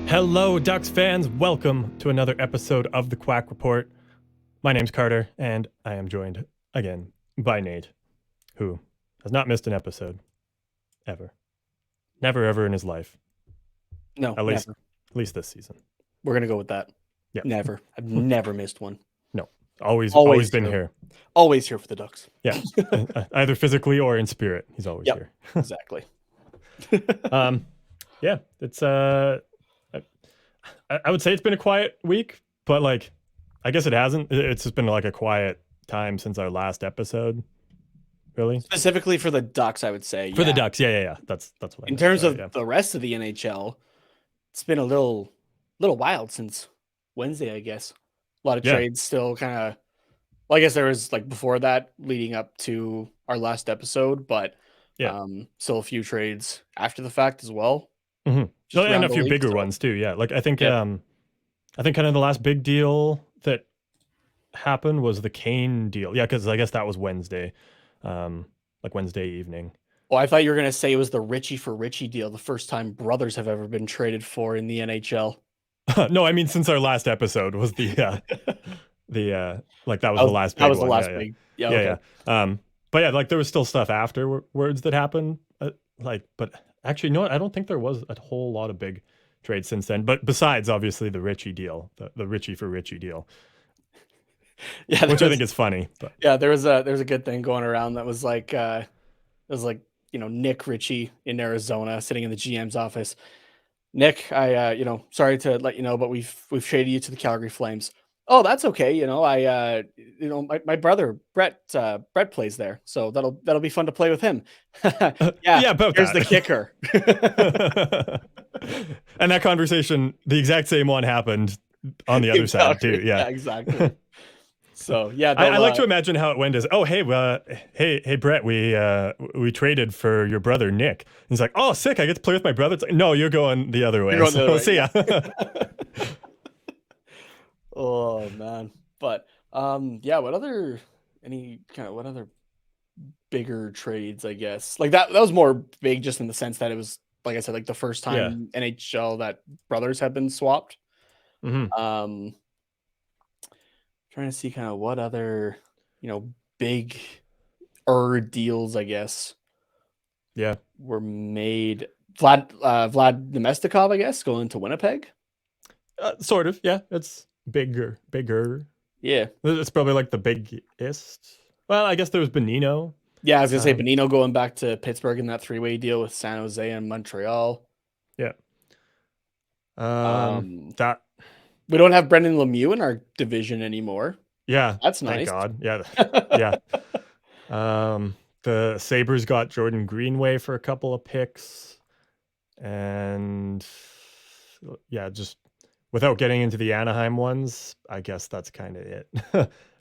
Hello, Ducks fans. Welcome to another episode of the Quack Report. My name's Carter, and I am joined again by Nate, who has not missed an episode ever. Never, ever in his life. No, At least this season. We're going to go with that. Yeah. Never. I've never missed one. No. Always been here. Always here for the Ducks. Yeah. Either physically or in spirit. He's always here. Exactly. Yeah. It's I would say it's been a quiet week, but I guess it hasn't. It's just been like a quiet time since our last episode. Really? Specifically for the Ducks, I would say. For the Ducks, yeah. That's what I meant. In terms of the rest of the NHL, it's been a little wild since Wednesday, I guess. A lot of trades still kind of. Well, I guess there was before that, leading up to our last episode, but still a few trades after the fact as well. Mm-hmm. And a few bigger ones too. Yeah, I think kind of the last big deal that happened was the Kane deal. Yeah, because I guess that was Wednesday, Wednesday evening. Oh, I thought you were gonna say it was the Richie for Richie deal, the first time brothers have ever been traded for in the NHL. No, I mean since our last episode was the that was the last big one. That was the last big. Yeah. Okay. But yeah, there was still stuff afterwards that happened. But actually, no, I don't think there was a whole lot of big trades since then. But besides, obviously, the Richie deal, the Richie for Richie deal. Yeah, which I think is funny. But yeah, there's a good thing going around that was Nick Richie in Arizona sitting in the GM's office. Nick, I sorry to let you know, but we've traded you to the Calgary Flames. Oh, that's okay. My brother Brett plays there, so that'll be fun to play with him. Yeah, about here's that. The kicker. And that conversation, the exact same one happened on the other side too. Yeah, exactly. So yeah, I like to imagine how it went as, oh hey Brett, we traded for your brother Nick. And he's like, oh sick, I get to play with my brother. It's like, no, you're going the other way. You're going the other way. See ya. Oh man. But what other bigger trades, I guess? That was more big just in the sense that it was, like I said, the first time NHL that brothers have been swapped. Mm-hmm. Trying to see kind of what other, big deals, I guess. Yeah. Were made. Vlad Nemestikov, I guess, going to Winnipeg. Sort of, yeah. It's bigger. Yeah. It's probably the biggest. Well, I guess there was Bonino. Yeah, I was gonna say Bonino going back to Pittsburgh in that 3-way deal with San Jose and Montreal. Yeah. That we don't have Brendan Lemieux in our division anymore. Yeah, that's nice. Thank God. Yeah, yeah. The Sabres got Jordan Greenway for a couple of picks, and just without getting into the Anaheim ones, I guess that's kind of it.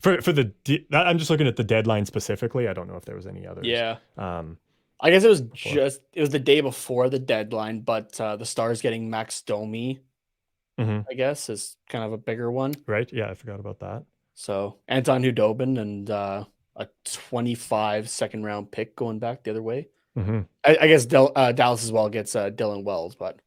I'm just looking at the deadline specifically. I don't know if there was any others. Yeah. I guess it was the day before the deadline, but the Stars getting Max Domi, I guess, is kind of a bigger one. Right. Yeah, I forgot about that. So Anton Hudobin and a 25 second round pick going back the other way. Mm-hmm. I guess Dallas as well gets Dylan Wells, but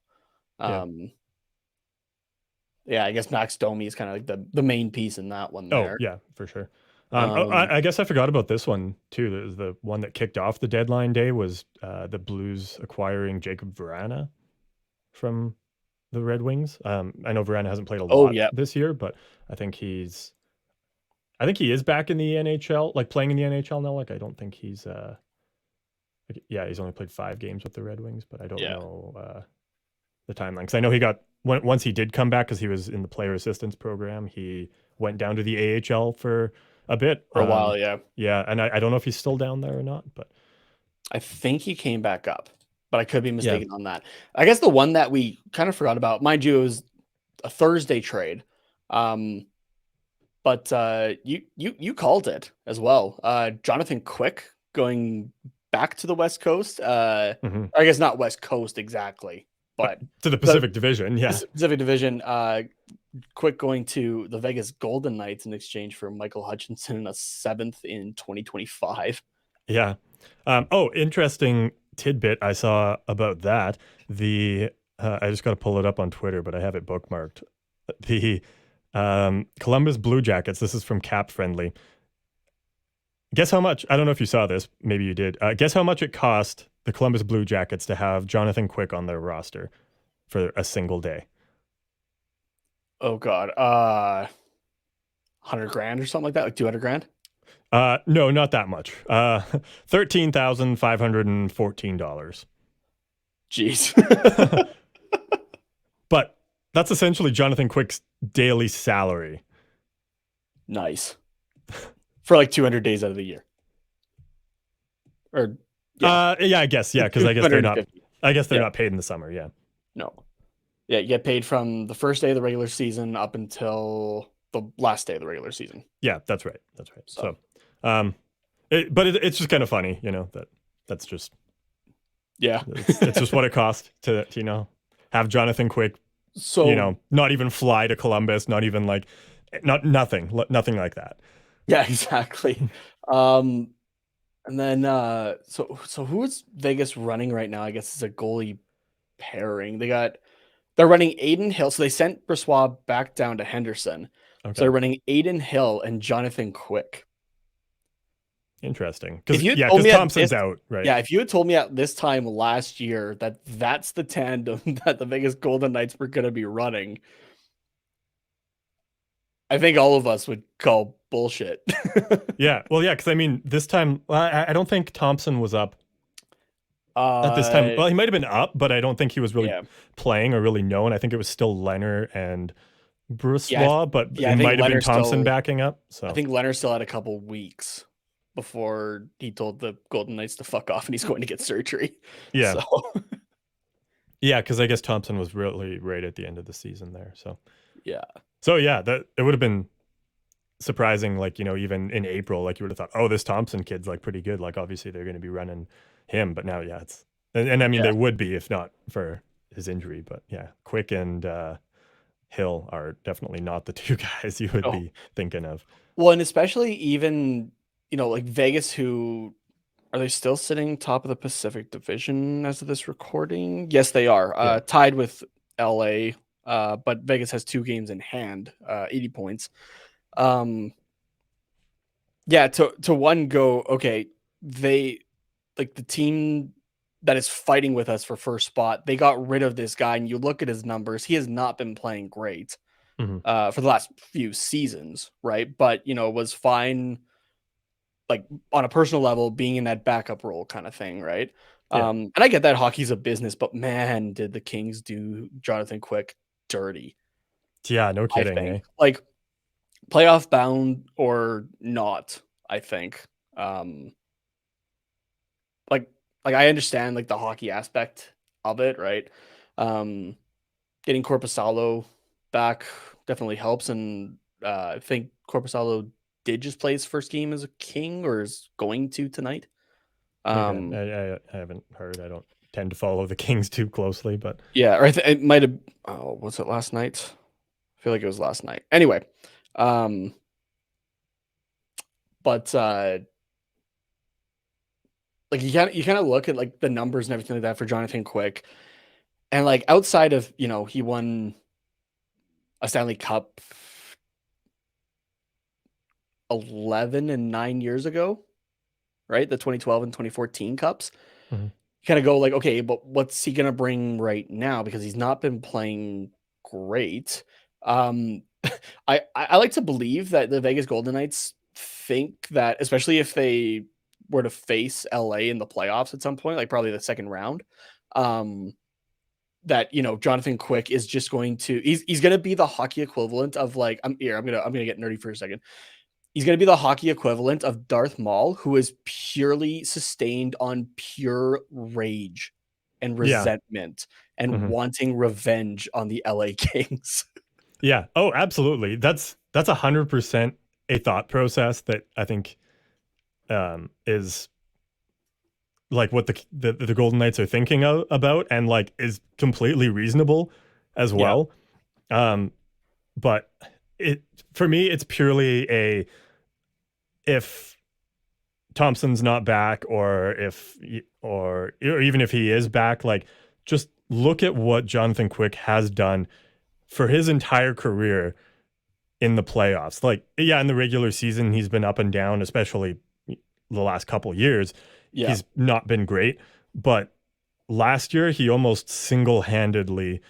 I guess Max Domi is kind of the main piece in that one there. Oh, yeah, for sure. I guess I forgot about this one too. The one that kicked off the deadline day was the Blues acquiring Jacob Vrana from the Red Wings. I know Vrana hasn't played a lot this year, but I think he is back in the NHL, playing in the NHL now. I don't think he's he's only played 5 games with the Red Wings, but I don't know the timeline, because I know he got once he did come back, because he was in the player assistance program, he went down to the AHL for a bit, for a while. And I don't know if he's still down there or not, but I think he came back up, but I could be mistaken on that. I guess the one that we kind of forgot about, mind you, it was a Thursday trade, but you called it as well. Jonathan Quick going back to the West Coast. I guess not West Coast exactly, but to the Pacific Division. Yeah, Pacific Division. Quick going to the Vegas Golden Knights in exchange for Michael Hutchinson and a 7th in 2025. Yeah. Interesting tidbit I saw about that. The I just got to pull it up on Twitter, but I have it bookmarked. The Columbus Blue Jackets. This is from Cap Friendly. Guess how much? I don't know if you saw this. Maybe you did. Guess how much it cost the Columbus Blue Jackets to have Jonathan Quick on their roster for a single day. Oh God, 100,000 or something like that, like 200,000. No, not that much. $13,514. Jeez. But that's essentially Jonathan Quick's daily salary. Nice. For like 200 days out of the year. Or yeah, I guess because I guess they're not. I guess they're not paid in the summer. Yeah. No. Yeah, you get paid from the first day of the regular season up until the last day of the regular season. Yeah, that's right. That's right. So, it's just kind of funny, that's just. Yeah, it's just what it cost to have Jonathan Quick. So not even fly to Columbus, not even like, nothing like that. Yeah, exactly. And then so who is Vegas running right now? I guess it's a goalie pairing. They're running Aiden Hill. So they sent Bressois back down to Henderson. Okay. So they're running Aiden Hill and Jonathan Quick. Interesting. Because Thompson's out, right? Yeah, if you had told me at this time last year that that's the tandem that the Vegas Golden Knights were going to be running, I think all of us would call bullshit. Yeah. Well, yeah, because I mean, this time, I don't think Thompson was up at this time. Well, he might have been up, but I don't think he was really playing or really known. I think it was still Leonard and Bressois, but it might have been Thompson backing up. So I think Leonard still had a couple weeks before he told the Golden Knights to fuck off and he's going to get surgery. Yeah. So. Yeah, because I guess Thompson was really right at the end of the season there. So yeah. So yeah, that it would have been surprising, like, even in April, like you would have thought, oh, this Thompson kid's like pretty good. Like obviously they're going to be running him, but now, it's, and I mean, they would be if not for his injury, but yeah, Quick and Hill are definitely not the two guys you would be thinking of. Well, and especially even, like Vegas, who are they still sitting top of the Pacific Division as of this recording? Yes, they are. Tied with LA. But Vegas has 2 games in hand, 80 points. To one go, okay, they like the team that is fighting with us for first spot, they got rid of this guy, and you look at his numbers, he has not been playing great for the last few seasons, right? But was fine, like on a personal level, being in that backup role kind of thing, right? And I get that hockey's a business, but man, did the Kings do Jonathan Quick dirty. Yeah, no kidding. Eh? Like playoff bound or not, I think. Like I understand like the hockey aspect of it, right? Getting Korpisalo back definitely helps, and I think Korpisalo did just play his first game as a King or is going to tonight. I haven't heard. I don't tend to follow the Kings too closely, but yeah, or it might have. Oh, was it last night? I feel like it was last night. Anyway, but like you kind of look at like the numbers and everything like that for Jonathan Quick, and like outside of he won a Stanley Cup 11 and 9 years ago, right? The 2012 and 2014 Cups. Mm-hmm. Kind of go like, okay, but what's he gonna bring right now? Because he's not been playing great. I like to believe that the Vegas Golden Knights think that, especially if they were to face LA in the playoffs at some point, like probably the second round, that Jonathan Quick is just going to he's gonna be the hockey equivalent of like I'm gonna get nerdy for a second. He's going to be the hockey equivalent of Darth Maul, who is purely sustained on pure rage and resentment and wanting revenge on the LA Kings. Yeah. Oh, absolutely. That's 100% a thought process that I think is like what the Golden Knights are thinking about, and like is completely reasonable as well. Yeah. But for me, it's purely if Thompson's not back, or even if he is back, like just look at what Jonathan Quick has done for his entire career in the playoffs. Like, yeah, in the regular season, he's been up and down, especially the last couple years. Yeah. He's not been great, but last year he almost single-handedly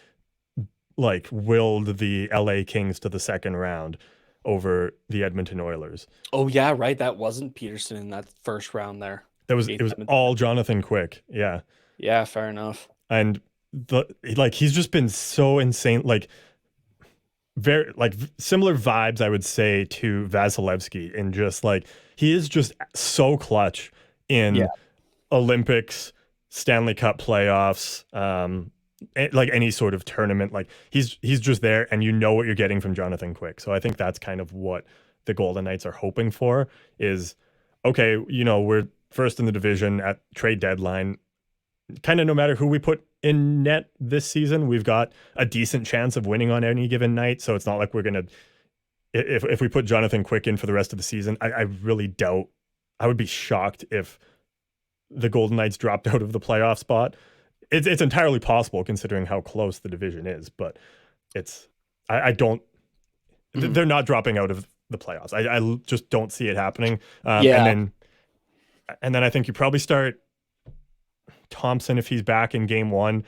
like willed the LA Kings to the second round over the Edmonton Oilers. Oh yeah, right. That wasn't Peterson in that first round there. It was all Jonathan Quick. Yeah. Yeah, fair enough. And he's just been so insane, like very like similar vibes I would say to Vasilevsky, and just like he is just so clutch in Olympics, Stanley Cup playoffs, like any sort of tournament. Like he's just there, and you know what you're getting from Jonathan Quick. So I think that's kind of what the Golden Knights are hoping for is, okay, we're first in the division at trade deadline. Kind of no matter who we put in net this season, we've got a decent chance of winning on any given night. So it's not like we're going to, if we put Jonathan Quick in for the rest of the season, I really doubt, I would be shocked if the Golden Knights dropped out of the playoff spot. It's entirely possible considering how close the division is, but I don't, they're not dropping out of the playoffs. I just don't see it happening. And then I think you probably start Thompson if he's back in game one,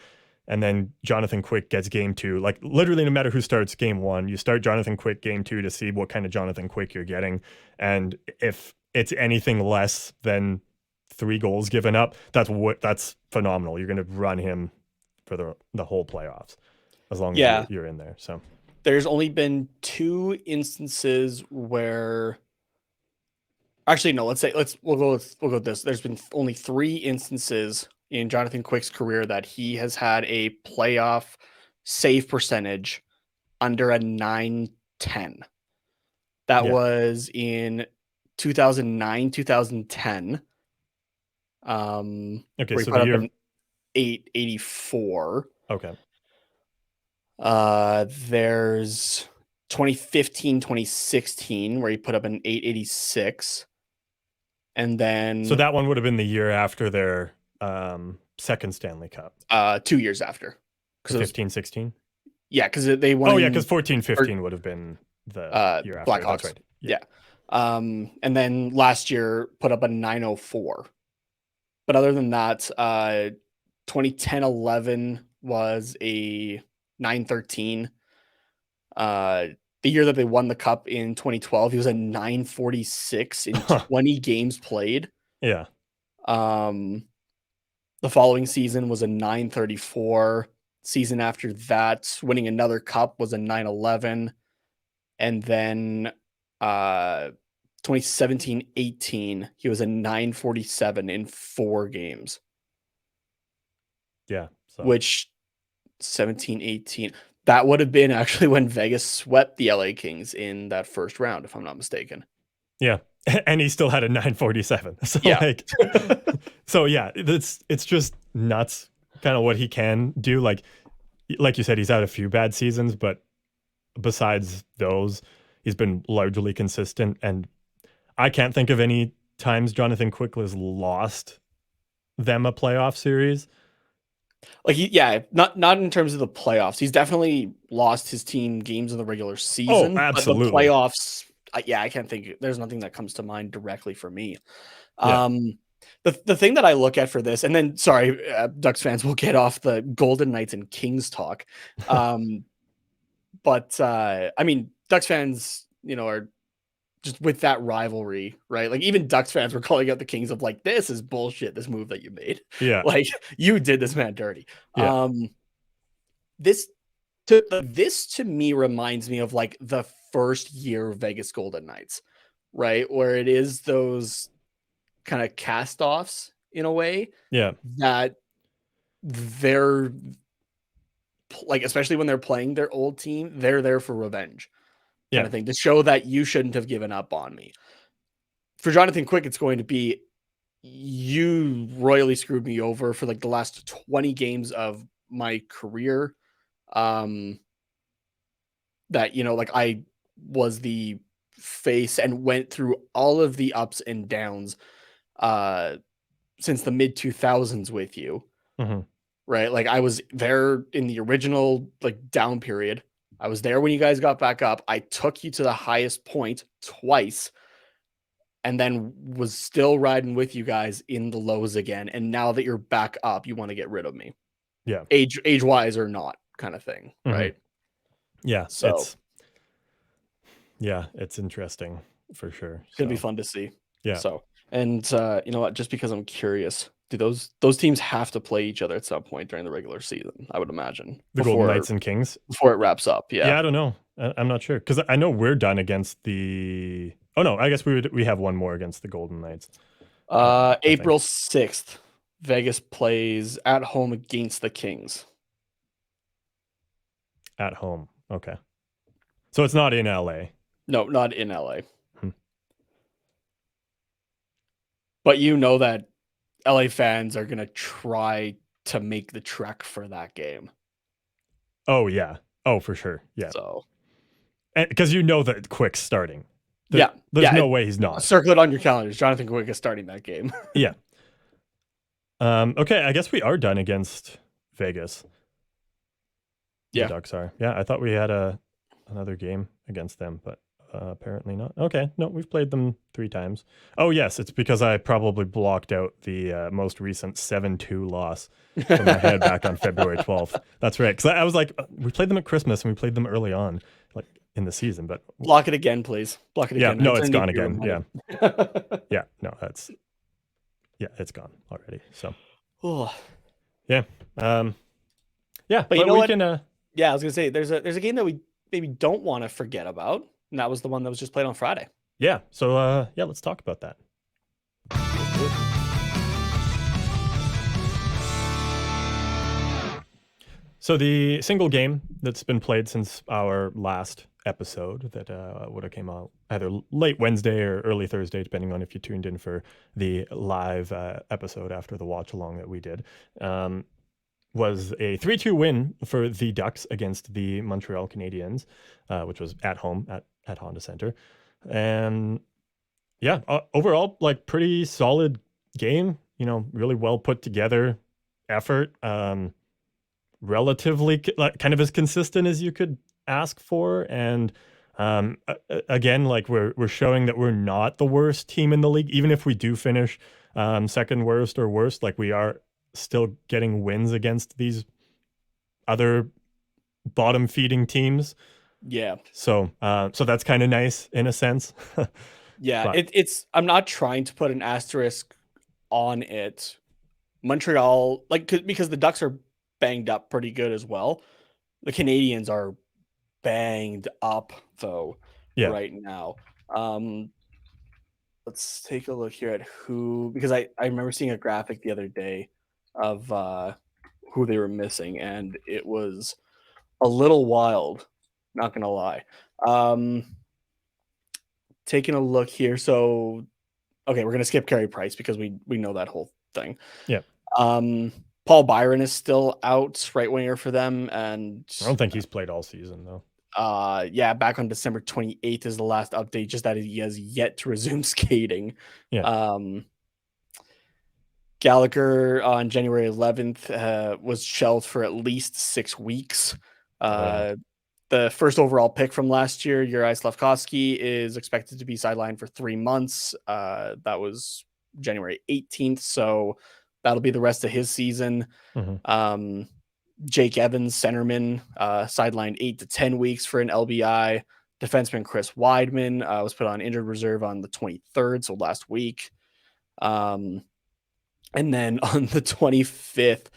and then Jonathan Quick gets game two. Like literally no matter who starts game one, you start Jonathan Quick game two to see what kind of Jonathan Quick you're getting. And if it's anything less than 3 goals given up, that's phenomenal. You're going to run him for the whole playoffs as long as you're in there. So there's only been 2 instances where, actually no, we'll go with this. There's been only 3 instances in Jonathan Quick's career that he has had a playoff save percentage under a 910. That was in 2009, 2010. Okay, so the year 884. Okay. There's 2015, 2016 where he put up an 886. And then so that one would have been the year after their second Stanley Cup. 2 years after. 15-16? Yeah, because they won. Oh, yeah, because 14-15 would have been the year after. Blackhawks. That's right. Yeah. And then last year put up a 904. But other than that, 2010-11 was a 913. The year that they won the cup in 2012, he was a 946 in 20 games played. Yeah. The following season was a 934. Season after that, winning another cup, was a 911. And then 2017-18, he was a 947 in 4 games. Yeah. So. Which 17-18, that would have been actually when Vegas swept the LA Kings in that first round, if I'm not mistaken. Yeah. And he still had a 947. So so yeah, it's just nuts kind of what he can do. Like you said, he's had a few bad seasons, but besides those, he's been largely consistent. And I can't think of any times Jonathan Quick has lost them a playoff series. Like not in terms of the playoffs. He's definitely lost his team games in the regular season. Oh, absolutely. But the playoffs, I can't think. There's nothing that comes to mind directly for me. Yeah. The thing that I look at for this, and then sorry, Ducks fans, will get off the Golden Knights and Kings talk. But I mean, Ducks fans, are just with that rivalry, right? Like even Ducks fans were calling out the Kings of like, this is bullshit, this move that you made. Yeah. Like you did this man dirty. Yeah. This to me reminds me of like the first year Vegas Golden Knights, right? Where it is those kind of cast-offs in a way. Yeah. That they're like, especially when they're playing their old team, they're there for revenge. Kind of thing, to show that you shouldn't have given up on me. For Jonathan Quick, it's going to be, you royally screwed me over for like the last 20 games of my career. That, like I was the face and went through all of the ups and downs since the mid 2000s with you. Mm-hmm. right? Like I was there in the original like down period. I was there when you guys got back up. I took you to the highest point twice and then was still riding with you guys in the lows again. And now that you're back up, you want to get rid of me. Yeah. Age wise or not kind of thing, right? Yeah, So it's interesting for sure. it's gonna be fun to see. Yeah. So and you know what, just because I'm curious, do those teams have to play each other at some point during the regular season? I would imagine. The Golden Knights and Kings? Before it wraps up, yeah. Yeah, I don't know. I'm not sure. Because I know we're done against the oh no, I guess we have one more against the Golden Knights. April 6th, Vegas plays at home against the Kings. At home. Okay. So it's not in LA. No, not in LA. But you know that LA fans are going to try to make the trek for that game. Oh, yeah. Oh, for sure. Yeah. So, because you know that Quick's starting. There's no way he's not. Circle it on your calendars. Jonathan Quick is starting that game. Yeah. Okay, I guess we are done against Vegas. Yeah. The Ducks are. Yeah, I thought we had another game against them, but apparently not. Okay, no, we've played them 3 times. Oh, yes, it's because I probably blocked out the most recent 7-2 loss from my head back on February 12th. That's right, because I was like, we played them at Christmas and we played them early on, like in the season, but... Block it again, please. Block it again. Yeah, no, it's gone again, yeah. Yeah, no, that's... Yeah, it's gone already, so... Oh. Yeah. Yeah, but you know what? Can, yeah, I was gonna say there's a game that we maybe don't want to forget about, and that was the one that was just played on Friday. Yeah. So yeah, let's talk about that. So the single game that's been played since our last episode that would have came out either late Wednesday or early Thursday, depending on if you tuned in for the live episode after the watch along that we did. Was a 3-2 win for the Ducks against the Montreal Canadiens, which was at home at Honda Center. And yeah, overall, like pretty solid game, you know, really well put together effort, relatively kind of as consistent as you could ask for. And again, like we're showing that we're not the worst team in the league, even if we do finish second worst or worst, like we are still getting wins against these other bottom feeding teams. Yeah. So that's kind of nice in a sense. Yeah, it's I'm not trying to put an asterisk on it. Montreal, like because the Ducks are banged up pretty good as well. The Canadiens are banged up though right now. Let's take a look here at because I remember seeing a graphic the other day of who they were missing, and it was a little wild, not gonna lie. Taking a look here, so okay, we're gonna skip Carey Price because we know that whole thing. Yeah. Paul Byron is still out, right winger for them, and I don't think he's played all season though. Yeah, back on December 28th is the last update, just that he has yet to resume skating. Yeah. Gallagher on January 11th was shelved for at least 6 weeks. The first overall pick from last year, Juraj Slafkovsky, is expected to be sidelined for 3 months. That was January 18th, so that'll be the rest of his season. Mm-hmm. Jake Evans, centerman, sidelined 8 to 10 weeks for an LBI. Defenseman Chris Weidman was put on injured reserve on the 23rd, so last week. And then on the 25th,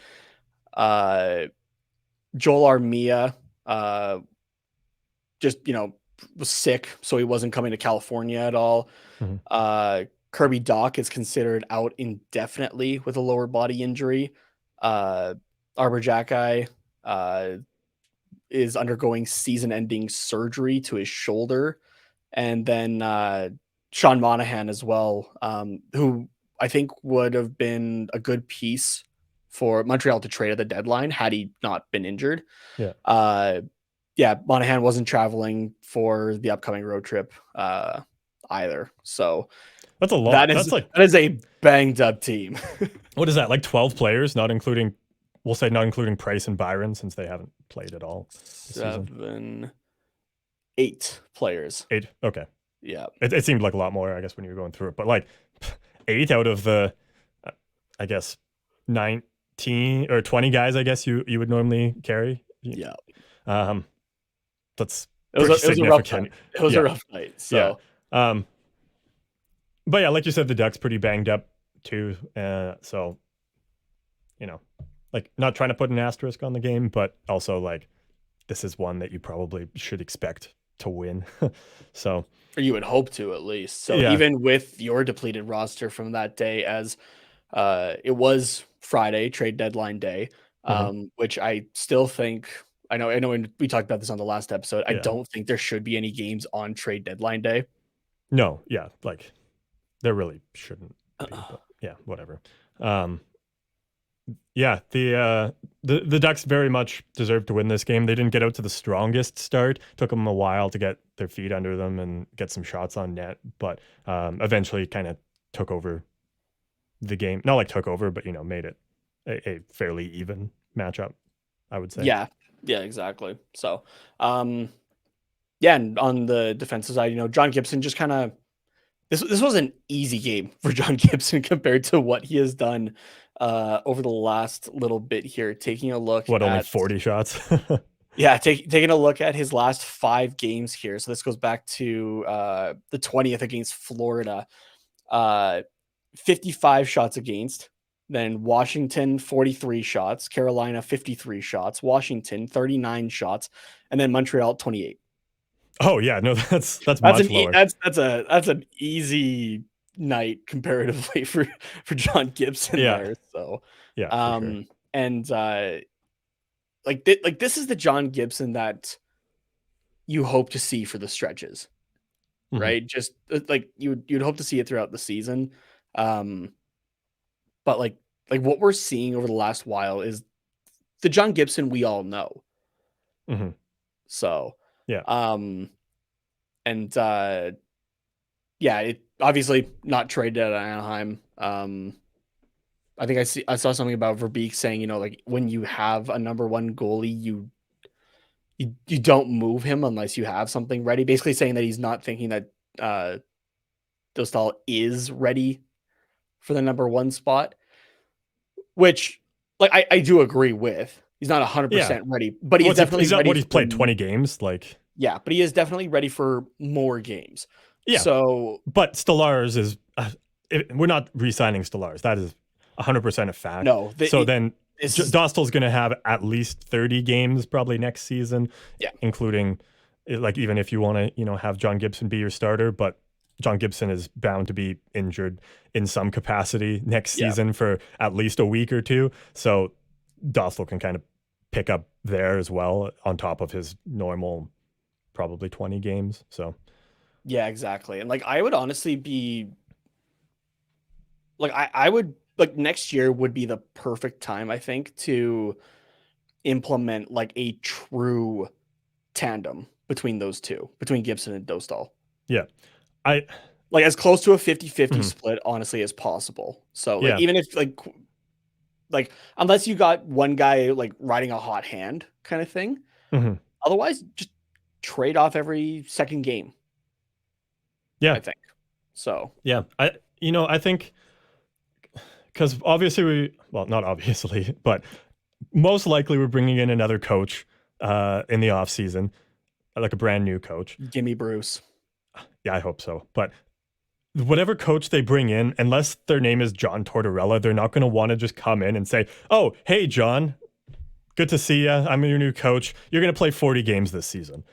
Joel Armia just, was sick, so he wasn't coming to California at all. Mm-hmm. Kirby Dach is considered out indefinitely with a lower body injury. Arbor Jacki is undergoing season-ending surgery to his shoulder. And then Sean Monahan as well, who I think would have been a good piece for Montreal to trade at the deadline had he not been injured. Yeah. Monahan wasn't traveling for the upcoming road trip either. So that's a lot. That is a banged up team. What is that? Like 12 players, not including we'll say not including Price and Byron since they haven't played at all this season. 8 players. 8. Okay. Yeah. It seemed like a lot more, I guess, when you were going through it. But like 8 out of the, I guess, 19 or 20 guys, I guess you would normally carry. Yeah. That's it was a rough night. It was a rough night. So. Yeah. But yeah, like you said, the Ducks pretty banged up too. So, like not trying to put an asterisk on the game, but also like this is one that you probably should expect to win. So, or you would hope to at least. So even with your depleted roster from that day, as it was Friday trade deadline day, which I still think I know when we talked about this on the last episode, I don't think there should be any games on trade deadline day. No, yeah, like there really shouldn't be, but yeah, whatever. Yeah, the Ducks very much deserved to win this game. They didn't get out to the strongest start. Took them a while to get their feet under them and get some shots on net, but eventually kind of took over the game. Not like took over, but made it a fairly even matchup, I would say. Yeah, exactly. So, and on the defensive side, John Gibson just kind of this was an easy game for John Gibson compared to what he has done over the last little bit here. Taking a look at only 40 shots. Yeah, taking a look at his last 5 games here. So this goes back to the 20th against Florida. 55 shots against. Then Washington, 43 shots. Carolina, 53 shots. Washington, 39 shots. And then Montreal, 28. Oh yeah, no, that's much lower. That's an easy night comparatively for John Gibson there. So yeah, sure. And like this is the John Gibson that you hope to see for the stretches, right? Just like you'd hope to see it throughout the season. But like what we're seeing over the last while is the John Gibson we all know. So yeah. And it obviously not traded at Anaheim. I think I saw something about Verbeek saying, like when you have a number 1 goalie, you don't move him unless you have something ready. Basically saying that he's not thinking that Dostal is ready for the number 1 spot, which like I do agree with. He's not 100% ready, but he's definitely ready. He's played 20 games, like. Yeah, but he is definitely ready for more games. Yeah. So, but Stothers is we're not re-signing Stothers. That is 100% a fact. No. Then Dostal's going to have at least 30 games probably next season. Yeah. Including like even if you want to have John Gibson be your starter, but John Gibson is bound to be injured in some capacity next season for at least a week or two. So Dostal can kind of pick up there as well on top of his normal probably 20 games. So yeah, exactly. And like I would honestly be like I would like next year would be the perfect time, I think, to implement like a true tandem between those two, between Gibson and Dostal. Yeah. Like as close to a 50-50 split, honestly, as possible. So like, even if like unless you got one guy like riding a hot hand kind of thing, otherwise just trade off every second game. Yeah, I think so. Yeah, I think because obviously not obviously, but most likely we're bringing in another coach in the off season, like a brand new coach. Gimme Bruce. Yeah, I hope so. But whatever coach they bring in, unless their name is John Tortorella, they're not going to want to just come in and say, "Oh, hey, John, good to see you. I'm your new coach. You're going to play 40 games this season."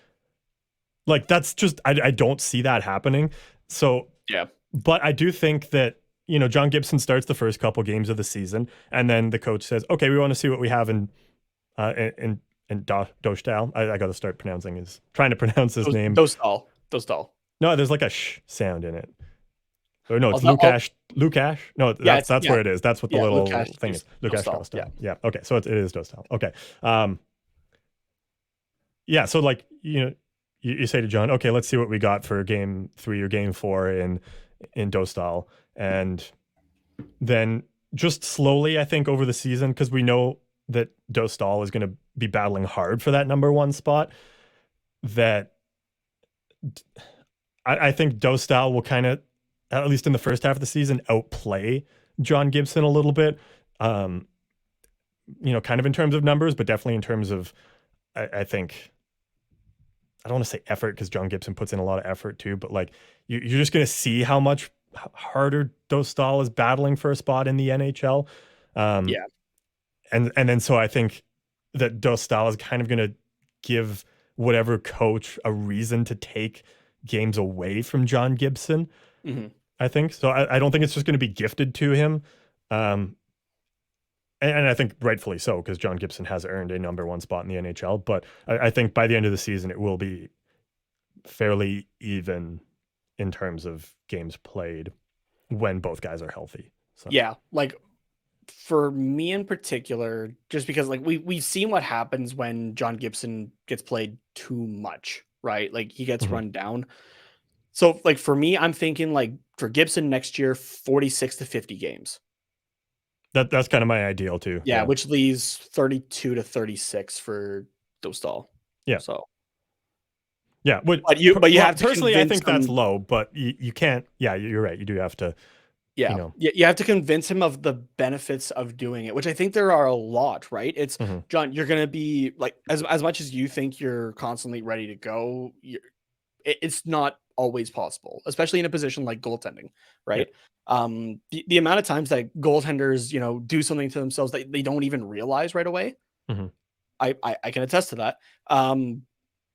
Like that's just I don't see that happening. So yeah, but I do think that John Gibson starts the first couple games of the season, and then the coach says, "Okay, we want to see what we have in Dostal." I got to start trying to pronounce his name. Dostal. No, there's like a sh sound in it. Or no, it's Lukash. Lukash? No, that's where it is. That's what the little thing is. Lukash Dostal. Yeah. Okay, so it is Dostal. Okay. Yeah. So like you say to John, okay, let's see what we got for game 3 or game 4 in Dostal, and then just slowly, I think over the season, because we know that Dostal is going to be battling hard for that number one spot, that I think Dostal will kind of, at least in the first half of the season, outplay John Gibson a little bit. Kind of in terms of numbers, but definitely in terms of, I think, I don't want to say effort because John Gibson puts in a lot of effort too, but like you're just going to see how much harder Dostal is battling for a spot in the NHL. Yeah. And then so I think that Dostal is kind of going to give whatever coach a reason to take games away from John Gibson. Mm-hmm. I think so. I don't think it's just going to be gifted to him. And I think rightfully so, because John Gibson has earned a number one spot in the NHL. But I think by the end of the season, it will be fairly even in terms of games played when both guys are healthy. So. Yeah, like for me in particular, just because like we've seen what happens when John Gibson gets played too much, right? Like he gets run down. So like for me, I'm thinking like for Gibson next year, 46 to 50 games. That's kind of my ideal too. Yeah, which leaves 32 to 36 for Dostal. Yeah. So yeah, but you have to personally, I think that's low, but you can't. Yeah, you're right. You do have to. Yeah, you have to convince him of the benefits of doing it, which I think there are a lot, right? It's John, you're going to be like, as much as you think you're constantly ready to go, it's not always possible, especially in a position like goaltending, right? Yeah. The amount of times that goaltenders, do something to themselves that they don't even realize right away. I can attest to that.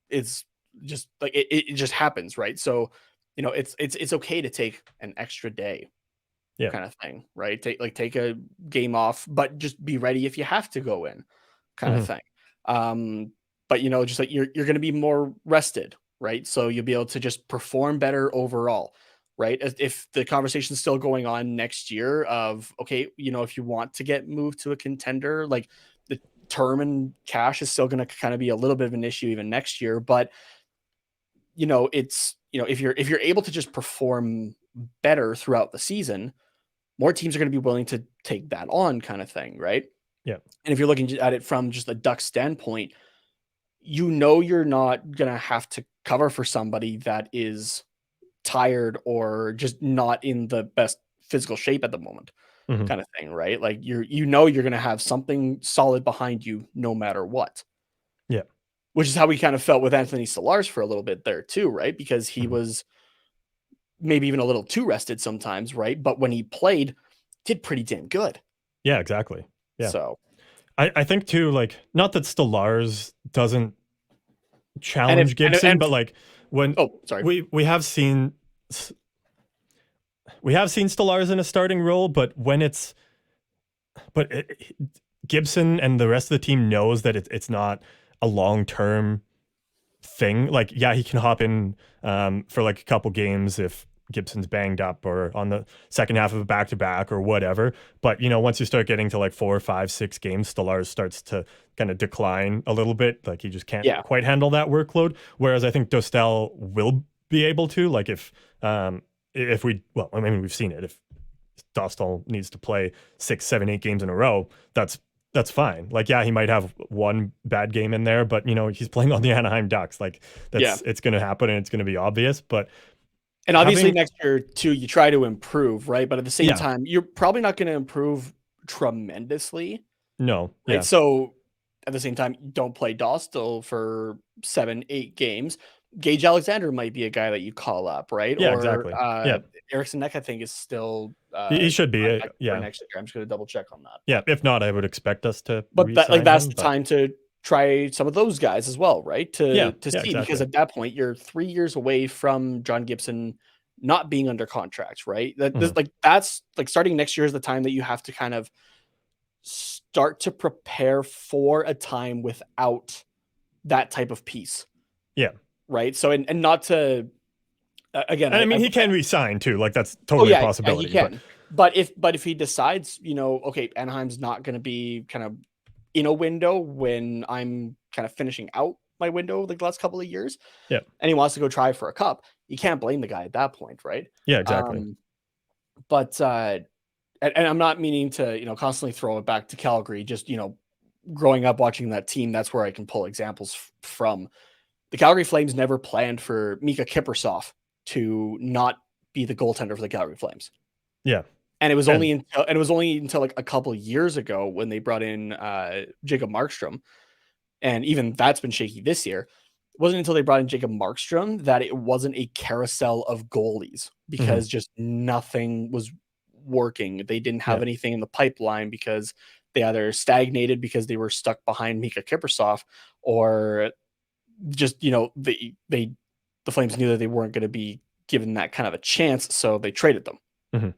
It's just like, it just happens, right? So, it's okay to take an extra day. Yeah. Kind of thing, right? Take a game off, but just be ready if you have to go in, kind of thing. But just like you're going to be more rested, right? So you'll be able to just perform better overall, right? If the conversation's still going on next year of okay, if you want to get moved to a contender, like the term and cash is still going to kind of be a little bit of an issue even next year, but it's if you're able to just perform better throughout the season, more teams are going to be willing to take that on, kind of thing, right? Yeah. And if you're looking at it from just a Duck standpoint, you're not going to have to cover for somebody that is tired or just not in the best physical shape at the moment, kind of thing, right? Like you're going to have something solid behind you no matter what. Yeah. Which is how we kind of felt with Anthony Stothers for a little bit there too, right? Because he was maybe even a little too rested sometimes, right? But when he played, did pretty damn good. Yeah, exactly. Yeah. So I think too, like, not that Stothers doesn't challenge Gibson, but like when we have seen Stothers in a starting role, but when Gibson and the rest of the team knows that it's not a long-term thing. Like, yeah, he can hop in for like a couple games if Gibson's banged up or on the second half of a back-to-back or whatever. But, once you start getting to like 4, 5, 6 games, Stothers starts to kind of decline a little bit. Like he just can't quite handle that workload. Whereas I think Dostal will be able to, like if we've seen it. If Dostal needs to play 6, 7, 8 games in a row, that's fine. Like, yeah, he might have one bad game in there, but he's playing on the Anaheim Ducks. Like it's going to happen and it's going to be obvious. And obviously next year too, you try to improve, right? But at the same time, you're probably not going to improve tremendously. No. Right? Yeah. So at the same time, don't play Dostal for 7, 8 games. Gage Alexander might be a guy that you call up, right? Yeah, exactly. Eriksson Ek, I think, is still he should be for next year. I'm just going to double check on that. Yeah, if not, I would expect us to. But that's the time to try some of those guys as well, right? To see, exactly. Because at that point you're 3 years away from John Gibson not being under contract, right? That's like starting next year is the time that you have to kind of start to prepare for a time without that type of piece. Yeah. Right. So, and not to, again, and I mean, he can resign too. Like that's totally a possibility. Yeah, he can. But if he decides, okay, Anaheim's not going to be kind of in a window when I'm kind of finishing out my window like the last couple of years. Yeah. And he wants to go try for a cup, you can't blame the guy at that point, right? Yeah, exactly. And I'm not meaning to, constantly throw it back to Calgary, just, growing up watching that team, that's where I can pull examples from. The Calgary Flames never planned for Mika Kiprusoff to not be the goaltender for the Calgary Flames. Yeah. And it was only until like a couple years ago when they brought in Jacob Markstrom, and even that's been shaky this year. It wasn't until they brought in Jacob Markstrom that it wasn't a carousel of goalies, because just nothing was working. They didn't have anything in the pipeline because they either stagnated because they were stuck behind Mika Kiprusoff, or just, the Flames knew that they weren't going to be given that kind of a chance, so they traded them.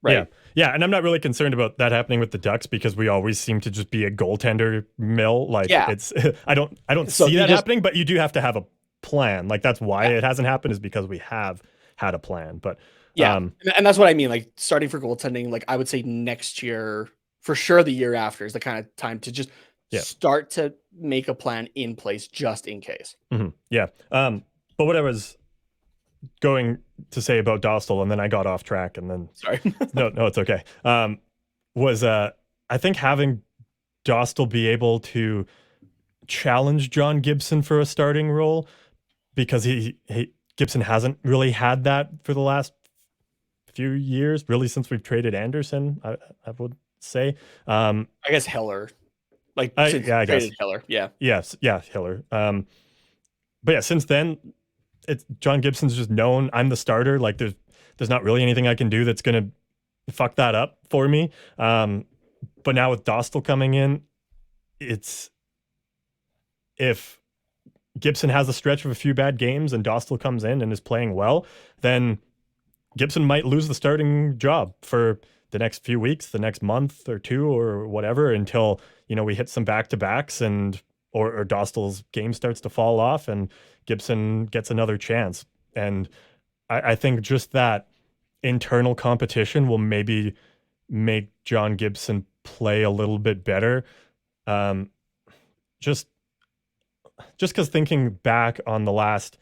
Right. Yeah. And I'm not really concerned about that happening with the Ducks, because we always seem to just be a goaltender mill. Like it's, I don't see that happening, but you do have to have a plan. Like that's why it hasn't happened, is because we have had a plan. But and that's what I mean. Like starting for goaltending, like I would say next year, for sure the year after, is the kind of time to just start to make a plan in place just in case. Yeah. But what I was going to say about Dostal, and then I got off track, and then sorry. no, it's okay. Was I think having Dostal be able to challenge John Gibson for a starting role, because Gibson hasn't really had that for the last few years, really since we've traded Anderson, I would say. I guess Hiller. Like I guess Hiller. Yeah. Yes, yeah, Hiller. But yeah, since then, it's John Gibson's just known I'm the starter. Like there's not really anything I can do that's gonna fuck that up for me. But now with Dostal coming in, it's, if Gibson has a stretch of a few bad games and Dostal comes in and is playing well, then Gibson might lose the starting job for the next few weeks, the next month or two or whatever, until, we hit some back-to-backs and or Dostal's game starts to fall off and Gibson gets another chance. And I think just that internal competition will maybe make John Gibson play a little bit better. Just because thinking back on the last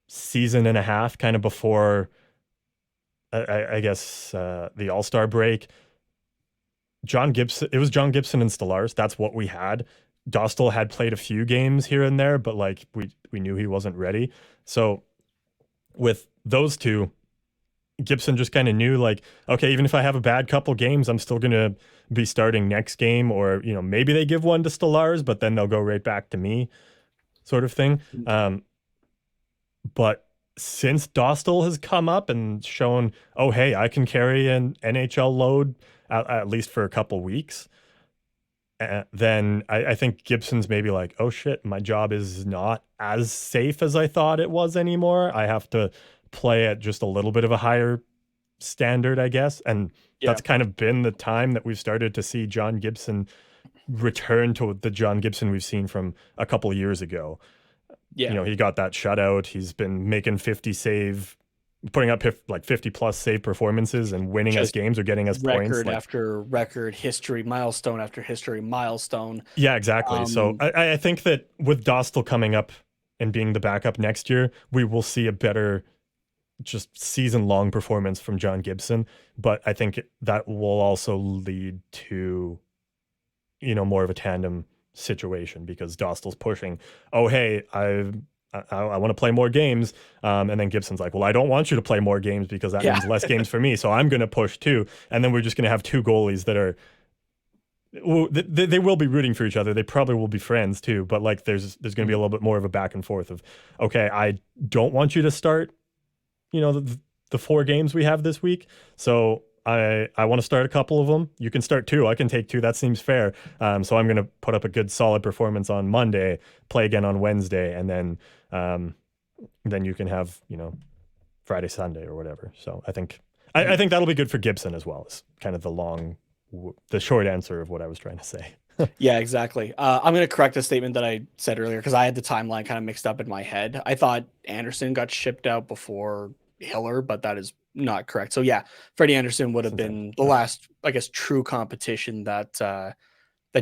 season and a half, kind of before, I guess, the All-Star break, it was John Gibson and Stothers. That's what we had. Dostal had played a few games here and there, but like we knew he wasn't ready. So with those two, Gibson just kind of knew, like, okay, even if I have a bad couple games, I'm still going to be starting next game, or, maybe they give one to Stothers, but then they'll go right back to me, sort of thing. But since Dostal has come up and shown, oh, hey, I can carry an NHL load at least for a couple weeks, then I think Gibson's maybe like, oh shit, my job is not as safe as I thought it was anymore. I have to play at just a little bit of a higher standard, I guess. And that's kind of been the time that we've started to see John Gibson return to the John Gibson we've seen from a couple of years ago. He got that shutout. He's been making putting up like 50 plus save performances and winning just us games or getting us points. Record after record, history milestone after history milestone. Yeah, exactly. So I think that with Dostal coming up and being the backup next year, we will see a better just season-long performance from John Gibson. But I think that will also lead to, more of a tandem situation, because Dostal's pushing, oh, hey, I want to play more games. And then Gibson's like, well, I don't want you to play more games because that means less games for me. So I'm going to push too. And then we're just going to have two goalies that are, they will be rooting for each other. They probably will be friends too. But like, there's going to be a little bit more of a back and forth of, okay, I don't want you to start, the 4 games we have this week. So I want to start a couple of them. You can start 2. I can take 2. That seems fair. So I'm going to put up a good solid performance on Monday, play again on Wednesday, and then you can have, Friday, Sunday or whatever. So I think that'll be good for Gibson as well. Is kind of the short answer of what I was trying to say. Yeah, exactly. I'm going to correct a statement that I said earlier, because I had the timeline kind of mixed up in my head. I thought Anderson got shipped out before Hiller, but that is not correct. So yeah, Freddie Anderson would have been the last, I guess, true competition that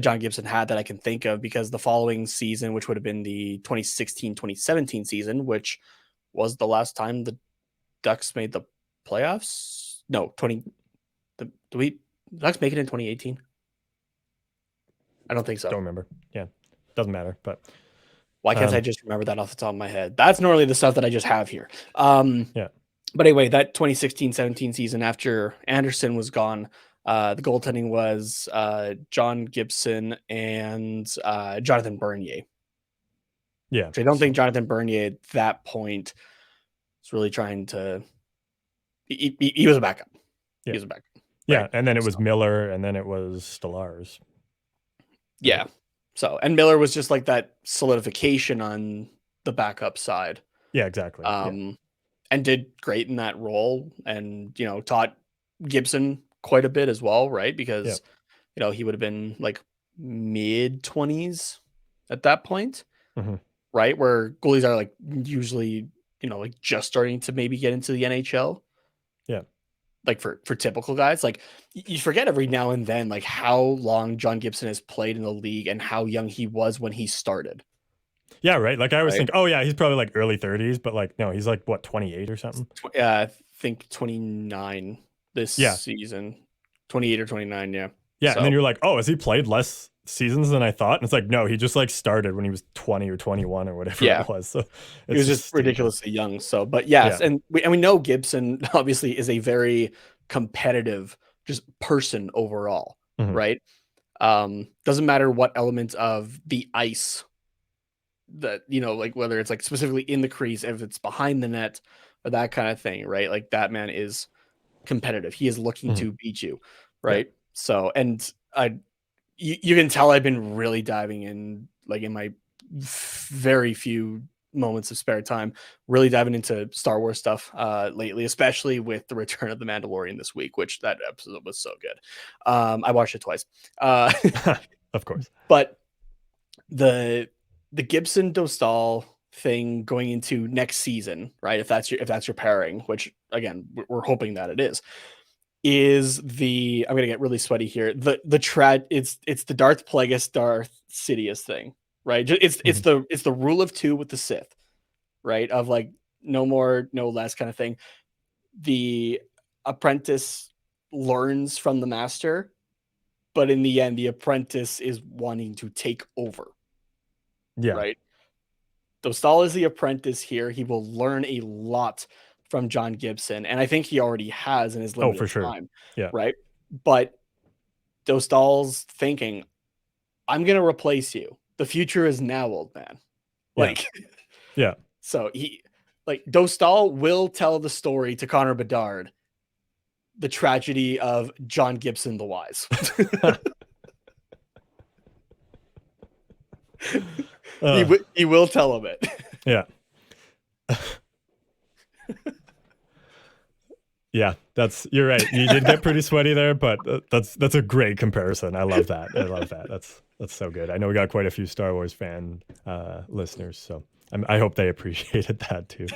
John Gibson had that I can think of, because the following season, which would have been the 2016-2017 season, which was the last time the Ducks made the playoffs. No, the Ducks make it in 2018? I don't think so. Don't remember. Yeah, doesn't matter. But why can't I just remember that off the top of my head? That's normally the stuff that I just have here. Yeah. But anyway, that 2016-17 season after Anderson was gone, the goaltending was John Gibson and Jonathan Bernier. Yeah. Which I don't think Jonathan Bernier at that point was really trying to. He was a backup. Yeah. He was a backup. Yeah, right? And then it was Miller, and then it was Stothers. Yeah. Right? So, and Miller was just like that solidification on the backup side. Yeah, exactly. And did great in that role, and taught Gibson quite a bit as well, right? Because he would have been like mid-20s at that point, right? Where goalies are like usually like just starting to maybe get into the NHL. Yeah. Like for typical guys, like you forget every now and then like how long John Gibson has played in the league and how young he was when he started. Yeah, right. Like I always think, oh yeah, he's probably like early 30s, but like no, he's like what, 28 or something? I think 29 this season. 28 or 29, yeah. Yeah, so. And then you're like, oh, has he played less seasons than I thought? And it's like, no, he just like started when he was 20 or 21 or whatever it was. So he was just ridiculously young. So, but yes, and we know Gibson obviously is a very competitive just person overall, right? Doesn't matter what element of the ice that like whether it's like specifically in the crease, if it's behind the net or that kind of thing, right? Like that man is competitive. He is looking to beat you, right? So, and you can tell I've been really diving in, like in my very few moments of spare time, really diving into Star Wars stuff lately, especially with the Return of the Mandalorian this week, which that episode was so good. I watched it twice. Of course. But the Gibson Dostal thing going into next season, right? If that's your pairing, which again, we're hoping that it is the, I'm gonna get really sweaty here. It's the Darth Plagueis, Darth Sidious thing, right? It's the rule of two with the Sith, right? Of like no more, no less kind of thing. The apprentice learns from the master, but in the end, the apprentice is wanting to take over. Yeah. Right. Dostal is the apprentice here. He will learn a lot from John Gibson, and I think he already has in his limited time. Yeah. Right. But Dostal's thinking, I'm going to replace you. The future is now, old man. Like, yeah. So Dostal will tell the story to Connor Bedard, the tragedy of John Gibson the Wise. He will tell him it. Yeah. Yeah, you're right. You did get pretty sweaty there, but that's a great comparison. I love that. That's so good. I know we got quite a few Star Wars fan listeners, so I hope they appreciated that too.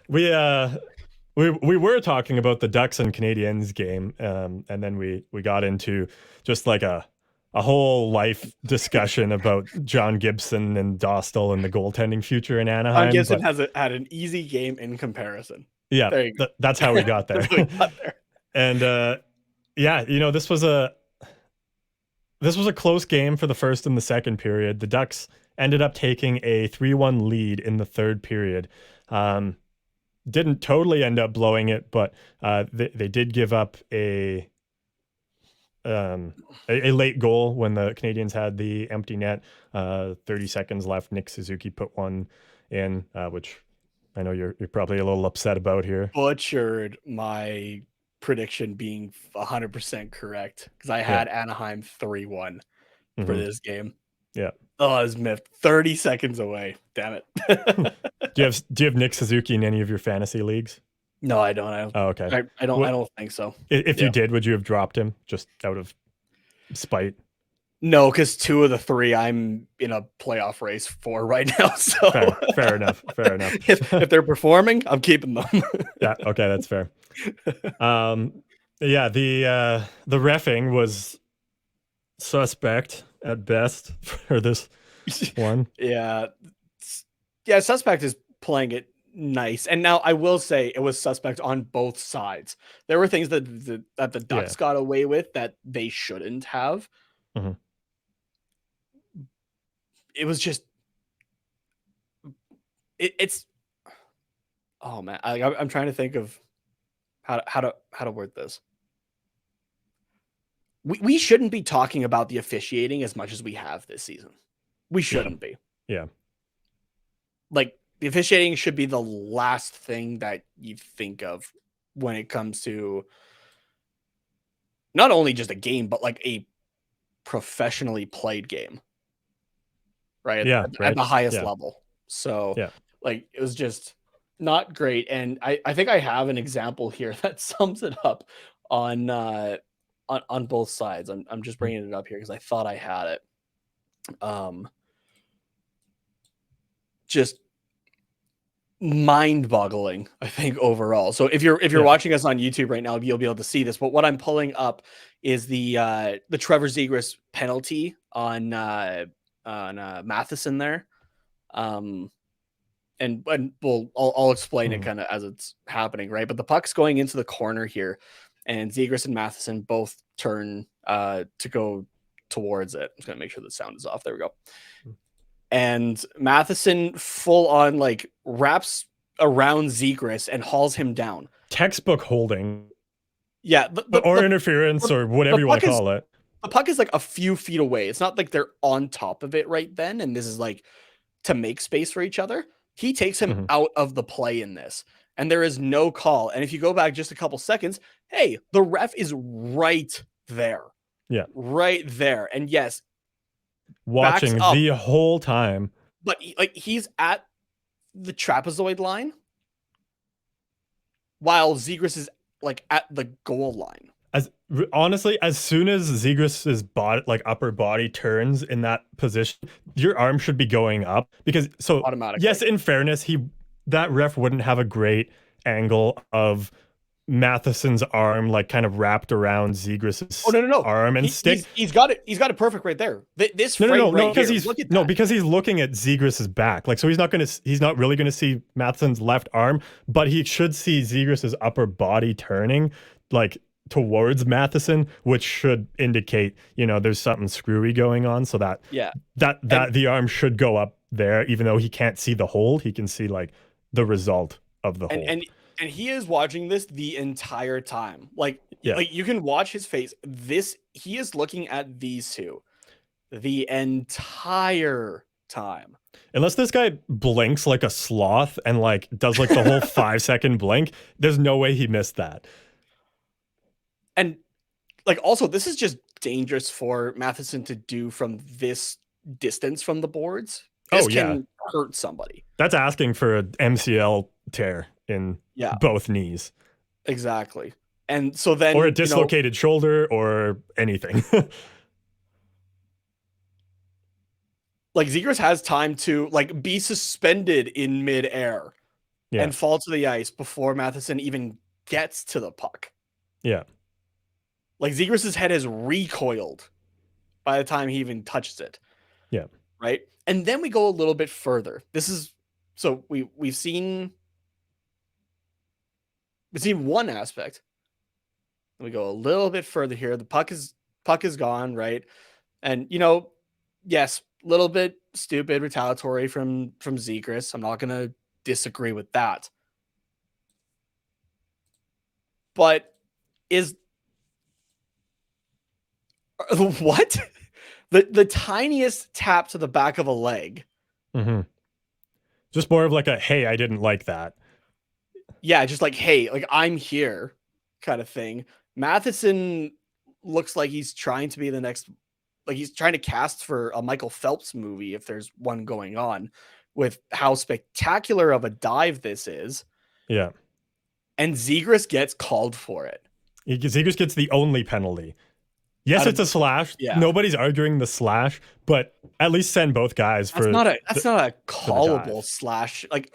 We were talking about the Ducks and Canadiens game, and then we got into just like a whole life discussion about John Gibson and Dostal and the goaltending future in Anaheim. John Gibson had an easy game in comparison. Yeah, that's how we got there. And this was a close game for the first and the second period. The Ducks ended up taking a 3-1 lead in the third period. Didn't totally end up blowing it, but they did give up a late goal when the Canadiens had the empty net. 30 seconds left. Nick Suzuki put one in, which I know you're probably a little upset about here. Butchered my prediction being 100% correct because I had Anaheim 3-1 for this game. Yeah. Oh, I was miffed. 30 seconds away. Damn it. Do you have Nick Suzuki in any of your fantasy leagues? No, I don't. Oh, okay. I don't think so. If you did, would you have dropped him just out of spite? No, because 2 of the 3 I'm in a playoff race for right now. So fair enough. if they're performing, I'm keeping them. Yeah, okay, that's fair. The reffing was suspect at best for this one. Yeah, suspect is playing it nice. And now I will say it was suspect on both sides. There were things that the Ducks got away with that they shouldn't have. it was just it's oh man, I'm trying to think of how to word this. We shouldn't be talking about the officiating as much as we have this season. We shouldn't be. Yeah. Like, the officiating should be the last thing that you think of when it comes to not only just a game, but like a professionally played game. Right? Yeah. At the highest level. So like, it was just not great. And I think I have an example here that sums it up on both sides. I'm just bringing it up here because I thought I had it. Just mind-boggling, I think, overall. So if you're watching us on YouTube right now, you'll be able to see this. But what I'm pulling up is the Trevor Zegras penalty on Matheson there. And I'll explain it kind of as it's happening, right? But the puck's going into the corner here, and Zegras and Matheson both turn to go towards it. I'm just gonna make sure the sound is off. There we go. And Matheson full on like wraps around Zegras and hauls him down. Textbook holding. Yeah. Or interference or whatever you want to call it. The puck is like a few feet away. It's not like they're on top of it right then. And this is like to make space for each other. He takes him out of the play in this. And there is no call. And if you go back just a couple seconds, hey, the ref is right there. Yeah. Right there. And yes, watching the whole time. But he's at the trapezoid line while Zegras is like at the goal line. Honestly, as soon as Zegras' body, like upper body, turns in that position, your arm should be going up because automatically. Yes, in fairness, that ref wouldn't have a great angle of Matheson's arm like kind of wrapped around Zegras' arm and stick. He's got it perfect right there. This frame because he's looking at Zegras' back. Like, so he's not really gonna see Matheson's left arm, but he should see Zegras' upper body turning like towards Matheson, which should indicate, there's something screwy going on, so that the arm should go up there, even though he can't see the hold, he can see like the result of the hold. And he is watching this the entire time. Like you can watch his face. He is looking at these two the entire time. Unless this guy blinks like a sloth and like does like the whole 5-second blink, there's no way he missed that. And like, also, this is just dangerous for Matheson to do from this distance from the boards. This can hurt somebody. That's asking for an MCL tear in both knees. Exactly. And so then, or a dislocated shoulder or anything. Like, Zegras has time to like be suspended in midair and fall to the ice before Matheson even gets to the puck. Yeah. Like, Zegras' head has recoiled by the time he even touches it. Yeah. Right. And then we go a little bit further. So we've seen one aspect. We go a little bit further here. The puck is gone, right? And yes, a little bit stupid, retaliatory from Zegras. I'm not gonna disagree with that. But what? The tiniest tap to the back of a leg. Mm-hmm. Just more of like a, hey, I didn't like that. Yeah, just like, hey, like, I'm here kind of thing. Matheson looks like he's trying to be the next, like he's trying to cast for a Michael Phelps movie, if there's one going on, with how spectacular of a dive this is. Yeah. And Zegras gets called for it. Zegras gets the only penalty. Yes, it's a slash. Yeah. Nobody's arguing the slash, but at least send both guys for. That's not a callable slash. Like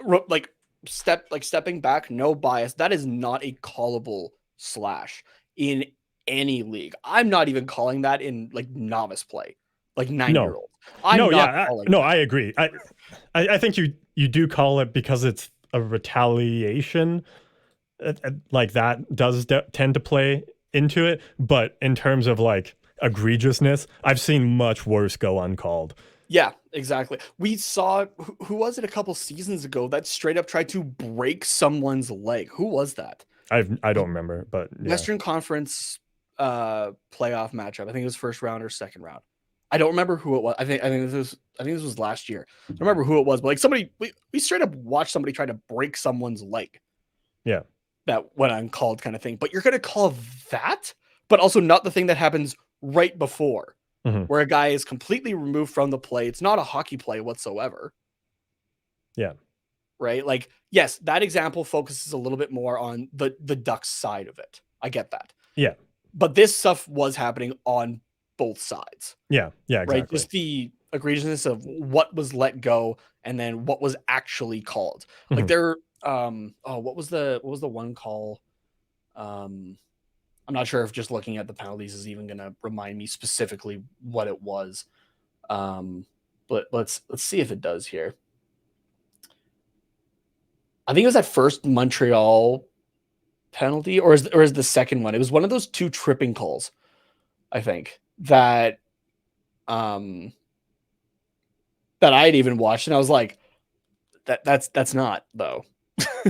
stepping back, no bias. That is not a callable slash in any league. I'm not even calling that in like novice play, like 9-year-old. I agree. I think you do call it because it's a retaliation. Like that does tend to play into it, but in terms of like egregiousness, I've seen much worse go uncalled. Yeah, exactly. We saw who was it a couple seasons ago that straight up tried to break someone's leg? Who was that? I don't remember, but yeah. Western Conference playoff matchup. I think it was first round or second round. I don't remember who it was. I think this was last year. I don't remember who it was, but like somebody we straight up watched somebody try to break someone's leg. Yeah. That went uncalled kind of thing. But you're gonna call that, but also not the thing that happens right before, where a guy is completely removed from the play. It's not a hockey play whatsoever. Yeah. Right? Like, yes, that example focuses a little bit more on the Ducks side of it. I get that. Yeah. But this stuff was happening on both sides. Yeah. Yeah, exactly. Right? Just the egregiousness of what was let go and then what was actually called. Like there what was the one call? I'm not sure if just looking at the penalties is even going to remind me specifically what it was. But let's see if it does here. I think it was that first Montreal penalty, or is the second one? It was one of those two tripping calls, I think, that that I had even watched, and I was like, that's not though.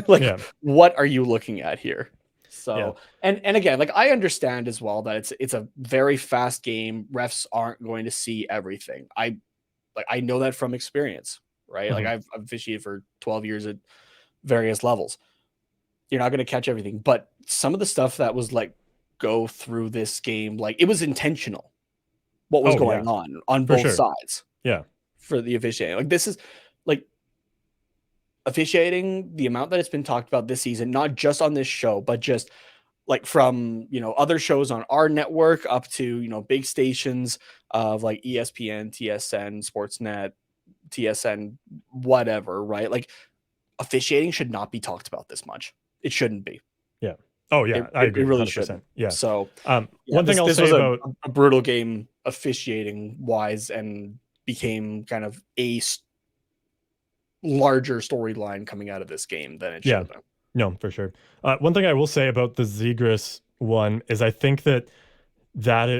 Like, what are you looking at here? So, and again, like I understand as well that it's a very fast game. Refs aren't going to see everything. I know that from experience, right? Like I've officiated for 12 years at various levels. You're not going to catch everything, but some of the stuff that was like go through this game, like it was intentional. What was going on both sides? Yeah, for the officiating, like this is like officiating, the amount that it's been talked about this season, not just on this show, but just like from other shows on our network up to big stations of like ESPN, TSN, Sportsnet, TSN, whatever, right? Like officiating should not be talked about this much. It shouldn't be. Yeah. Oh yeah, I agree. It really 100%. shouldn't. Yeah. So one thing I'll say about a brutal game officiating wise, and became kind of a larger storyline coming out of this game than it should have been. No, for sure. One thing I will say about the Zegras one is I think that's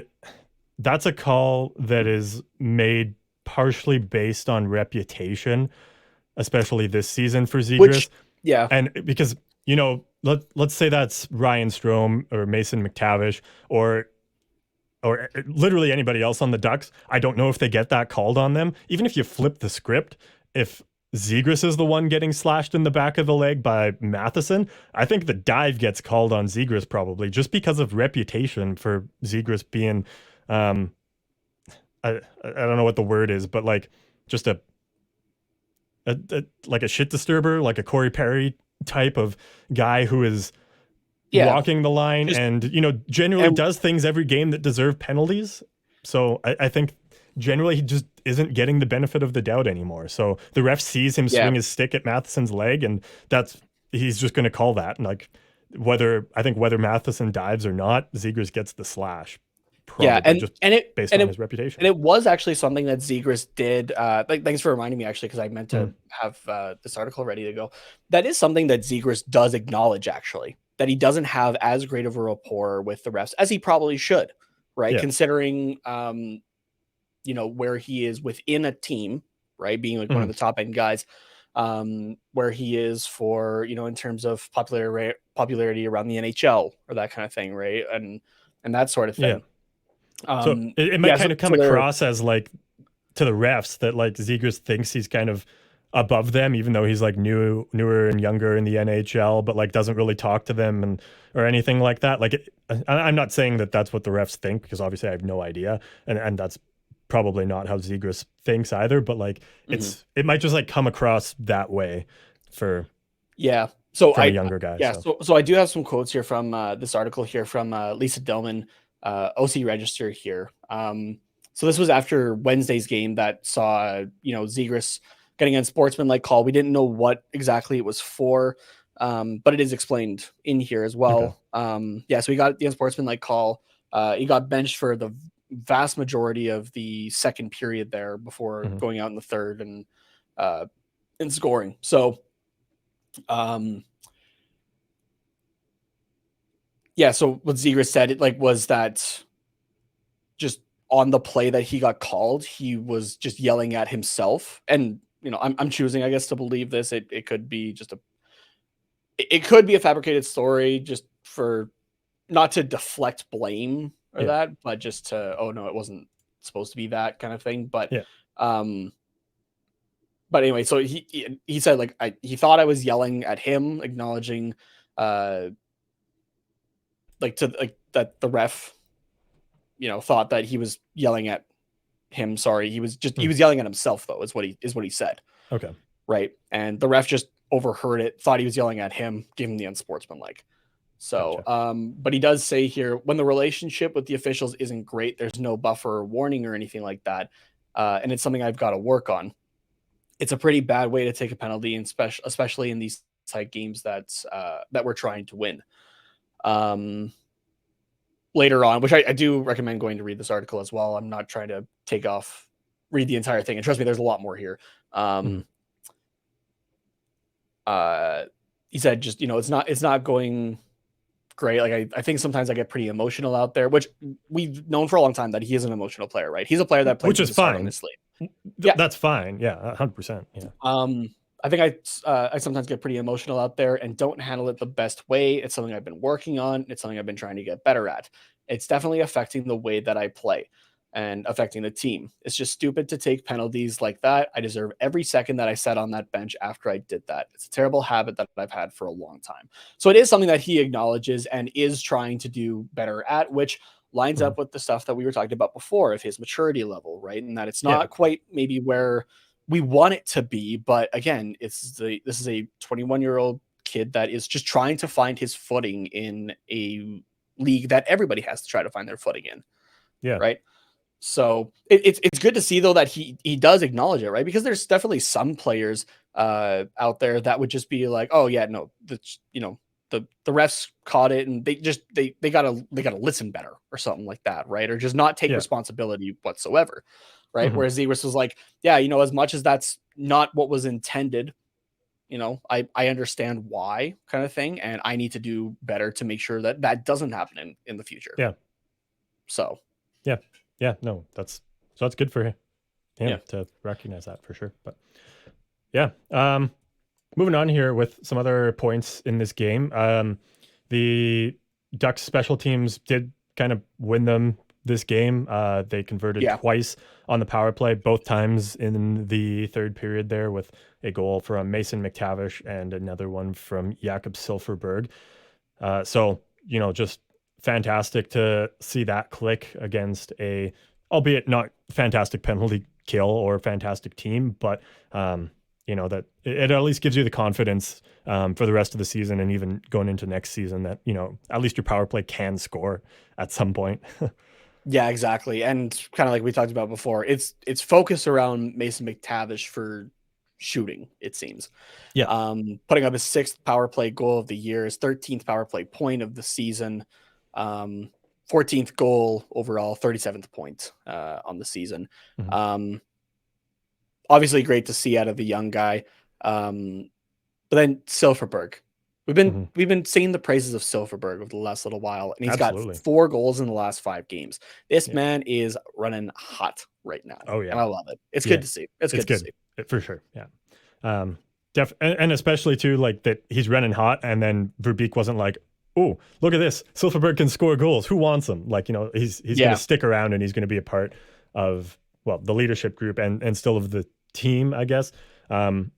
a call that is made partially based on reputation, especially this season for Zegras. And because, let's say that's Ryan Strome or Mason McTavish or literally anybody else on the Ducks. I don't know if they get that called on them. Even if you flip the script, if Zegras is the one getting slashed in the back of the leg by Matheson, I think the dive gets called on Zegras probably just because of reputation for Zegras being, I don't know what the word is, but like just a like a shit disturber, like a Corey Perry type of guy who is walking the line and generally does things every game that deserve penalties. So I think generally he just isn't getting the benefit of the doubt anymore. So the ref sees him swing his stick at Matheson's leg, and he's just going to call that. And like whether Matheson dives or not, Zegras gets the slash. Probably based on his reputation. And it was actually something that Zegras did. Thanks for reminding me, actually, because I meant to have this article ready to go. That is something that Zegras does acknowledge, actually, that he doesn't have as great of a rapport with the refs as he probably should, right? Considering, where he is within a team, right? Being like one of the top end guys, where he is for, in terms of popularity around the NHL or that kind of thing, right? And that sort of thing. Yeah. So it might kind of come across as like to the refs that like Zegras thinks he's kind of above them, even though he's like newer and younger in the NHL, but like doesn't really talk to them or anything like that. Like I'm not saying that that's what the refs think, because obviously I have no idea, and that's probably not how Zegras thinks either. But like it might just like come across that way for a younger guy. So I do have some quotes here from this article here from Lisa Dillman. OC Register here. So this was after Wednesday's game that saw, Zegras getting a sportsman-like call. We didn't know what exactly it was for, but it is explained in here as well. So he got the unsportsmanlike call. He got benched for the vast majority of the second period there before going out in the third and scoring. So, so what Zegras said, was that just on the play that he got called, he was just yelling at himself. And, I'm choosing, I guess, to believe this. It could be just it could be a fabricated story just for not to deflect blame or that, but just to, oh no, it wasn't supposed to be that kind of thing. But, but anyway, so he said like he thought I was yelling at him, acknowledging like that the ref, thought that he was yelling at him. Sorry, he was yelling at himself though, is what he said. Okay. Right. And the ref just overheard it, thought he was yelling at him, gave him the unsportsmanlike. So, gotcha. But he does say here, when the relationship with the officials isn't great, there's no buffer or warning or anything like that. And it's something I've got to work on. It's a pretty bad way to take a penalty, and especially in these tight games that we're trying to win. Later on, which I do recommend going to read this article as well. I'm not trying to read the entire thing. And trust me, there's a lot more here. He said just, it's not going great. Like I think sometimes I get pretty emotional out there, which we've known for a long time that he is an emotional player, right? He's a player that plays, which is fine. Honestly. That's fine. Yeah, 100%. Yeah. I think I sometimes get pretty emotional out there and don't handle it the best way. It's something I've been working on. It's something I've been trying to get better at. It's definitely affecting the way that I play and affecting the team. It's just stupid to take penalties like that. I deserve every second that I sat on that bench after I did that. It's a terrible habit that I've had for a long time. So it is something that he acknowledges and is trying to do better at, which lines up with the stuff that we were talking about before of his maturity level, right? And that it's not quite maybe where we want it to be, but again, this is a 21-year-old kid that is just trying to find his footing in a league that everybody has to try to find their footing in. Yeah. Right. So it's good to see though that he does acknowledge it, right? Because there's definitely some players out there that would just be like, oh yeah, no, the refs caught it and they gotta listen better or something like that, right? Or just not take responsibility whatsoever, right? Whereas Zegras was like, yeah, as much as that's not what was intended, I understand why, kind of thing, and I need to do better to make sure that doesn't happen in the future. Yeah. So. No, that's good for him to recognize that for sure. But yeah, moving on here with some other points in this game. The Ducks special teams did kind of win them this game. They converted twice on the power play, both times in the third period there, with a goal from Mason McTavish and another one from Jakob Silfverberg. So, just fantastic to see that click against a, albeit not fantastic penalty kill or fantastic team, but that it at least gives you the confidence for the rest of the season and even going into next season that, at least your power play can score at some point. Yeah, exactly. And kind of like we talked about before, it's focused around Mason McTavish for shooting, it seems. Yeah. Putting up his 6th power play goal of the year, his 13th power play point of the season, 14th goal overall, 37th point on the season. Obviously great to see out of the young guy. But then Silfverberg. We've been singing the praises of Silfverberg over the last little while, and he's got 4 goals in the last 5 games. This man is running hot right now. Oh yeah, and I love it. It's good to see. It's good to see for sure. Yeah, and especially too, like that he's running hot, and then Verbeek wasn't like, oh, look at this, Silfverberg can score goals. Who wants him? Like, he's going to stick around and he's going to be a part of the leadership group and still of the team, I guess. And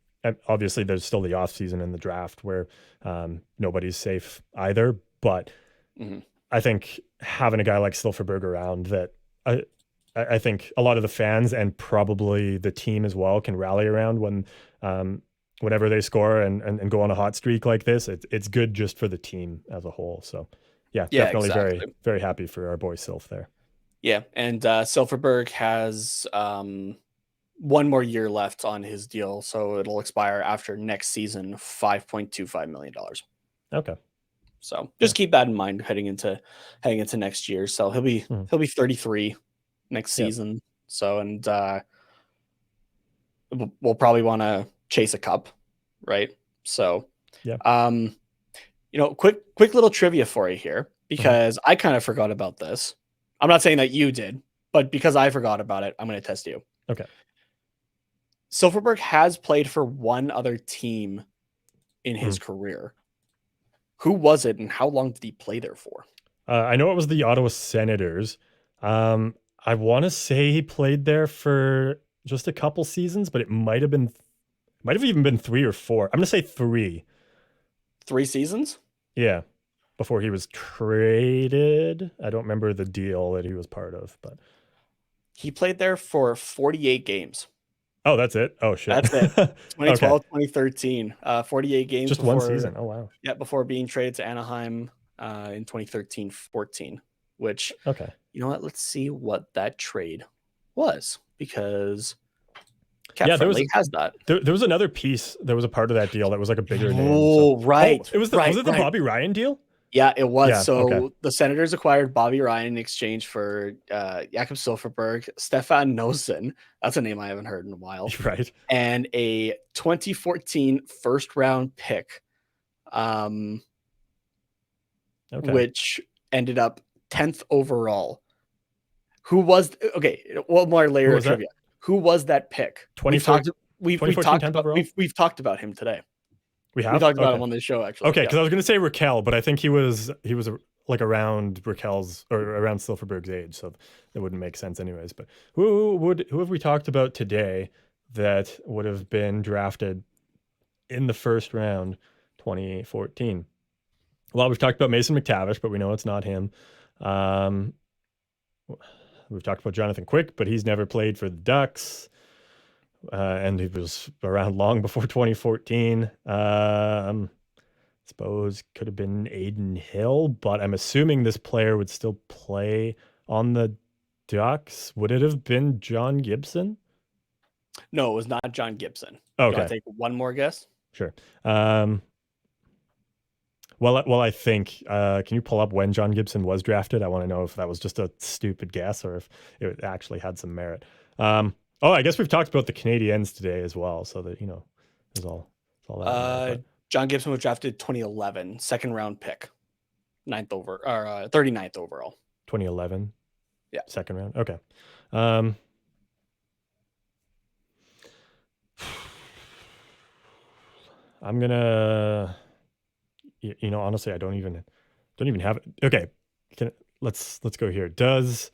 obviously, there's still the off season and the draft where nobody's safe either. But I think having a guy like Silfverberg around, that I think a lot of the fans and probably the team as well can rally around when whenever they score and go on a hot streak like this. It's good just for the team as a whole. So definitely very, very happy for our boy Silf there. Yeah, and Silfverberg has 1 more year left on his deal, so it'll expire after next season, $5.25 million. Okay. So just keep that in mind heading into next year. So he'll be 33 next season. So, and we'll probably want to chase a cup, right? So, quick little trivia for you here, because I kind of forgot about this. I'm not saying that you did, but because I forgot about it, I'm going to test you. Okay. Silfverberg has played for one other team in his career. Who was it, and how long did he play there for? I know it was the Ottawa Senators. I want to say he played there for just a couple seasons, but it might have even been 3 or 4. I'm going to say 3. 3 seasons? Yeah. Before he was traded. I don't remember the deal that he was part of, but he played there for 48 games. Oh, that's it? Oh, shit. That's it. 2012, Okay. 2013. 48 games. Just before, one season. Oh, wow. Yeah, before being traded to Anaheim in 2013-14, which, okay. You know what? Let's see what that trade was, because There has that. There was another piece. There was a part of that deal that was like a bigger name. Oh, right. Was it the Bobby Ryan deal? Yeah, it was. The Senators acquired Bobby Ryan in exchange for Jakob Silfverberg, Stefan Noesen. That's a name I haven't heard in a while. Right. And a 2014 first round pick, which ended up 10th overall. Who was one more layer of trivia. Who was that pick? We've talked about him today. We talked about him on this show, actually. Okay, because I was going to say Raquel, but I think he was like around Raquel's or around Silfverberg's age, so it wouldn't make sense anyways. But who have we talked about today that would have been drafted in the first round, 2014? Well, we've talked about Mason McTavish, but we know it's not him. We've talked about Jonathan Quick, but he's never played for the Ducks. And he was around long before 2014. Suppose could have been Aiden Hill, but I'm assuming this player would still play on the Ducks. Would it have been John Gibson? No, it was not John Gibson. Okay. You want to take one more guess? Sure. Well, I think, can you pull up when John Gibson was drafted? I want to know if that was just a stupid guess or if it actually had some merit. I guess we've talked about the Canadiens today as well, so that, there's all that. John Gibson was drafted 2011, second round pick, 39th overall. 2011? Yeah. Second round? Okay. I'm gonna, honestly, I don't even have it. Okay, let's go here. Does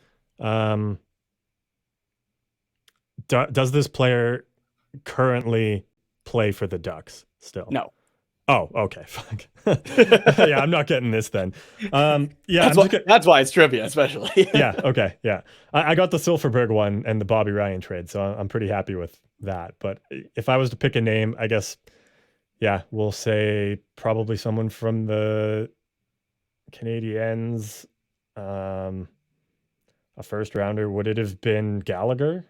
this player currently play for the Ducks still? No. Oh, okay. Fuck. Yeah, I'm not getting this then. That's why it's trivia, especially. Yeah. Okay. Yeah. I got the Silfverberg one and the Bobby Ryan trade, so I'm pretty happy with that. But if I was to pick a name, I guess, yeah, we'll say probably someone from the Canadiens, a first rounder. Would it have been Gallagher?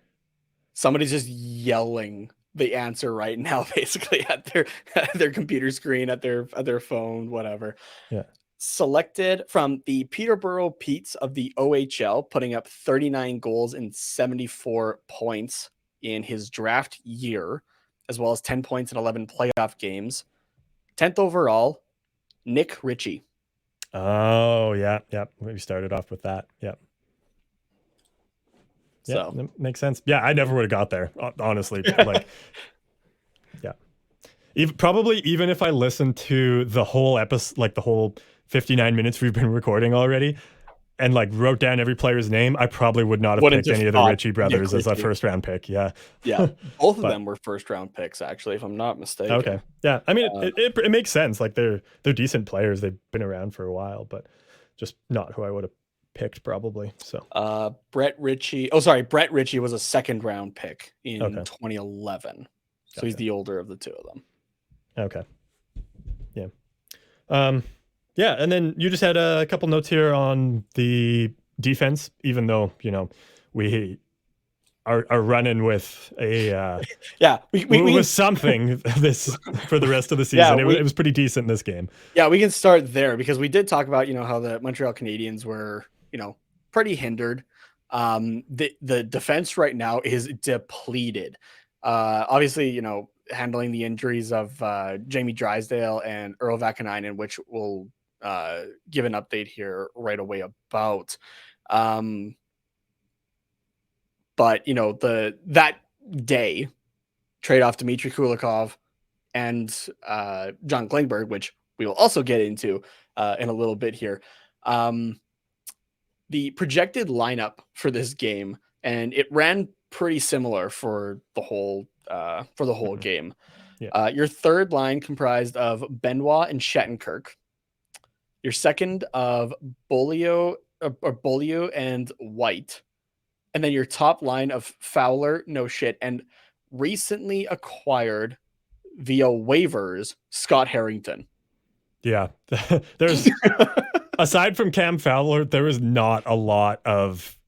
Somebody's just yelling the answer right now, basically at their computer screen, at their phone, whatever. Yeah. Selected from the Peterborough Petes of the OHL, putting up 39 goals and 74 points in his draft year, as well as 10 points in 11 playoff games. 10th overall, Nick Ritchie. Oh, yeah. We started off with that. Yeah. Yeah, so that makes sense. Yeah, I never would have got there, honestly. Like, yeah. Even if I listened to the whole episode, like the whole 59 minutes we've been recording already, and like wrote down every player's name, I probably would not have picked any of the Ritchie brothers as a first round pick. Yeah. Yeah. Both of them were first round picks, actually, if I'm not mistaken. Okay. Yeah. I mean, it makes sense. Like they're decent players. They've been around for a while, but just not who I would have picked probably. So Brett Ritchie was a second round pick in 2011. So he's the older of the two of them. Okay. Yeah. Yeah, and then you just had a couple notes here on the defense, even though, we are running with a with something this for the rest of the season. It was pretty decent in this game. Yeah, we can start there because we did talk about, how the Montreal Canadiens were, pretty hindered. The defense right now is depleted. Obviously, handling the injuries of Jamie Drysdale and Earl Vakanainen, which we'll give an update here right away about. But that day, trade off Dmitry Kulikov and John Klingberg, which we will also get into in a little bit here. The projected lineup for this game, and it ran pretty similar for the whole game. Yeah. Your third line comprised of Benoit and Shattenkirk. Your second of Bolio and White. And then your top line of Fowler, no shit, and recently acquired via waivers, Scott Harrington. Yeah. There's aside from Cam Fowler, there is not a lot of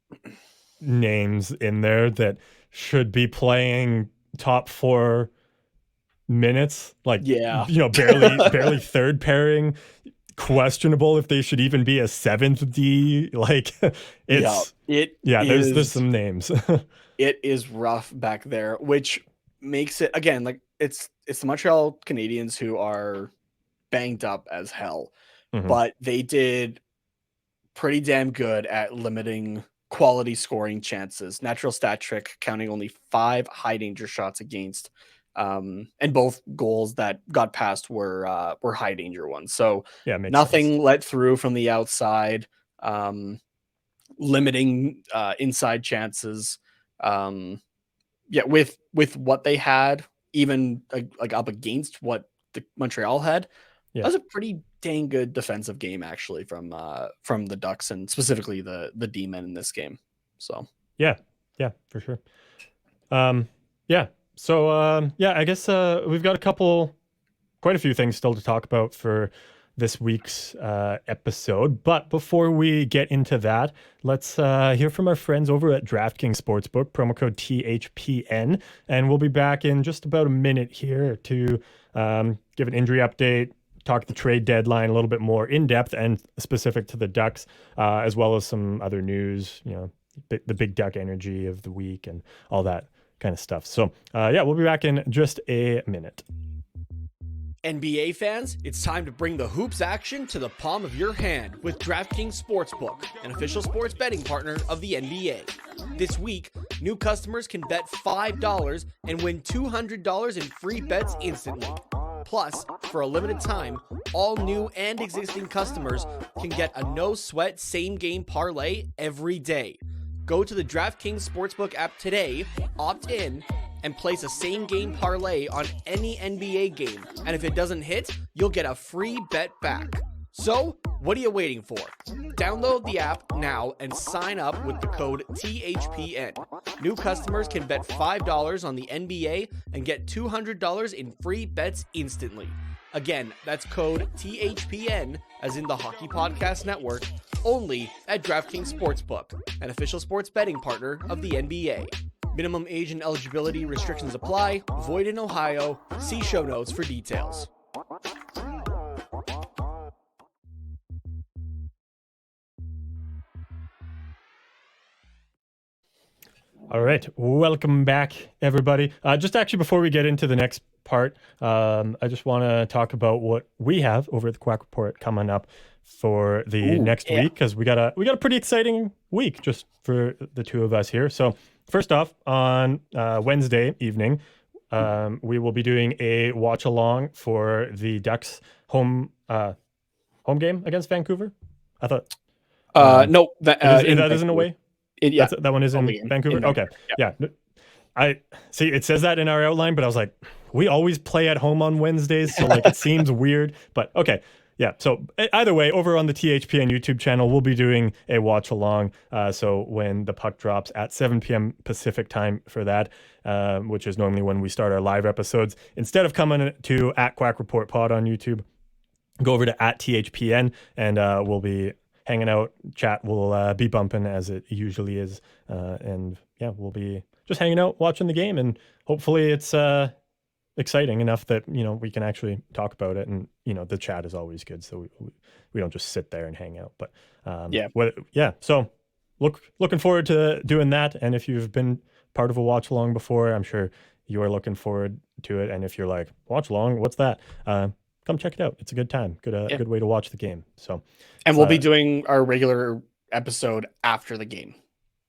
names in there that should be playing top 4 minutes. Like, barely third pairing. Questionable if they should even be a 7th D. Like, there's some names. It is rough back there, which makes it, again, like it's the Montreal Canadiens who are banged up as hell, but they did pretty damn good at limiting quality scoring chances. Natural stat trick counting only 5 high danger shots against, and both goals that got passed were high danger ones. So nothing let through from the outside, limiting inside chances. With what they had, even like up against what the Montreal had, that was a pretty dang good defensive game actually from the Ducks, and specifically the D-men in this game. So yeah, for sure. So I guess we've got quite a few things still to talk about for this week's episode. But before we get into that, let's hear from our friends over at DraftKings Sportsbook, promo code THPN. And we'll be back in just about a minute here to give an injury update, talk the trade deadline a little bit more in depth and specific to the Ducks, as well as some other news, the big Duck energy of the week and all that kind of stuff. So we'll be back in just a minute. NBA fans, it's time to bring the hoops action to the palm of your hand with DraftKings Sportsbook, an official sports betting partner of the NBA. This week, new customers can bet $5 and win $200 in free bets instantly. Plus, for a limited time, all new and existing customers can get a no-sweat same-game parlay every day. Go to the DraftKings Sportsbook app today, opt in, and place a same-game parlay on any NBA game. And if it doesn't hit, you'll get a free bet back. So, what are you waiting for? Download the app now and sign up with the code THPN. New customers can bet $5 on the NBA and get $200 in free bets instantly. Again, that's code THPN, as in the Hockey Podcast Network, only at DraftKings Sportsbook, an official sports betting partner of the NBA. Minimum age and eligibility restrictions apply. Void in Ohio. See show notes for details. All right. Welcome back, everybody. Just actually before we get into the next part, I just want to talk about what we have over at the Quack Report coming up for the next week, because we got a pretty exciting week just for the two of us here. So first off, on Wednesday evening, we will be doing a watch along for the Ducks home game against Vancouver. I thought no, that isn't away. That one is in Vancouver. Okay, yeah. I see. It says that in our outline, but I was like, we always play at home on Wednesdays, so like it seems weird. But okay, yeah. So either way, over on the THPN YouTube channel, we'll be doing a watch along. So when the puck drops at 7 p.m. Pacific time for that, which is normally when we start our live episodes, instead of coming to at Quack Report Pod on YouTube, go over to at THPN, and we'll be hanging out. Chat will be bumping as it usually is, and we'll be just hanging out, watching the game, and hopefully it's exciting enough that we can actually talk about it. And the chat is always good, so we don't just sit there and hang out. But so looking forward to doing that. And if you've been part of a watch along before, I'm sure you are looking forward to it. And if you're like, watch along, what's that? Come check it out. It's a good time. Good way to watch the game. And we'll be doing our regular episode after the game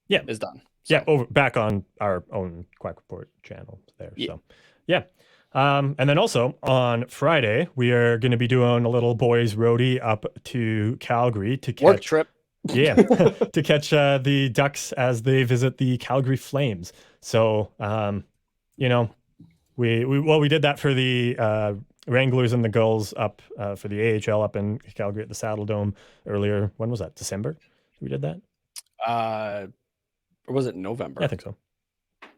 is done. Yeah, back on our own Quack Report channel there. Yeah. So, yeah. And then also on Friday, we are going to be doing a little boys roadie up to Calgary to catch work trip. Yeah, to catch the Ducks as they visit the Calgary Flames. So, you know, we did that for the Wranglers and the Gulls up for the AHL up in Calgary at the Saddle Dome earlier. When was that? December? We did that? Or was it November? Yeah, I think so.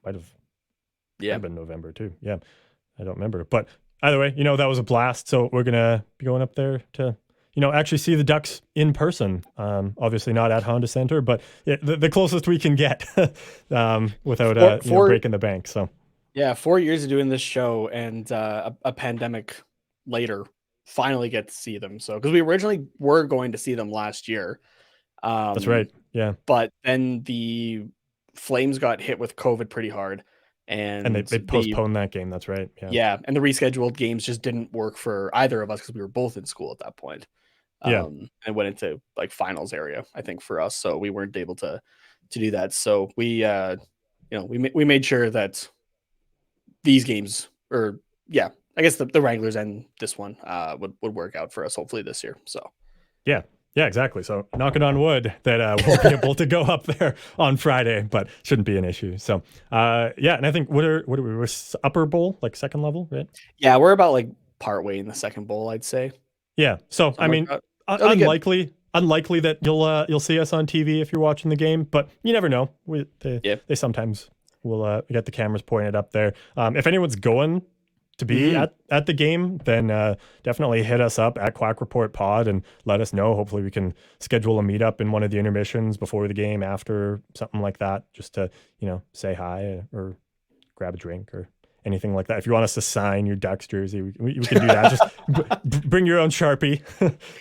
Might have been November too. Yeah, I don't remember. But either way, that was a blast. So we're going to be going up there to, actually see the Ducks in person. Obviously not at Honda Center, but the closest we can get without breaking the bank. So yeah, 4 years of doing this show and a pandemic later, finally get to see them. So because we originally were going to see them last year. That's right. Yeah. But then the Flames got hit with COVID pretty hard. And they postponed that game. That's right. Yeah. Yeah. And the rescheduled games just didn't work for either of us because we were both in school at that point. And went into like finals area, I think, for us. So we weren't able to do that. So we made sure that these games, I guess the Wranglers and this one would work out for us hopefully this year. So yeah, exactly. So knocking on wood that we'll be able to go up there on Friday, but shouldn't be an issue. So and I think what are we upper bowl, like second level, right? Yeah, we're about like partway in the second bowl, I'd say. Yeah. So I mean, unlikely that you'll see us on TV if you're watching the game, but you never know. They sometimes will get the cameras pointed up there. If anyone's going to be at the game, then definitely hit us up at Quack Report Pod and let us know. Hopefully we can schedule a meetup in one of the intermissions before the game, after, something like that, just to say hi or grab a drink or anything like that. If you want us to sign your Ducks jersey, we can do that. Just bring your own Sharpie.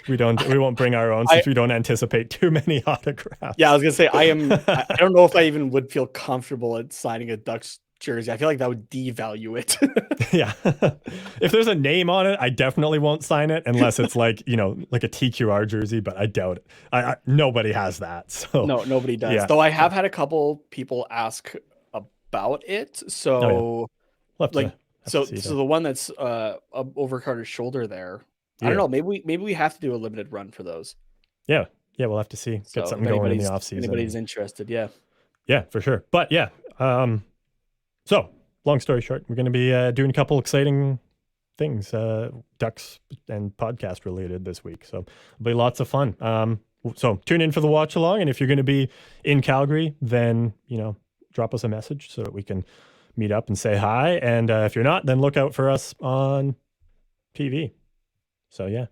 We won't bring our own since we don't anticipate too many autographs. Yeah, I was gonna say I don't know if I even would feel comfortable at signing a Ducks jersey. I feel like that would devalue it. Yeah. If there's a name on it, I definitely won't sign it unless it's like a TQR jersey, but I doubt it. Nobody has that. So no, nobody does. Yeah. Though I have had a couple people ask about it. So so the one that's over Carter's shoulder there. I don't know. Maybe we have to do a limited run for those. Yeah. Yeah, we'll have to see. Get something going in the off season. Anybody's interested, yeah. Yeah, for sure. But yeah. So long story short, we're going to be doing a couple exciting things, Ducks and podcast related this week. So it'll be lots of fun. So tune in for the watch along, and if you're going to be in Calgary, then drop us a message so that we can meet up and say hi. And if you're not, then look out for us on TV. So yeah.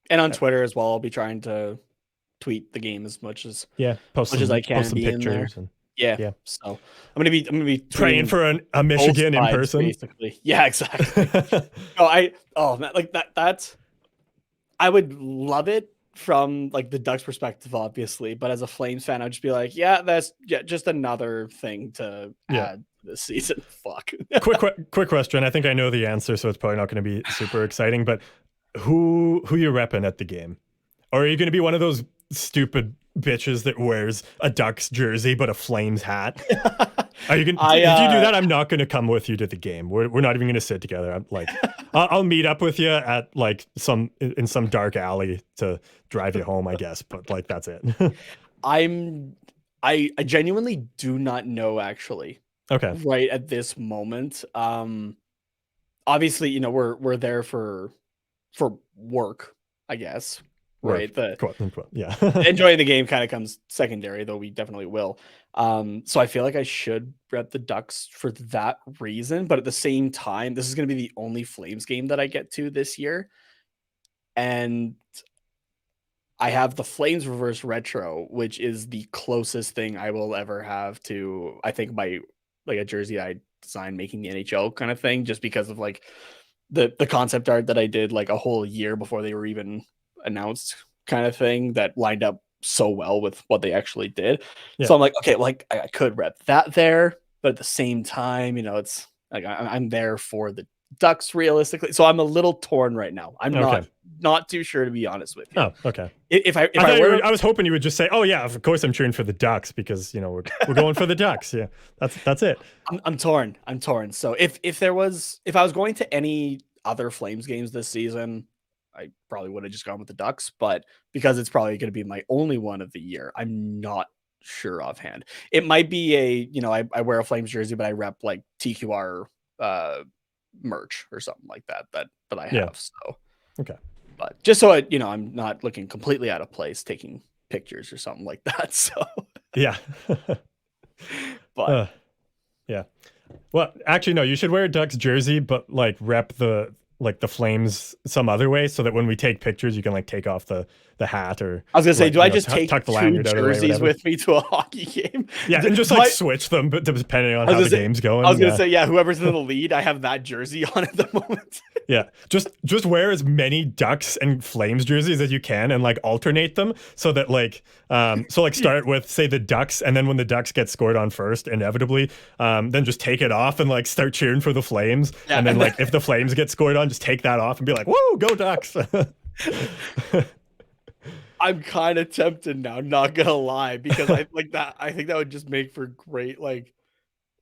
And on Twitter as well. I'll be trying to tweet the game as much as I can. Post some pictures and yeah. So I'm gonna be praying for a Michigan in person. Basically. Yeah, exactly. That's I would love it from like the Ducks perspective, obviously, but as a Flames fan, I'd just be like, that's just another thing to add this season. Fuck. Quick question. I think I know the answer, so it's probably not going to be super exciting, but who you repping at the game? Or are you going to be one of those stupid bitches that wears a Ducks jersey but a Flames hat? Are you going? If you do that, I'm not going to come with you to the game. We're not even going to sit together. I'm like, I'll meet up with you at like some dark alley to drive you home, I guess. But like, that's it. I genuinely do not know, actually. Okay. Right at this moment. Obviously, we're there for work, I guess. Right. Quote, unquote. Yeah. Enjoying the game kind of comes secondary, though we definitely will. So I feel like I should rep the Ducks for that reason. But at the same time, this is going to be the only Flames game that I get to this year. And I have the Flames reverse retro, which is the closest thing I will ever have to, I think, like a jersey I designed making the NHL kind of thing, just because of like the concept art that I did like a whole year before they were even announced, kind of thing that lined up so well with what they actually did. Yeah. So I'm like, okay, like I could rep that there, but at the same time, it's like I'm there for the Ducks realistically. So I'm a little torn right now. I'm not not too sure, to be honest with you. Oh, okay. I was hoping you would just say, "Oh yeah, of course I'm cheering for the Ducks because we're going for the Ducks." Yeah, that's it. I'm torn. So if I was going to any other Flames games this season, I probably would have just gone with the Ducks. But because it's probably going to be my only one of the year, I'm not sure offhand. It might be I wear a Flames jersey, but I rep like TQR merch or something like that I have. So okay. But just so I'm not looking completely out of place taking pictures or something like that. So yeah. But yeah. Well, actually, no. You should wear a Ducks jersey, but like rep the Flames some other way, so that when we take pictures, you can like take off the hat or. I was gonna say, do I just take tuck the two jerseys with me to a hockey game? Yeah, and just like switch them, but depending on how the game's going. I was gonna say, yeah, whoever's in the lead, I have that jersey on at the moment. Yeah, just wear as many Ducks and Flames jerseys as you can, and like alternate them, so that start with say the Ducks, and then when the Ducks get scored on first, inevitably, then just take it off and like start cheering for the Flames, and then like if the Flames get scored on, just take that off and be like, "Woo, go Ducks!" I'm kind of tempted now, not gonna lie, because I like that. I think that would just make for great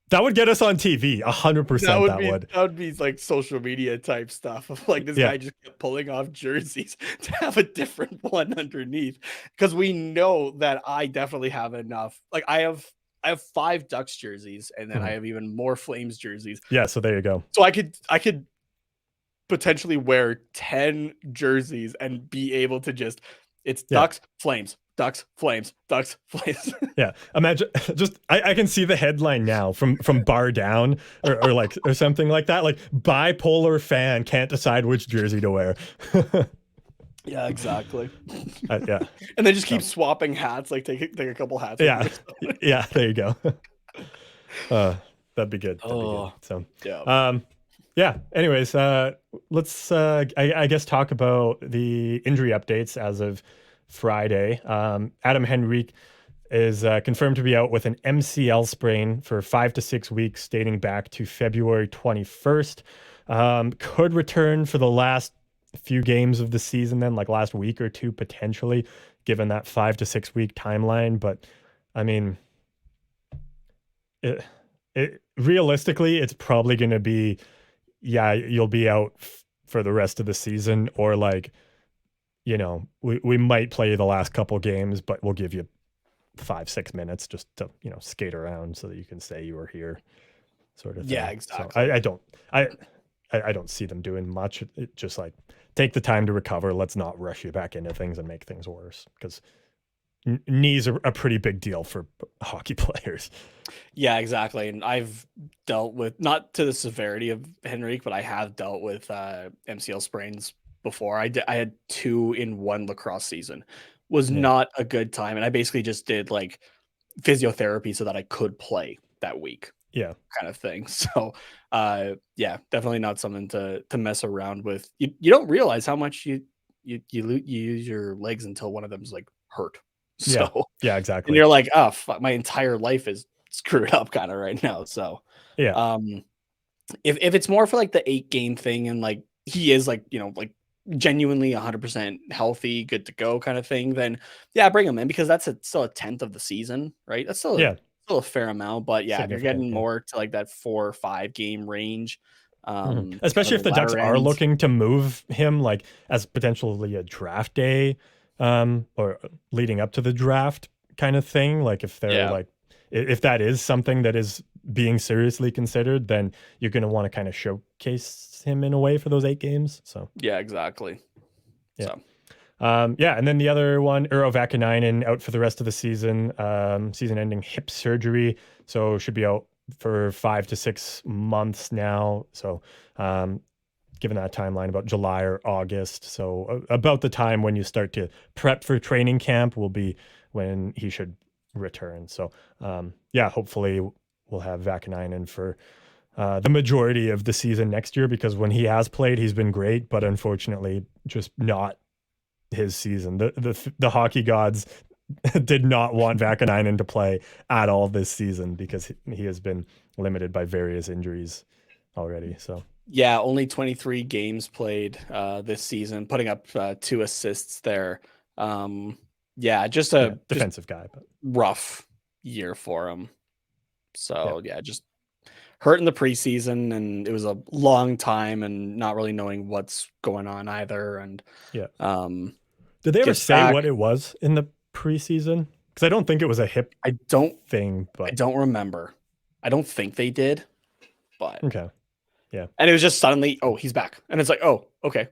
that would get us on TV, 100%. That would be like social media type stuff of like this guy just kept pulling off jerseys to have a different one underneath, because we know that I definitely have enough. Like I have 5 Ducks jerseys, and then I have even more Flames jerseys. Yeah, so there you go. So I could potentially wear 10 jerseys and be able to just. It's Ducks, Flames, Ducks, Flames, Ducks, Flames. Yeah. Imagine just I can see the headline now from Bar Down or something like that. Like bipolar fan can't decide which jersey to wear. Yeah, exactly. Yeah. And then just keep swapping hats, like take a couple hats. Yeah. Yeah, there you go. That'd be good. So yeah. Anyways, let's I guess talk about the injury updates as of Friday. Adam Henrique is confirmed to be out with an MCL sprain for 5 to 6 weeks, dating back to February 21st. Could return for the last few games of the season, then like last week or two potentially, given that 5 to 6 week timeline. But I mean, realistically, it's probably going to be. Yeah, you'll be out for the rest of the season, or we might play you the last couple games, but we'll give you 5-6 minutes just to skate around so that you can say you were here, sort of thing. Yeah, exactly. So I don't see them doing much. It just like take the time to recover. Let's not rush you back into things and make things worse, because knees are a pretty big deal for hockey players. Yeah, exactly. And I've dealt with, not to the severity of Henrique, but I have dealt with MCL sprains before. I had 2 in one lacrosse season. Was not a good time. And I basically just did like physiotherapy so that I could play that week. Yeah. Kind of thing. So yeah, definitely not something to mess around with. You don't realize how much you use your legs until one of them's like hurt. So yeah, exactly. And you're like, oh, fuck, my entire life is screwed up kind of right now. So yeah, if it's more for like the 8-game thing, and like he is like like genuinely 100% healthy, good to go kind of thing, then yeah, bring him in, because that's still a 10th of the season, right? That's still still a fair amount. But yeah, if you're getting more to like that 4 or 5 game range, especially if the Ducks are looking to move him like as potentially a draft day or leading up to the draft kind of thing, like if they're like, if that is something that is being seriously considered, then you're going to want to kind of showcase him in a way for those 8 games. So yeah, exactly. Yeah. So. And then the other one, Urho Vakanainen, out for the rest of the season, season-ending hip surgery, so should be out for 5 to 6 months now. So given that timeline, about July or August. So about the time when you start to prep for training camp will be when he should return. So hopefully we'll have Vakanainen for the majority of the season next year, because when he has played, he's been great, but unfortunately just not his season. The hockey gods did not want Vakanainen to play at all this season, because he has been limited by various injuries already. So Yeah, only 23 games played this season, putting up 2 assists there. Just defensive guy, but rough year for him. So just hurt in the preseason, and it was a long time and not really knowing what's going on either. And did they ever say what it was in the preseason? Because I don't think it was a hip thing, but I don't remember. I don't think they did, but okay. Yeah. And it was just suddenly, oh, he's back. And it's like, oh, okay.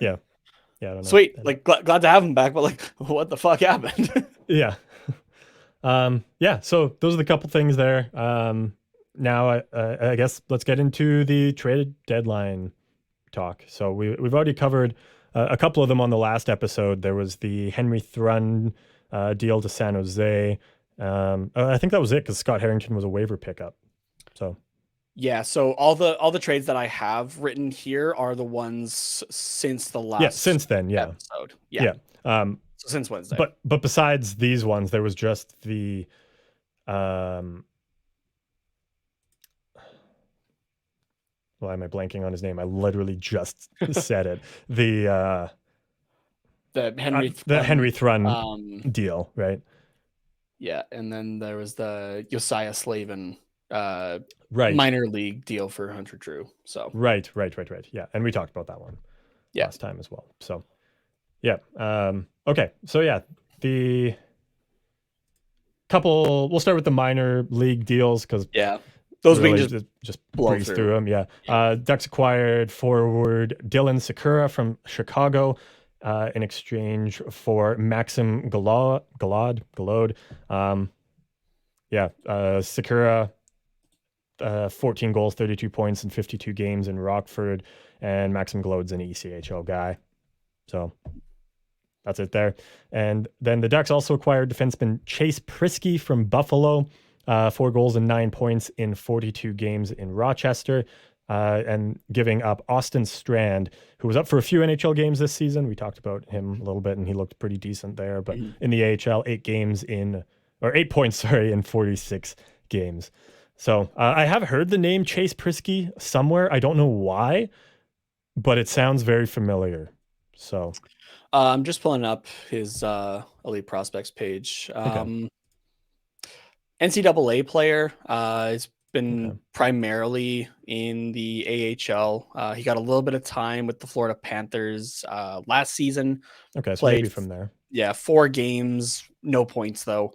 Yeah. Yeah. I don't know. Sweet. Like glad to have him back, but like, what the fuck happened? Yeah. So those are the couple things there. Now I guess let's get into the trade deadline talk. So we've already covered a couple of them on the last episode. There was the Henry Thrun deal to San Jose. I think that was it because Scott Harrington was a waiver pickup. So yeah, so all the trades that I have written here are the ones since the last since then episode. So since Wednesday. But besides these ones, there was just the why am I blanking on his name? I literally just said it. The Henry Thrun deal, right? Yeah, and then there was the Josiah Slavin minor league deal for Hunter Drew. So right. Yeah, and we talked about that one last time as well. So yeah, okay. So yeah, the couple. We'll start with the minor league deals because those really we can just breeze through them. Yeah. Ducks acquired forward Dylan Sakura from Chicago in exchange for Maxim Galod. Sakura. 14 goals, 32 points in 52 games in Rockford, and Maxim Galod's an ECHL guy. So that's it there. And then the Ducks also acquired defenseman Chase Prisky from Buffalo, 4 goals and 9 points in 42 games in Rochester, and giving up Austin Strand, who was up for a few NHL games this season. We talked about him a little bit, and he looked pretty decent there. But in the AHL, 8 points, in 46 games. So I have heard the name Chase Prisky somewhere. I don't know why, but it sounds very familiar. So I'm just pulling up his Elite Prospects page. NCAA player. He's been primarily in the AHL. He got a little bit of time with the Florida Panthers last season. Okay, so maybe from there. Yeah, 4 games, no points though.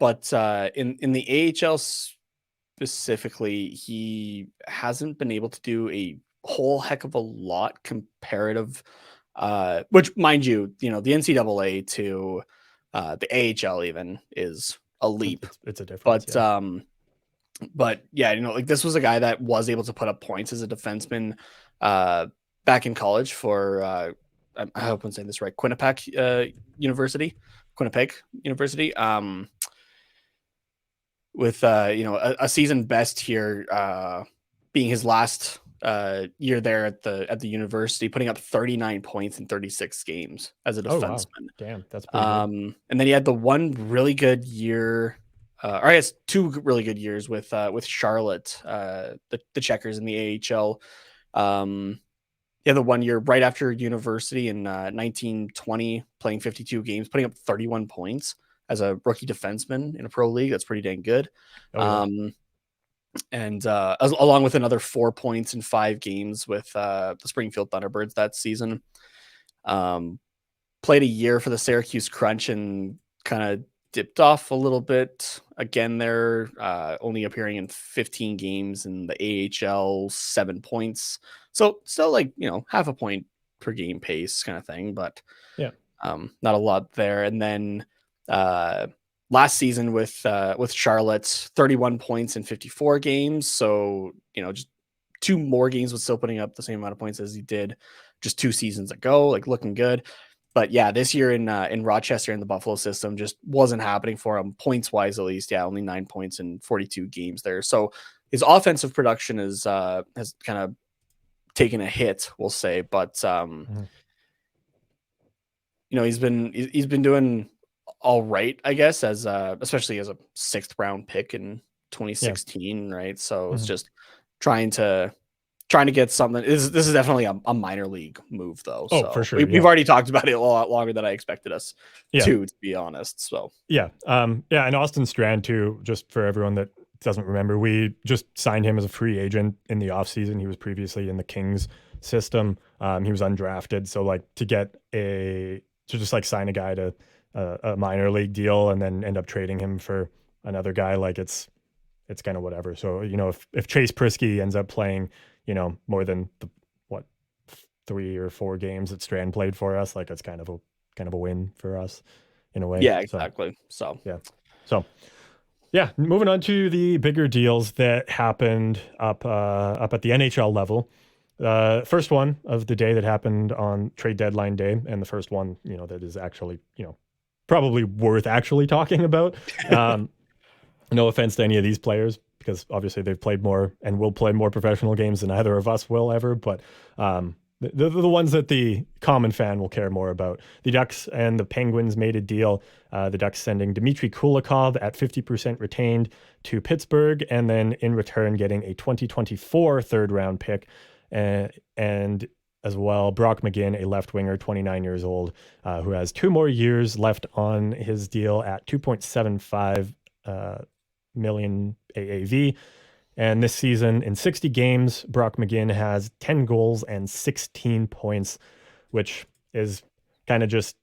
But in the AHL specifically, he hasn't been able to do a whole heck of a lot comparative, which, mind you, the NCAA to the AHL even is a leap. It's a difference. But this was a guy that was able to put up points as a defenseman back in college for I hope I'm saying this right, Quinnipiac University. With a season best here being his last year there at the university, putting up 39 points in 36 games as a defenseman. Wow. Damn, that's pretty good. And then he had the one really good year, or I guess 2 really good years with Charlotte, the Checkers in the AHL. The 1 year right after university in 1920, playing 52 games, putting up 31 points as a rookie defenseman in a pro league. That's pretty dang good. And along with another 4 points in 5 games with the Springfield Thunderbirds that season. Played a year for the Syracuse Crunch and kind of dipped off a little bit again there, only appearing in 15 games in the AHL, 7 points. So still half a point per game pace kind of thing, but not a lot there. And then last season with Charlotte, 31 points in 54 games. So, just 2 more games with still putting up the same amount of points as he did just 2 seasons ago, looking good. But this year in Rochester in the Buffalo system just wasn't happening for him points wise, at least. Only 9 points in 42 games there. So his offensive production has kind of taken a hit, we'll say. But he's been doing all right, I guess, especially as a 6th round pick in 2016, right? So it's just trying to get something. This is definitely a minor league move, though. Oh, so for sure. We've already talked about it a lot longer than I expected us Yeah. to be honest. So yeah. And Austin Strand too, just for everyone that doesn't remember, we just signed him as a free agent in the offseason. He was previously in the Kings system. He was undrafted. So like to just like sign a guy to a minor league deal and then end up trading him for another guy, like it's kind of whatever. So, if Chase Prisky ends up playing, more than the 3 or 4 games that Strand played for us, like it's kind of a win for us in a way. Yeah, exactly. So yeah, moving on to the bigger deals that happened up at the NHL level. First one of the day that happened on trade deadline day, and the first one, that is actually, probably worth actually talking about. No offense to any of these players, because obviously they've played more and will play more professional games than either of us will ever, but the ones that the common fan will care more about. The Ducks and the Penguins made a deal. The Ducks sending Dmitry Kulikov at 50% retained to Pittsburgh, and then in return getting a 2024 third-round pick, and as well Brock McGinn, a left winger, 29 years old, who has 2 more years left on his deal at 2.75 million AAV. And this season, in 60 games, Brock McGinn has 10 goals and 16 points, which is kind of just,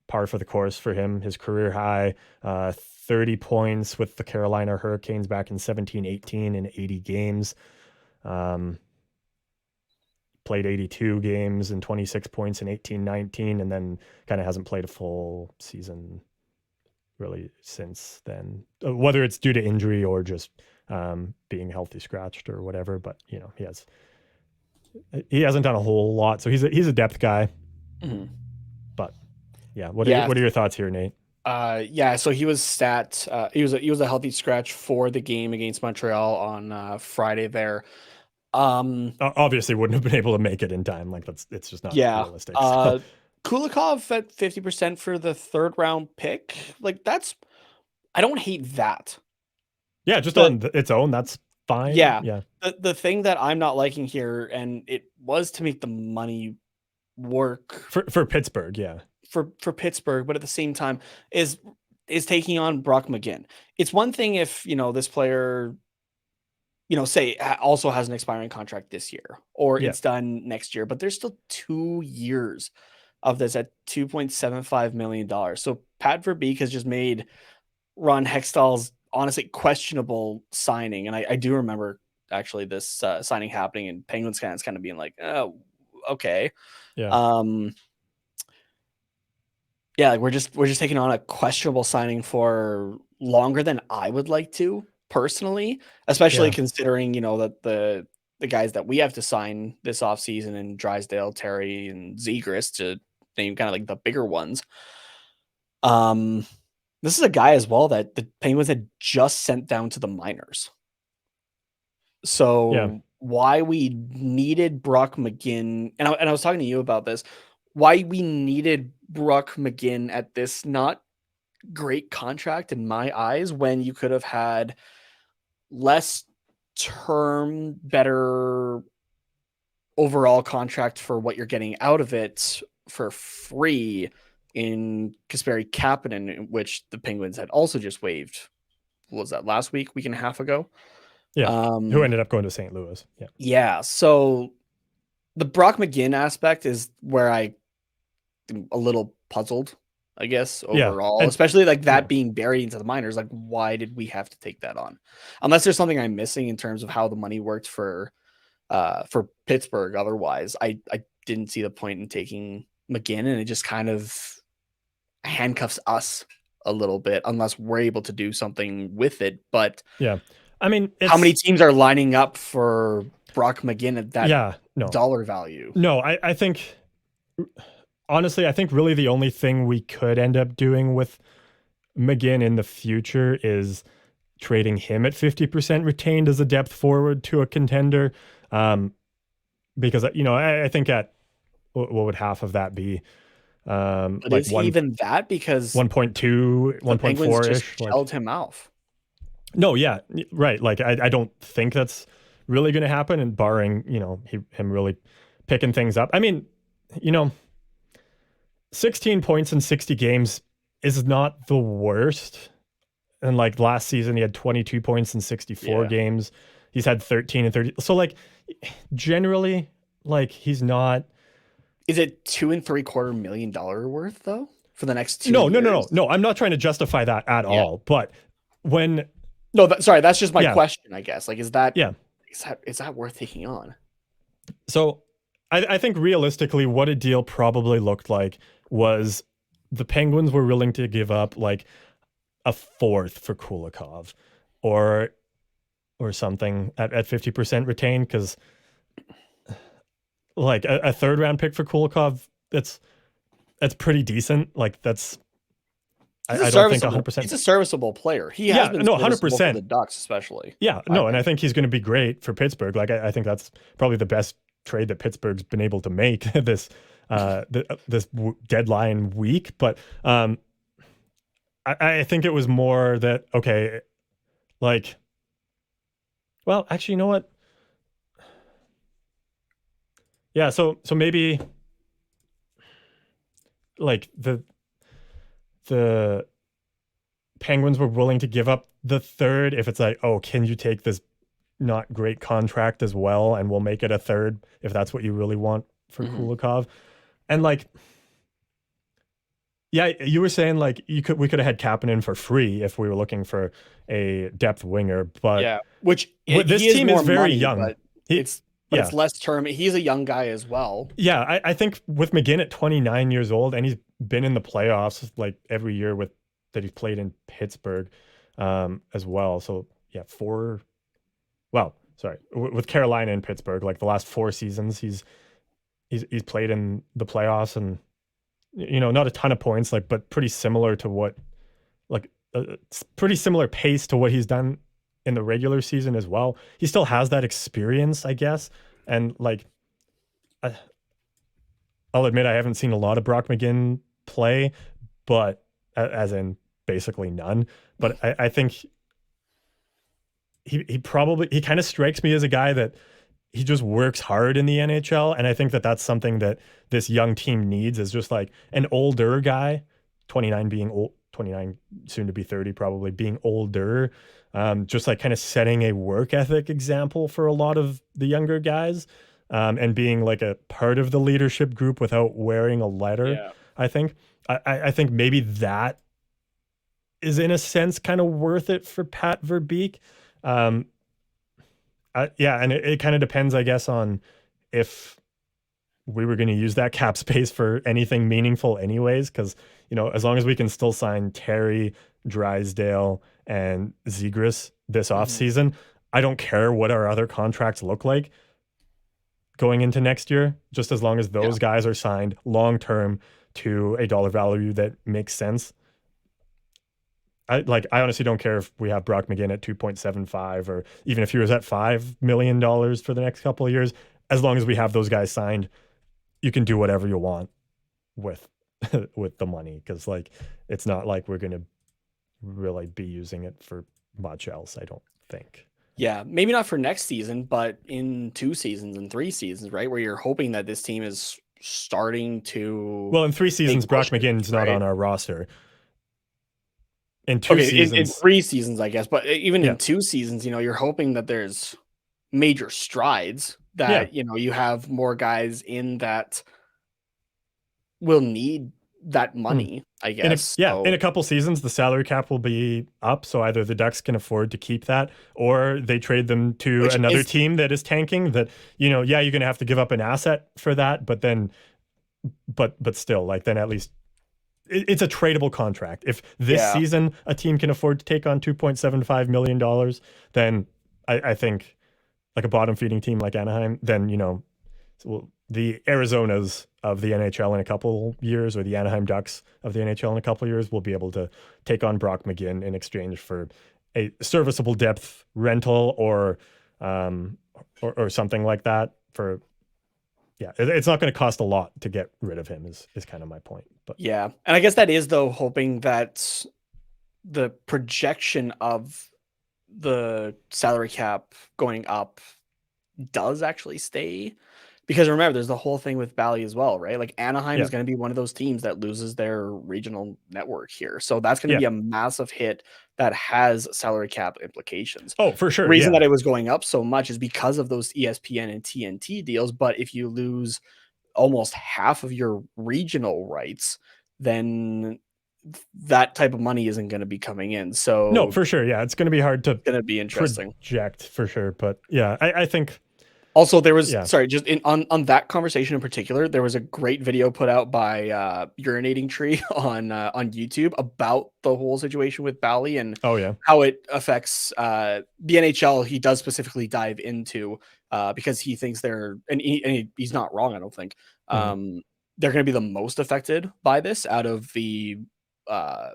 par for the course for him. His career high, 30 points with the Carolina Hurricanes back in 17-18 in 80 games. Played 82 games and 26 points in 18-19, and then kind of hasn't played a full season really since then, whether it's due to injury or just being healthy scratched or whatever. But he hasn't done a whole lot, so he's a depth guy. Mm-hmm. But what are your thoughts here, Nate? So he was he was a healthy scratch for the game against Montreal on Friday there. Obviously wouldn't have been able to make it in time. Like it's just not realistic. So. Kulikov at 50% for the third round pick. Like I don't hate that. Yeah, just on its own, that's fine. Yeah. The thing that I'm not liking here, and it was to make the money work for Pittsburgh, yeah. For Pittsburgh, but at the same time is taking on Brock McGinn. It's one thing if, this player, say also has an expiring contract this year, or it's done next year, but there's still 2 years of this at $2.75 million. So Pat Verbeek has just made Ron Hextall's honestly questionable signing. And I do remember actually this signing happening, and Penguins fans kind of being like, oh, okay. Yeah. We're just taking on a questionable signing for longer than I would like to personally, especially considering, that the guys that we have to sign this offseason in Drysdale, Terry, and Zegras, to name kind of like the bigger ones. This is a guy as well that the Penguins had just sent down to the minors. So why we needed Brock McGinn, and I was talking to you about this, why we needed Brock McGinn at this not great contract in my eyes, when you could have had less term, better overall contract for what you're getting out of it for free in Kasperi Kapanen, which the Penguins had also just waived. What was that, last week and a half ago? Yeah. Who ended up going to St. Louis. Yeah. Yeah. So the Brock McGinn aspect is where I am a little puzzled, I guess, overall, especially like that being buried into the minors. Like, why did we have to take that on? Unless there's something I'm missing in terms of how the money worked for Pittsburgh. Otherwise, I didn't see the point in taking McGinn, and it just kind of handcuffs us a little bit unless we're able to do something with it. But I mean, how many teams are lining up for Brock McGinn at that dollar value? No, I think honestly, I think really the only thing we could end up doing with McGinn in the future is trading him at 50% retained as a depth forward to a contender. Because, I think at what would half of that be? But like is he even that? Because 1.2, 1.4 ish held him off. No, yeah, right. Like I don't think that's really going to happen, and barring, him really picking things up. I mean, 16 points in 60 games is not the worst. And like last season, he had 22 points in 64 games. He's had 13 and 30. So like generally, like he's not. Is it $2.75 million worth though for the next 2 No, years? No. I'm not trying to justify that at all. But when sorry, that's just my question. I guess like is that worth taking on? So I think realistically, what a deal probably looked like was the Penguins were willing to give up like a fourth for Kulikov or something at 50% retained, because like a third round pick for Kulikov, that's pretty decent. Like that's I don't think 100%. He's a serviceable player. He has been 100% for the Ducks, especially. Yeah, and I think he's going to be great for Pittsburgh. Like I think that's probably the best trade that Pittsburgh's been able to make this deadline week. But I think it was more that, okay, like, well, actually, you know what? Yeah, so maybe like the Penguins were willing to give up the third if it's like, oh, can you take this not great contract as well, and we'll make it a third if that's what you really want for Kulikov. And like, yeah, you were saying like we could have had Kapanen for free if we were looking for a depth winger, but this team is very young. But it's less term. He's a young guy as well. Yeah, I think with McGinn at 29 years old, and he's been in the playoffs like every year that he's played in Pittsburgh as well. So yeah, with Carolina and Pittsburgh, like the last 4 seasons, he's played in the playoffs, and not a ton of points, like, but pretty similar to what, like, pretty similar pace to what he's done in the regular season as well. He still has that experience, I guess, and like, I'll admit I haven't seen a lot of Brock McGinn play, but as in basically none. But I think he kind of strikes me as a guy that he just works hard in the NHL. And I think that that's something that this young team needs, is just like an older guy, 29 being old, 29 soon to be 30, probably being older. Just like kind of setting a work ethic example for a lot of the younger guys, and being like a part of the leadership group without wearing a letter. Yeah. I think maybe that is in a sense kind of worth it for Pat Verbeek. And it kind of depends, I guess, on if we were going to use that cap space for anything meaningful anyways, because, as long as we can still sign Terry, Drysdale, and Zegras this offseason, I don't care what our other contracts look like going into next year, just as long as those guys are signed long-term to a dollar value that makes sense. I honestly don't care if we have Brock McGinn at 2.75, or even if he was at $5 million for the next couple of years. As long as we have those guys signed, you can do whatever you want with the money, because like it's not like we're going to really be using it for much else, I don't think. Yeah, maybe not for next season, but in 2 seasons and 3 seasons, right? Where you're hoping that this team is starting to. Well, in 3 seasons, Brock McGinn's not on our roster. In 2 seasons, in 3 seasons, I guess, but even in 2 seasons, you're hoping that there's major strides, that you have more guys in that will need that money, I guess. In a couple seasons, the salary cap will be up, so either the Ducks can afford to keep that, or they trade them to another team that is tanking. That you're going to have to give up an asset for that, but then, but still, like, then at least it's a tradable contract. If this season a team can afford to take on $2.75 million, then I think, like a bottom feeding team like Anaheim, then the Arizonas of the NHL in a couple years, or the Anaheim Ducks of the NHL in a couple years, will be able to take on Brock McGinn in exchange for a serviceable depth rental or something like that. For it's not going to cost a lot to get rid of him, is kind of my point. But and I guess that is, though, hoping that the projection of the salary cap going up does actually stay. Because remember, there's the whole thing with Bally as well, right? Like Anaheim is going to be one of those teams that loses their regional network here. So that's going to be a massive hit that has salary cap implications. Oh, for sure. The reason that it was going up so much is because of those ESPN and TNT deals. But if you lose almost half of your regional rights, then that type of money isn't going to be coming in. So no, for sure. Yeah, it's going to be hard to interesting project for sure. But yeah, I think. Also, there was just on that conversation in particular, there was a great video put out by Urinating Tree on YouTube about the whole situation with Bally and how it affects the NHL. He does specifically dive into because he thinks he's not wrong. I don't think they're going to be the most affected by this out of the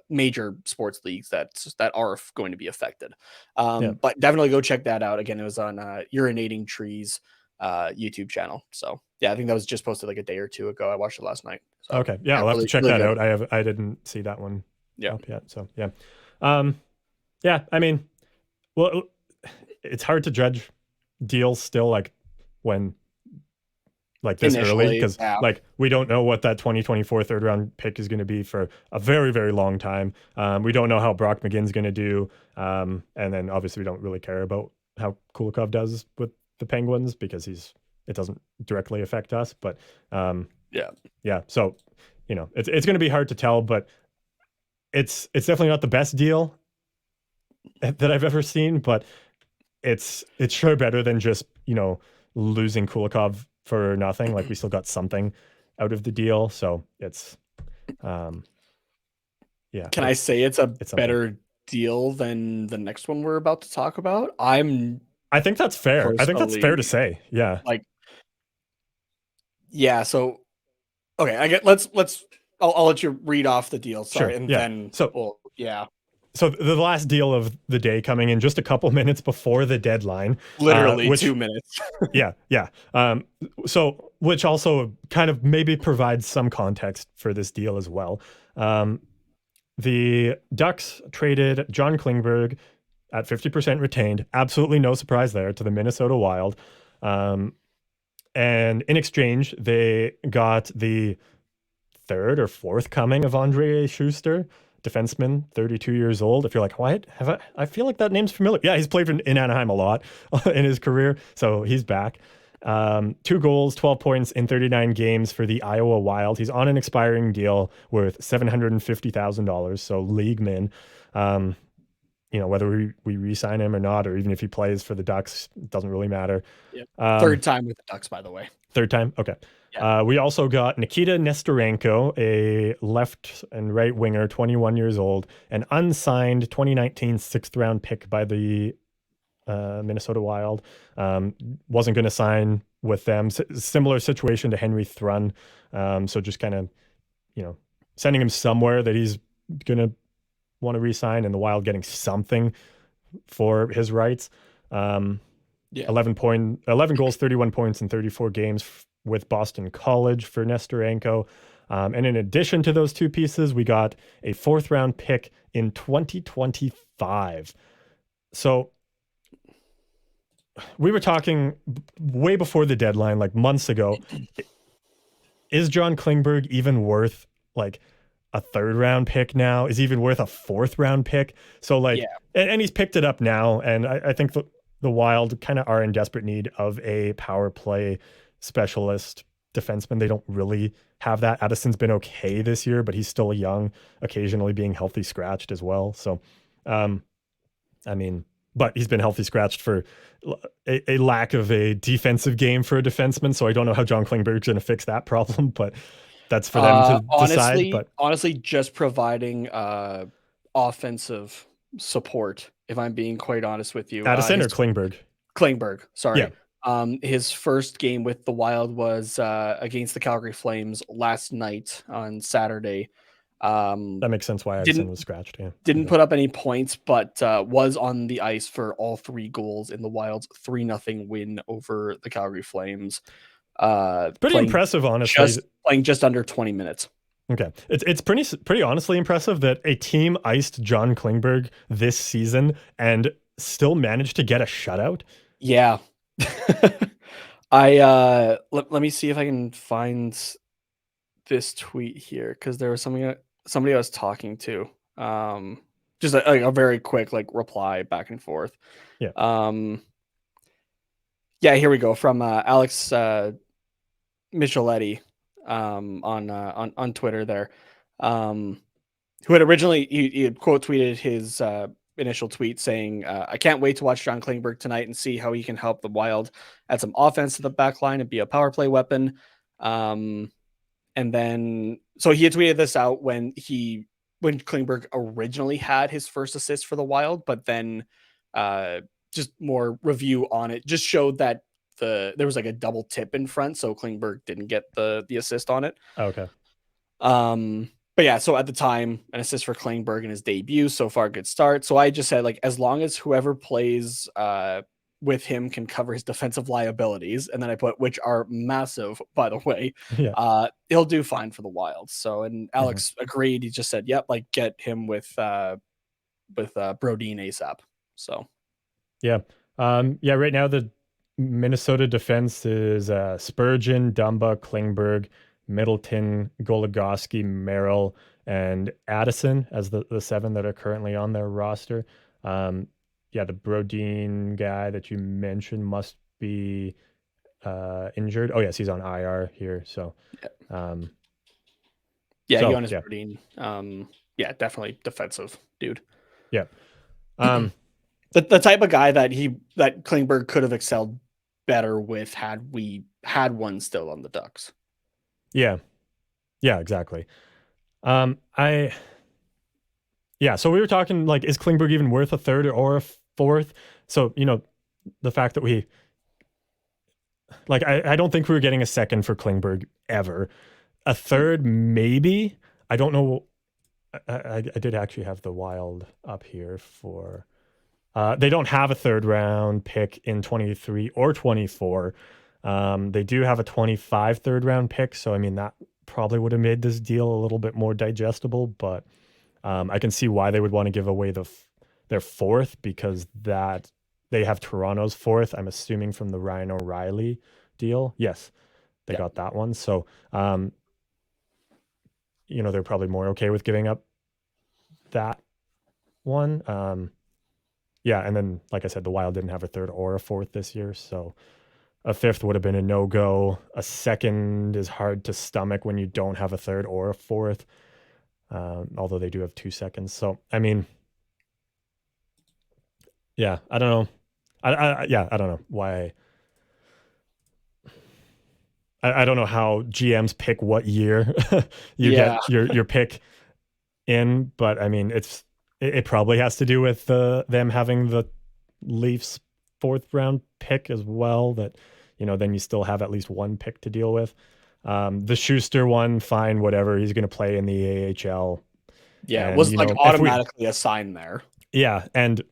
major sports leagues that are going to be affected. But definitely go check that out. Again, it was on Urinating Trees YouTube channel. So yeah, I think that was just posted like a day or two ago. I watched it last night. So, okay. Yeah, I'll have to check that out. I didn't see that one up yet. So yeah. I mean, well, it's hard to judge deals still like when like this early because like we don't know what that 2024 third round pick is going to be for a very, very long time. We don't know how Brock McGinn's going to do. And then obviously we don't really care about how Kulikov does with the Penguins because it doesn't directly affect us. But yeah. So, you know, it's going to be hard to tell, but it's definitely not the best deal that I've ever seen, but it's sure better than just, you know, losing Kulikov for nothing. Like we still got something out of the deal. So it's, Can I say it's better deal than the next one we're about to talk about? I think that's fair. I think that's fair to say. Yeah. So, okay, I'll let you read off the deal. Sorry. Sure, then, So the last deal of the day coming in just a couple minutes before the deadline. Literally 2 minutes. Yeah. So which also kind of maybe provides some context for this deal as well. The Ducks traded John Klingberg at 50% retained. Absolutely no surprise there to the Minnesota Wild. And in exchange, they got the third or fourth coming of Andre Schuster, defenseman, 32 years old. If you're like, what? I feel like that name's familiar. Yeah, he's played in Anaheim a lot in his career, so he's back. 2 goals, 12 points in 39 games for the Iowa Wild. He's on an expiring deal worth $750,000, so league min. You know, whether we re-sign him or not, or even if he plays for the Ducks, it doesn't really matter. Yep. Third time with the Ducks, by the way. Third time? Okay. Yeah. We also got Nikita Nestorenko, a left and right winger, 21 years old, an unsigned 2019 6th round pick by the Minnesota Wild. Wasn't going to sign with them. Similar situation to Henry Thrun. So just kind of, you know, sending him somewhere that he's going to want to re-sign, and the Wild getting something for his rights. 11 goals, 31 points in 34 games with Boston College for Nestorenko. And in addition to those 2 pieces, we got a 4th round pick in 2025. So we were talking way before the deadline, like months ago. Is John Klingberg even worth like a 3rd round pick now? Is he even worth a 4th round pick? So like, and he's picked it up now. And I think the Wild kind of are in desperate need of a power play specialist defenseman. They don't really have that. Addison's been okay this year, but he's still young, occasionally being healthy scratched as well. So, I mean, but he's been healthy scratched for a lack of a defensive game for a defenseman. So I don't know how John Klingberg's going to fix that problem, but that's for them to decide. But honestly, just providing offensive support, if I'm being quite honest with you. Addison or Klingberg? Klingberg, sorry. Yeah. His first game with the Wild was against the Calgary Flames last night on Saturday. That makes sense why Addison was scratched. Yeah. Didn't put up any points, but was on the ice for all 3 goals in the Wild's 3-0 win over the Calgary Flames. Pretty impressive, honestly. Playing just under 20 minutes. Okay. It's pretty honestly impressive that a team iced John Klingberg this season and still managed to get a shutout. Yeah. Let me see if I can find this tweet here, because there was somebody I was talking to. Just a very quick reply back and forth. Yeah. Yeah, here we go from Alex Micheletti on Twitter there, who had originally he had quote tweeted his initial tweet saying, "I can't wait to watch John Klingberg tonight and see how he can help the Wild add some offense to the back line and be a power play weapon." And then, so he had tweeted this out when Klingberg originally had his first assist for the Wild, but then just more review on it just showed that there was like a double tip in front, so Klingberg didn't get the assist on it. Okay. But yeah, so at the time, an assist for Klingberg in his debut, so far good start. So I just said, like, as long as whoever plays with him can cover his defensive liabilities, and then I put, which are massive, by the way, he'll do fine for the Wild. So, and Alex agreed. He just said, "Yep, like get him with Brodin ASAP." So, yeah, right now the Minnesota defense is Spurgeon, Dumba, Klingberg, Middleton, Goligoski, Merrill, and Addison as the 7 that are currently on their roster. The Brodin guy that you mentioned must be injured. Oh yes, he's on IR here. So, Jonas Brodin. Definitely defensive dude. Yeah. The type of guy that Klingberg could have excelled better with had we had one still on the Ducks. Yeah, exactly. So we were talking, like, is Klingberg even worth a third or a fourth? So, the fact that we, like, I don't think we were getting a second for Klingberg ever. A third, maybe. I don't know. I did actually have the Wild up here for, they don't have a third round pick in 23 or 24. They do have a 25 third round pick. So, I mean, that probably would have made this deal a little bit more digestible, but I can see why they would want to give away their fourth, because that they have Toronto's fourth, I'm assuming, from the Ryan O'Reilly deal. Yes, they got that one. So, they're probably more okay with giving up that one. And then, like I said, the Wild didn't have a third or a fourth this year. So a fifth would have been a no-go. A second is hard to stomach when you don't have a third or a fourth. Although they do have 2 seconds. So, I mean, I don't know. I don't know why. I don't know how GMs pick what year you get your pick in, but I mean, it probably has to do with them having the Leafs 4th round pick as well, that, then you still have at least one pick to deal with. The Schuster one, fine, whatever. He's going to play in the AHL. Yeah, it was automatically assigned there. Yeah, and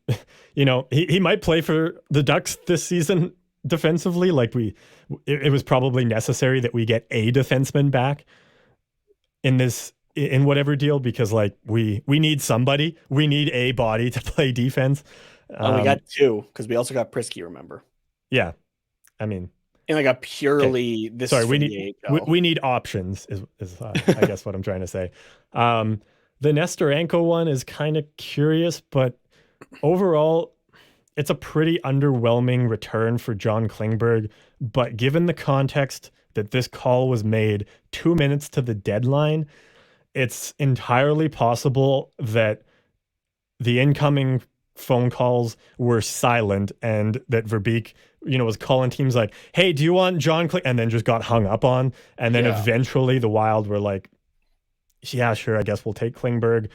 he might play for the Ducks this season defensively. Like, it was probably necessary that we get a defenseman back in whatever deal, because, like, we need somebody. We need a body to play defense. And we got 2, because we also got Prisky, remember? Yeah, I mean, in like a purely we need options is I guess what I'm trying to say. The Nestorenko one is kind of curious, but overall, it's a pretty underwhelming return for John Klingberg. But given the context that this call was made 2 minutes to the deadline, it's entirely possible that the incoming phone calls were silent, and that Verbeek, was calling teams like, "Hey, do you want John Klingberg?" and then just got hung up on. And then eventually the Wild were like, "Yeah, sure, I guess we'll take Klingberg.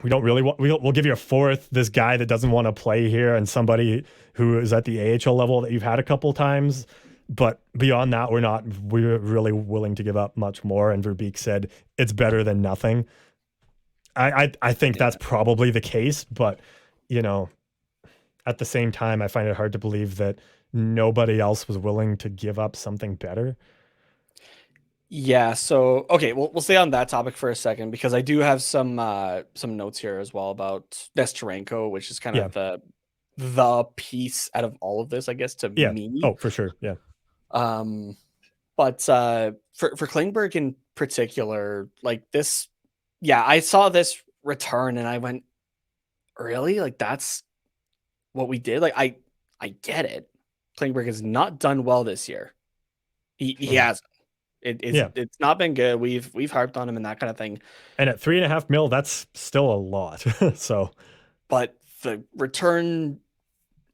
We don't really want, we'll give you a fourth, this guy that doesn't want to play here, and somebody who is at the AHL level that you've had a couple times. But beyond that, we're really willing to give up much more." And Verbeek said, "It's better than nothing." I think that's probably the case, but, at the same time, I find it hard to believe that nobody else was willing to give up something better. Yeah. So, okay, we'll stay on that topic for a second, because I do have some notes here as well about Nestorenko, which is kind of the piece out of all of this, I guess, to me. Oh, for sure. Yeah. But for Klingberg in particular, like this, yeah, I saw this return and I went, really? Like that's what we did? Like I get it. Klingberg has not done well this year. He hasn't. It's not been good. We've harped on him and that kind of thing. And at $3.5 million, that's still a lot. So, but the return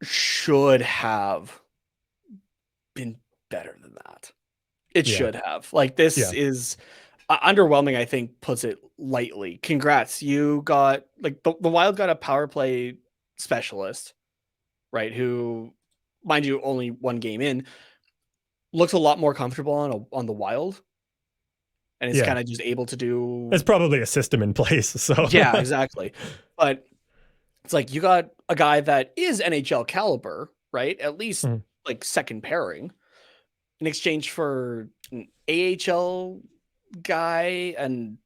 should have been better than that. It should have. Like this is underwhelming, I think, puts it lightly. Congrats. You got like the Wild got a power play specialist, right? Who, mind you, only one game in, looks a lot more comfortable on the Wild. And is kind of just able to do. There's probably a system in place. So yeah, exactly. But it's like you got a guy that is NHL caliber, right? At least like second pairing in exchange for an AHL guy and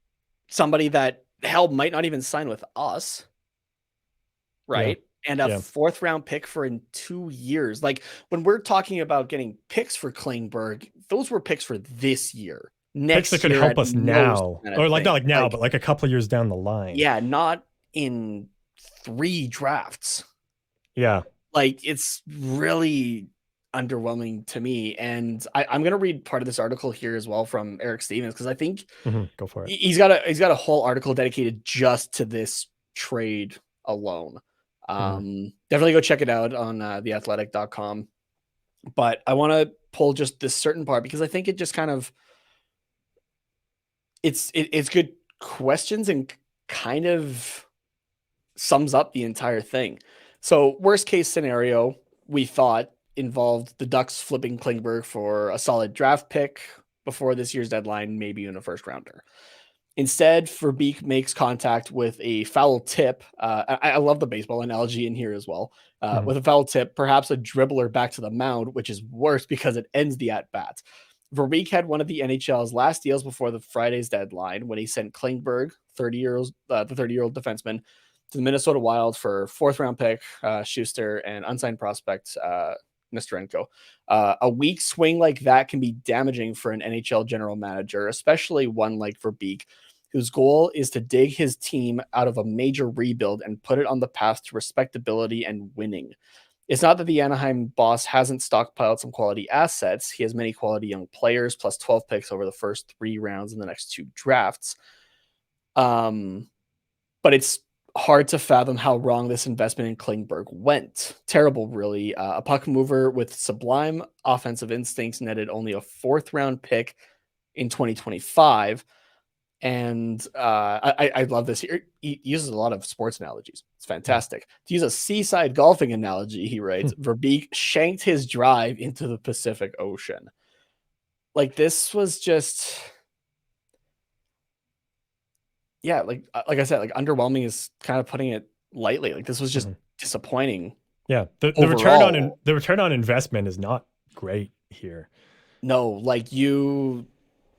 somebody that hell might not even sign with us. Right. Yeah. And a fourth round pick for in 2 years. Like when we're talking about getting picks for Klingberg, those were picks for this year. Next picks that could help us now, or like not like now, but like a couple of years down the line. Yeah, not in 3 drafts. Yeah, like it's really underwhelming to me. And I'm gonna read part of this article here as well from Eric Stevens because I think go for it. He's got a whole article dedicated just to this trade alone. Definitely go check it out on theathletic.com. But I want to pull just this certain part because I think it just kind of it's good questions and kind of sums up the entire thing. So worst case scenario, we thought involved the Ducks flipping Klingberg for a solid draft pick before this year's deadline, maybe in a first rounder. Instead, Verbeek makes contact with a foul tip. I love the baseball analogy in here as well. With a foul tip, perhaps a dribbler back to the mound, which is worse because it ends the at-bat. Verbeek had one of the NHL's last deals before the Friday's deadline when he sent Klingberg, the 30-year-old defenseman, to the Minnesota Wild for fourth-round pick, Schuster, and unsigned prospect, Nesterenko. A weak swing like that can be damaging for an NHL general manager, especially one like Verbeek, whose goal is to dig his team out of a major rebuild and put it on the path to respectability and winning. It's not that the Anaheim boss hasn't stockpiled some quality assets. He has many quality young players, plus 12 picks over the first 3 rounds in the next 2 drafts. But it's hard to fathom how wrong this investment in Klingberg went. Terrible, really. A puck mover with sublime offensive instincts netted only a 4th-round pick in 2025. And I love this. He uses a lot of sports analogies. It's fantastic. To use a seaside golfing analogy, he writes, Verbeek shanked his drive into the Pacific Ocean. Like this was just... yeah, like I said, like underwhelming is kind of putting it lightly. Like this was just disappointing. Yeah, the return on investment is not great here. No, like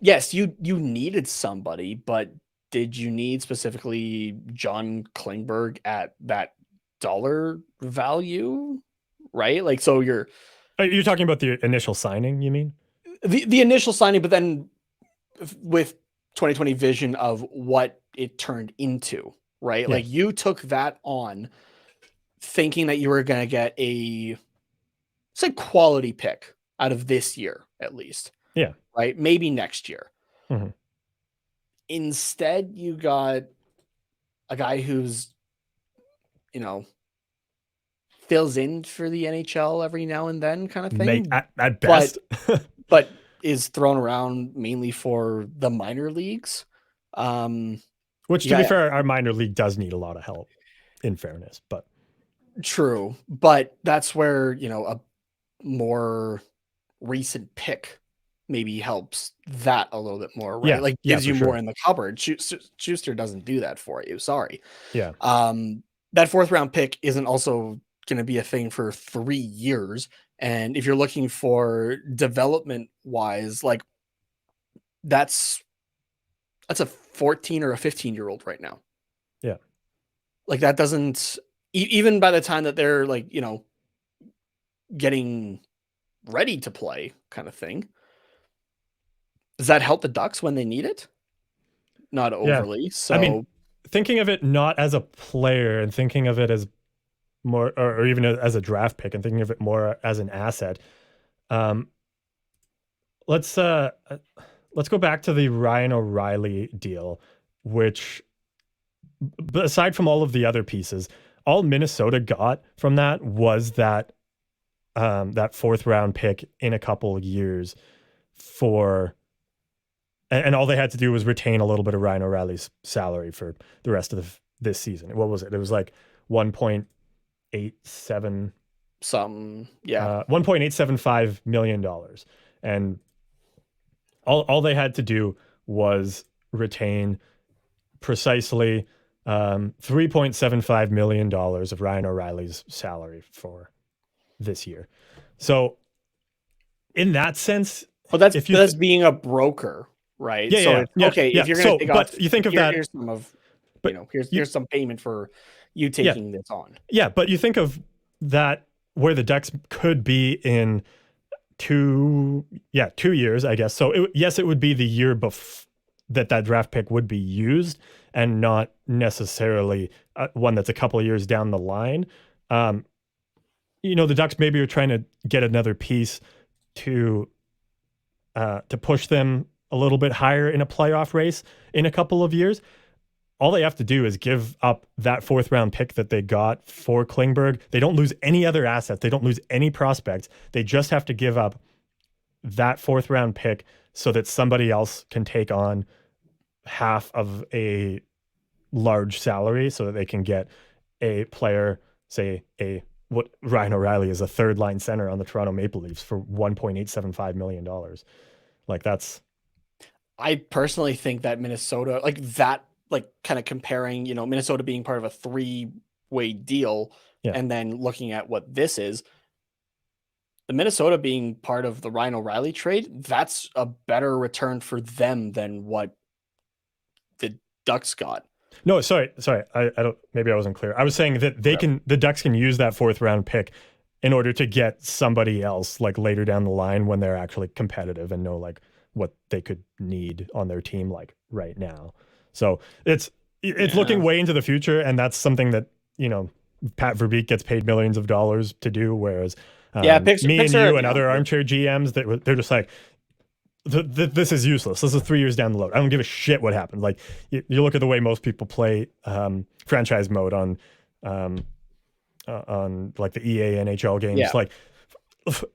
yes, you needed somebody, but did you need specifically John Klingberg at that dollar value? Right? Like so you're talking about the initial signing, you mean? The initial signing, but then with 2020 vision of what it turned into, right? Yeah. Like you took that on thinking that you were going to get a quality pick out of this year, at least. Yeah. Right. Maybe next year. Instead, you got a guy who's, fills in for the NHL every now and then kind of thing. At best. But is thrown around mainly for the minor leagues. Which, to be fair, our minor league does need a lot of help, in fairness. But true. But that's where, a more recent pick maybe helps that a little bit more, right? Yeah, like gives you more in the cupboard. Schuster doesn't do that for you. Sorry. Yeah. That 4th-round pick isn't also going to be a thing for 3 years. And if you're looking for development wise, like that's a 14 or a 15-year-old right now. Yeah. Like that doesn't even by the time that they're like, getting ready to play kind of thing. Does that help the Ducks when they need it? Not overly. Yeah. So I mean, thinking of it not as a player and thinking of it as more, or even as a draft pick and thinking of it more as an asset. Let's go back to the Ryan O'Reilly deal, which, aside from all of the other pieces, all Minnesota got from that was that that 4th round pick in a couple of years and all they had to do was retain a little bit of Ryan O'Reilly's salary for the rest of this season. What was it? It was like 1.87 something, yeah, $1.875 million. And all they had to do was retain precisely $3.75 million of Ryan O'Reilly's salary for this year. So in that sense, well, that's being a broker, right? Yeah, so yeah, okay, yeah. if you're going to take off, you think of that. Here's some of, here's some payment for you taking this on. Yeah, but you think of that where the Ducks could be in 2 years, I guess. So it would be the year that draft pick would be used, and not necessarily one that's a couple of years down the line. The Ducks maybe are trying to get another piece to push them a little bit higher in a playoff race in a couple of years. All they have to do is give up that 4th round pick that they got for Klingberg. They don't lose any other assets. They don't lose any prospects. They just have to give up that 4th round pick so that somebody else can take on half of a large salary so that they can get a player, say what Ryan O'Reilly is, a 3rd line center on the Toronto Maple Leafs for $1.875 million. Like that's. I personally think that Minnesota, kind of comparing, Minnesota being part of a 3-way deal, and then looking at what this is, the Minnesota being part of the Ryan O'Reilly trade, that's a better return for them than what the Ducks got. No, sorry. I don't. Maybe I wasn't clear. I was saying that the Ducks can use that 4th round pick in order to get somebody else like later down the line when they're actually competitive and know like what they could need on their team like right now. So it's looking way into the future, and that's something that Pat Verbeek gets paid millions of dollars to do, whereas me and you and other armchair GMs they're just like, this is useless. This is 3 years down the road. I don't give a shit what happened. Like you look at the way most people play franchise mode on like the EA NHL games, like,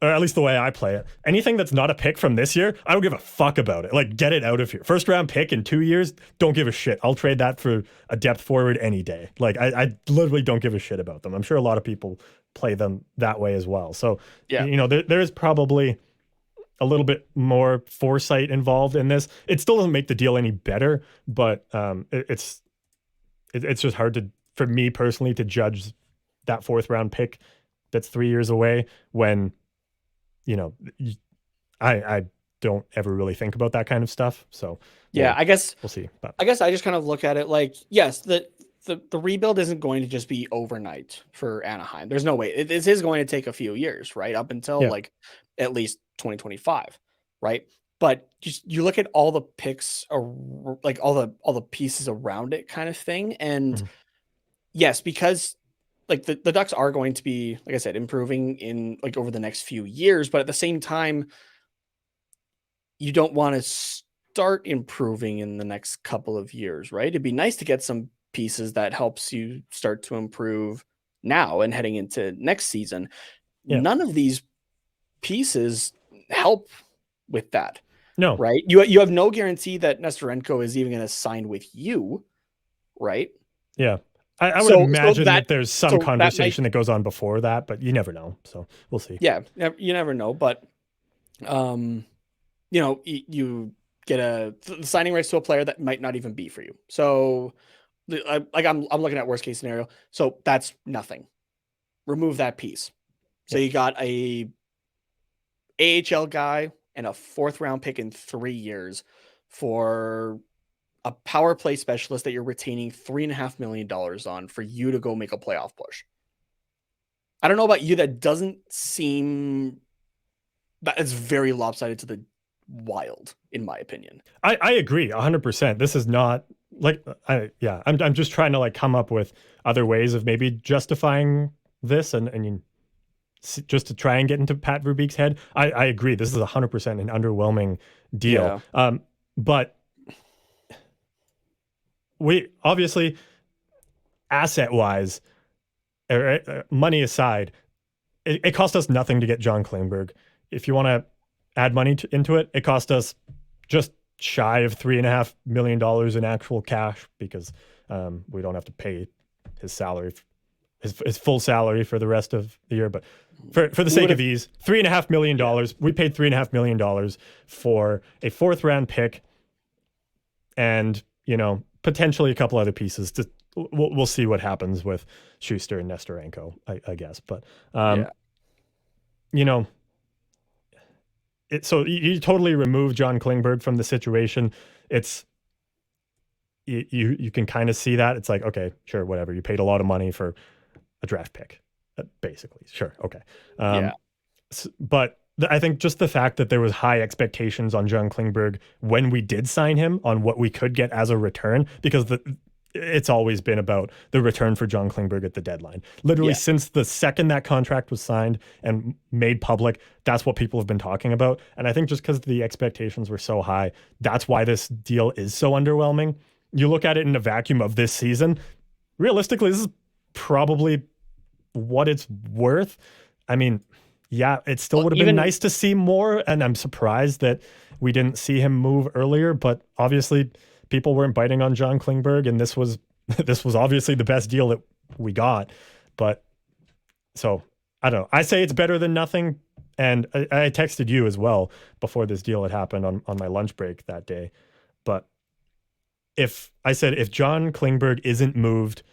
or at least the way I play it. Anything that's not a pick from this year, I don't give a fuck about it. Like, get it out of here. 1st round pick in 2 years, don't give a shit. I'll trade that for a depth forward any day. Like, I literally don't give a shit about them. I'm sure a lot of people play them that way as well. So, there is probably a little bit more foresight involved in this. It still doesn't make the deal any better, but it's just hard for me personally to judge that 4th round pick that's 3 years away when I don't ever really think about that kind of stuff. So I guess we'll see. But I guess I just kind of look at it like, yes, the rebuild isn't going to just be overnight for Anaheim. There's no way. This is going to take a few years, right? Up until like at least 2025, right? But you look at all the picks, or like all the pieces around it, kind of thing, and yes, because like the Ducks are going to be, like I said, improving in like over the next few years, but at the same time, you don't want to start improving in the next couple of years, right? It'd be nice to get some pieces that helps you start to improve now and heading into next season. None of these pieces help with that. No. Right? You have no guarantee that Nestorenko is even going to sign with you, right? Yeah. I would imagine that there's some conversation that goes on before that, but you never know. So we'll see. Yeah, you never know. But, you get the signing rights to a player that might not even be for you. So, I'm looking at worst case scenario. So that's nothing. Remove that piece. So you got a AHL guy and a 4th round pick in 3 years for a power play specialist that you're retaining $3.5 million on for you to go make a playoff push. I don't know about you. That doesn't seem that is very lopsided to the Wild, in my opinion. I agree 100%. This is not like I'm just trying to like come up with other ways of maybe justifying this and just to try and get into Pat Verbeek's head. I agree. This is 100% an underwhelming deal. Yeah. But we obviously, asset wise, money aside, it cost us nothing to get John Klingberg. If you want to add money into it, it cost us just shy of $3.5 million in actual cash because we don't have to pay his salary, his full salary for the rest of the year. But for the sake of ease, $3.5 million. We paid $3.5 million for a 4th round pick, and potentially a couple other pieces. We'll see what happens with Schuster and Nestorenko, I guess. But so you totally remove John Klingberg from the situation. It's you can kind of see that. It's like, okay, sure, whatever. You paid a lot of money for a draft pick, basically. Sure, okay. But I think just the fact that there was high expectations on John Klingberg when we did sign him on what we could get as a return, because it's always been about the return for John Klingberg at the deadline. Literally since the second that contract was signed and made public, that's what people have been talking about. And I think just because the expectations were so high, that's why this deal is so underwhelming. You look at it in a vacuum of this season, realistically, this is probably what it's worth. I mean, yeah, it still would have been nice to see more, and I'm surprised that we didn't see him move earlier, but obviously people weren't biting on John Klingberg, and this was obviously the best deal that we got. But so I don't know. I say it's better than nothing, and I texted you as well before this deal had happened on my lunch break that day. But if John Klingberg isn't moved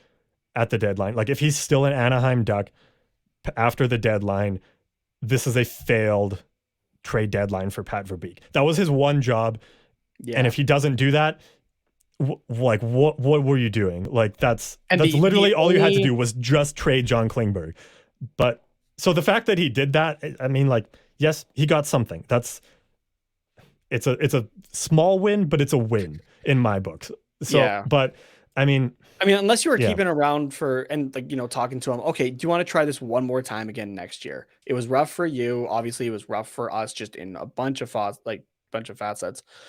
at the deadline, like if he's still an Anaheim Duck after the deadline, this is a failed trade deadline for Pat Verbeek. That was his one job. Yeah. And if he doesn't do that, what were you doing? Like that's literally all you had to do was just trade John Klingberg. But so the fact that he did that, I mean, like, yes, he got something. It's a small win, but it's a win in my books. So, but I mean, unless you were keeping around talking to him, okay, do you want to try this one more time again next year? It was rough for you. Obviously, it was rough for us just in a bunch of facets.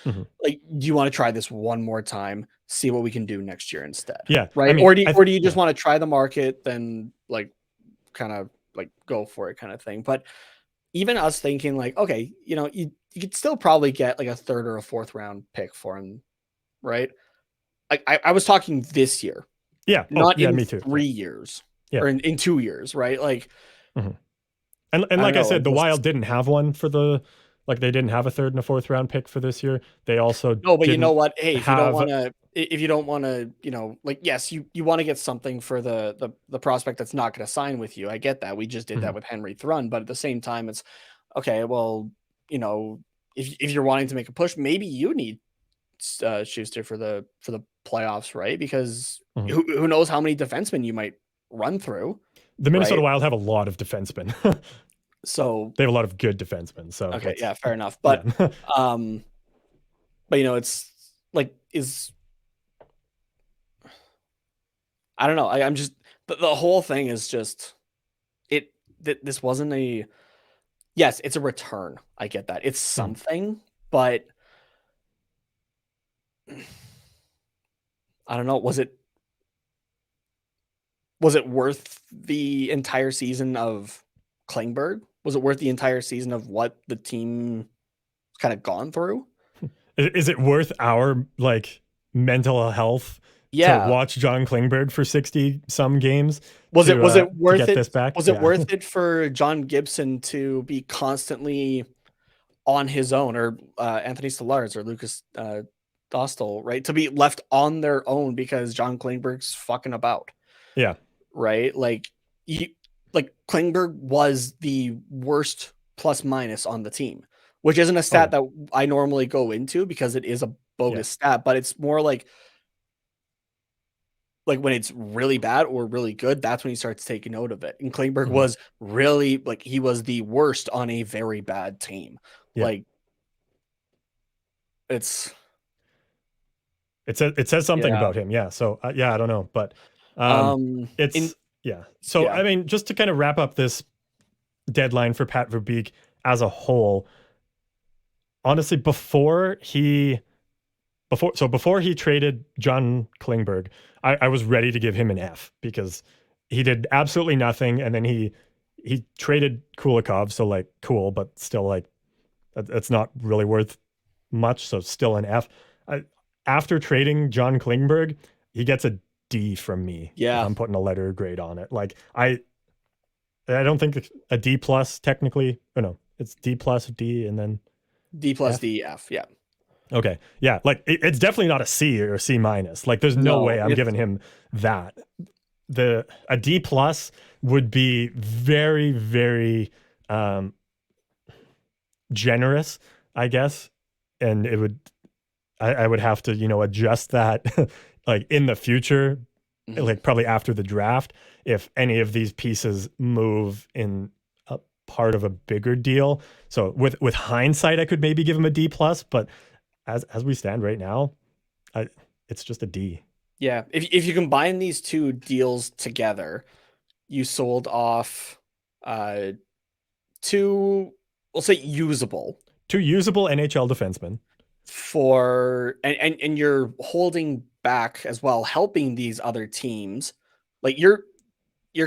Mm-hmm. Like, do you want to try this one more time? See what we can do next year instead. Yeah. Right. I mean, or do you just want to try the market, then kind of go for it kind of thing? But even us thinking okay, you could still probably get a 3rd or a 4th round pick for him. Right. I was talking this year. Yeah. Not in me too. 3 years or in 2 years. Right. Mm-hmm. And like I said, the Wild didn't have one for they didn't have a 3rd and a 4th round pick for this year. They also but you know what? Hey, if you don't want to, yes, you want to get something for the prospect that's not going to sign with you. I get that. We just did that with Henry Thrun, but at the same time, it's okay. Well, if you're wanting to make a push, maybe you need Schuster for the playoffs, right? Because who knows how many defensemen you might run through. The Minnesota Wild have a lot of defensemen. So they have a lot of good defensemen. So okay, yeah, fair enough. But but it's I don't know. I'm just the whole thing is just this wasn't a it's a return. I get that. It's something, but I don't know. Was it worth the entire season of Klingberg? Was it worth the entire season of what the team kind of gone through? Is it worth our mental health to watch John Klingberg for 60 some games? Was it worth it? This back? Was it worth it for John Gibson to be constantly on his own, or Anthony Stolarz or Lucas Dostal, right? To be left on their own because John Klingberg's fucking about. Yeah. Right? Klingberg was the worst plus minus on the team, which isn't a stat that I normally go into because it is a bogus stat, but it's more like when it's really bad or really good, that's when he starts taking note of it. And Klingberg was really like he was the worst on a very bad team. Yeah. Like it says something about him. Yeah. So I don't know, but it's So I mean, just to kind of wrap up this deadline for Pat Verbeek as a whole, honestly, before he traded John Klingberg, I was ready to give him an F because he did absolutely nothing, and then he traded Kulikov, so like cool, but still like that's not really worth much, so still an F. After trading John Klingberg, he gets a D from me. Yeah, if I'm putting a letter grade on it. Like I don't think a D plus technically. Oh no, it's D plus D and then D plus F? D F. Yeah. Okay. Yeah. Like it's definitely not a C or a C minus. Like there's no way I'm giving him that. A D plus would be very, very generous, I guess. And it would, I would have to, adjust that like in the future, like probably after the draft, if any of these pieces move in a part of a bigger deal. So with hindsight, I could maybe give him a D plus, but as we stand right now, it's just a D. Yeah. If you combine these two deals together, you sold off two, we'll say two usable NHL defensemen and you're holding back as well, helping these other teams. Like you're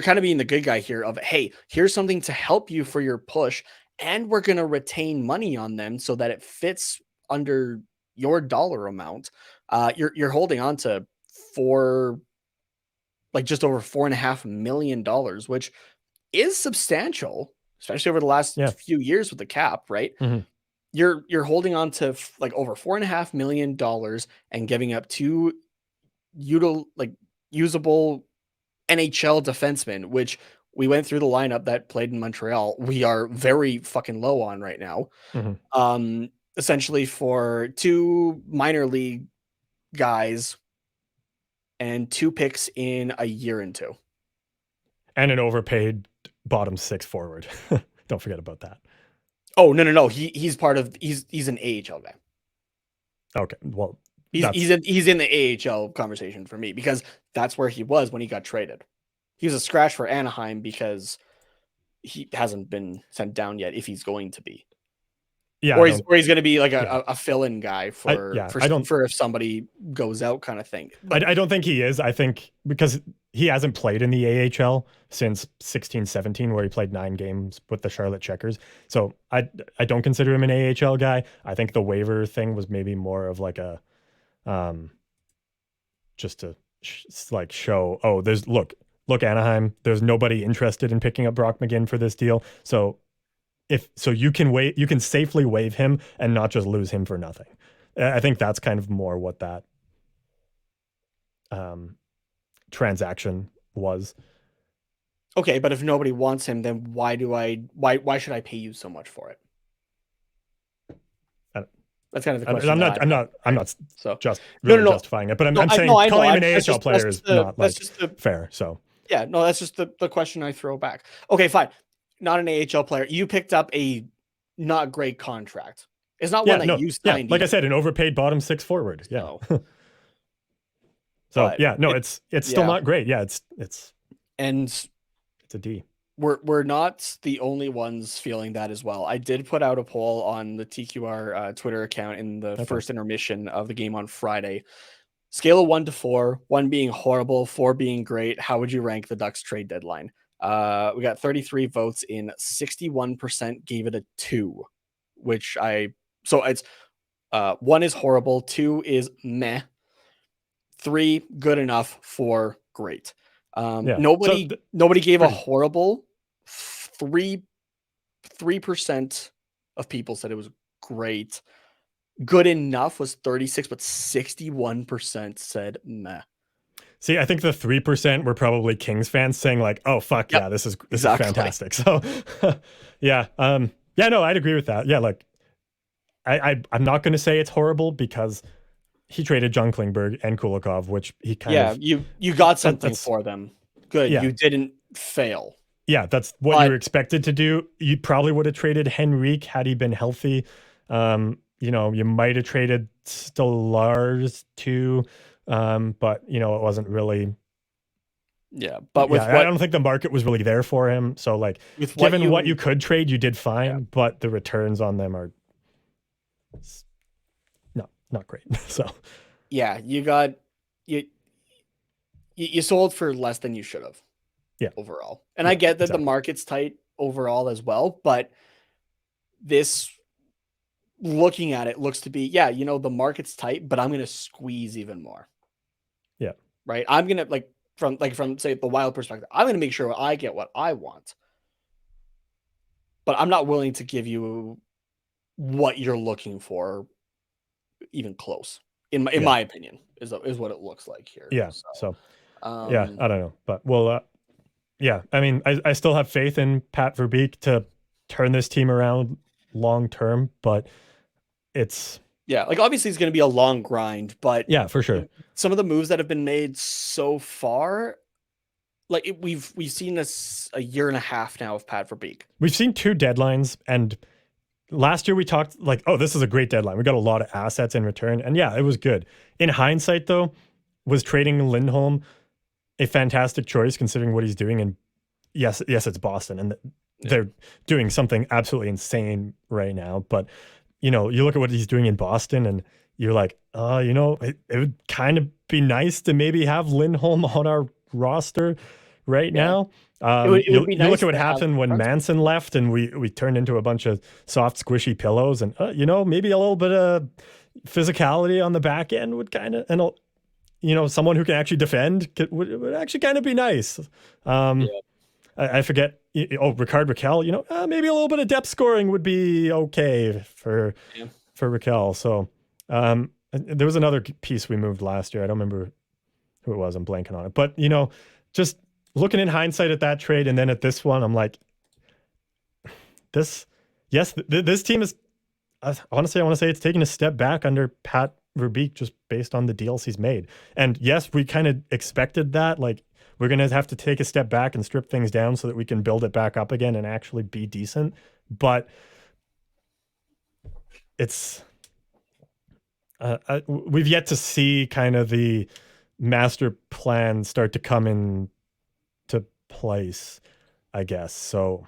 kind of being the good guy here of, hey, here's something to help you for your push, and we're going to retain money on them so that it fits under your dollar amount. You're holding on to just over $4.5 million, which is substantial, especially over the last few years with the cap, right? Mm-hmm. You're holding on to like over $4.5 million and giving up two usable NHL defensemen, which we went through the lineup that played in Montreal. We are very fucking low on right now. Mm-hmm. Essentially for two minor league guys and 2 picks in a year and two. And an overpaid bottom 6 forward. Don't forget about that. Oh, no. He's an AHL guy. Okay. Well, he's in the AHL conversation for me because that's where he was when he got traded. He was a scratch for Anaheim because he hasn't been sent down yet if he's going to be. Yeah, or he's going to be like a fill-in guy for if somebody goes out kind of thing. But I don't think he is. I think because he hasn't played in the AHL since 16-17, where he played 9 games with the Charlotte Checkers. So I don't consider him an AHL guy. I think the waiver thing was maybe more of like a just to show, oh, there's look Anaheim, there's nobody interested in picking up Brock McGinn for this deal. So you can safely waive him and not just lose him for nothing. I think that's kind of more what that transaction was. Okay, but if nobody wants him, then why should I pay you so much for it? That's kind of the question. I'm not justifying it, but I'm saying calling him an AHL player is not fair. So yeah, no, that's just the question I throw back. Okay, fine. Not an AHL player. You picked up a not great contract. It's not one that you signed. Like I said, an overpaid bottom 6 forward. Yeah. It's still not great. Yeah, it's a D. We're not the only ones feeling that as well. I did put out a poll on the TQR Twitter account in the first intermission of the game on Friday. Scale of 1 to 4, 1 being horrible, 4 being great. How would you rank the Ducks trade deadline? We got 33 votes in, 61% gave it a 2, so it's 1 is horrible, 2 is meh, 3 good enough, 4 great. Nobody gave a horrible. 3% of people said it was great. Good enough was 36, but 61% said meh. See, I think the 3% were probably Kings fans saying like, "Oh fuck yeah, this is fantastic." So, no, I'd agree with that. Yeah, like I'm not going to say it's horrible because he traded John Klingberg and Kulikov, which he kind of you got something for them. Good, yeah. You didn't fail. Yeah, that's what you were expected to do. You probably would have traded Henrique had he been healthy. You might have traded Stothers too, but it wasn't really. Yeah, but I don't think the market was really there for him. So, like, given what you could trade, you did fine, but the returns on them are not great. So, yeah, you sold for less than you should have. Yeah, overall, and I get that the market's tight overall as well, but this, looking at it, looks to be the market's tight, but I'm going to squeeze even more. Yeah, right. I'm going to from say the Wild perspective, I'm going to make sure I get what I want, but I'm not willing to give you what you're looking for, even close. In my opinion, is what it looks like here. Yeah. So I don't know, but yeah, I mean, I still have faith in Pat Verbeek to turn this team around long term, but it's obviously it's going to be a long grind, but yeah, for sure. Some of the moves that have been made so far, we've seen this a year and a half now of Pat Verbeek. We've seen 2 deadlines, and last year we talked like, oh, this is a great deadline. We got a lot of assets in return, and yeah, it was good. In hindsight, though, was trading Lindholm a fantastic choice considering what he's doing. And yes, it's Boston, and they're doing something absolutely insane right now. But you look at what he's doing in Boston, and you're like, it would kind of be nice to maybe have Lindholm on our roster right now. You look at what happened when Manson left, and we turned into a bunch of soft, squishy pillows, and maybe a little bit of physicality on the back end would kind of, and someone who can actually defend would actually kind of be nice. I forget. Ricard Raquel. Maybe a little bit of depth scoring would be okay for Raquel. So there was another piece we moved last year. I don't remember who it was. I'm blanking on it. But just looking in hindsight at that trade and then at this one, I'm like, this team is. Honestly, I want to say it's taking a step back under Pat Verbeek just based on the deals he's made. And yes, we kind of expected that. Like, we're going to have to take a step back and strip things down so that we can build it back up again and actually be decent. But it's we've yet to see kind of the master plan start to come into place, I guess. So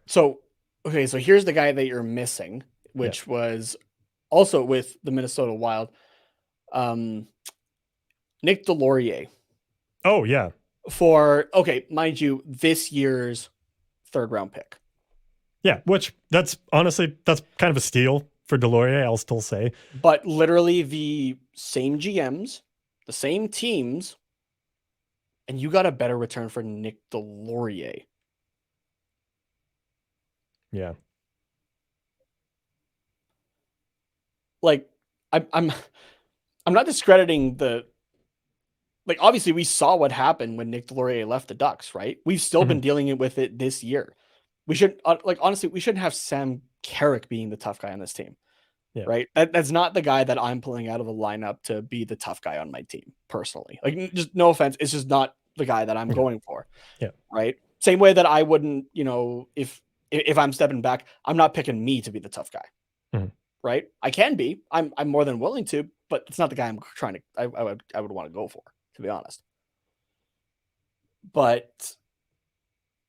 So here's the guy that you're missing, which was also with the Minnesota Wild, Nick Delorier. Oh, yeah. Mind you, this year's 3rd round pick. Yeah, that's kind of a steal for Delorier, I'll still say. But literally the same GMs, the same teams, and you got a better return for Nick Delorier. Yeah. Like, I'm not discrediting obviously we saw what happened when Nick Delorier left the Ducks, right? We've still been dealing with it this year. We should honestly, we shouldn't have Sam Carrick being the tough guy on this team, right? That's not the guy that I'm pulling out of the lineup to be the tough guy on my team personally. Like, just no offense, it's just not the guy that I'm going for. Yeah. Right. Same way that I wouldn't, if I'm stepping back, I'm not picking me to be the tough guy. Right. I can be. I'm more than willing to, but it's not the guy I'm trying to. I would want to go for, to be honest. But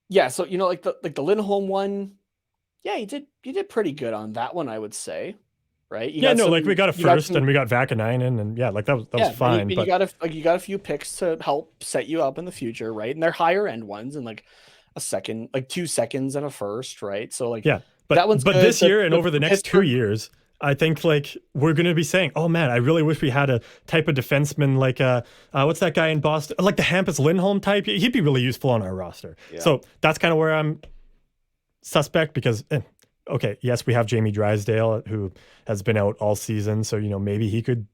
yeah, so the Lindholm one, yeah, you did pretty good on that one, I would say. Right? We got a first and we got Vakanainen, and that was fine. But you got a few picks to help set you up in the future, right? And they're higher end ones, and like a second, like 2 seconds and a first, right? So but that one's but good. This year and over the next 2 years, I think we're going to be saying, oh man, I really wish we had a type of defenseman like what's that guy in Boston? Like the Hampus Lindholm type. He'd be really useful on our roster. Yeah. So that's kind of where I'm suspect because, yes, we have Jamie Drysdale who has been out all season. So, maybe he could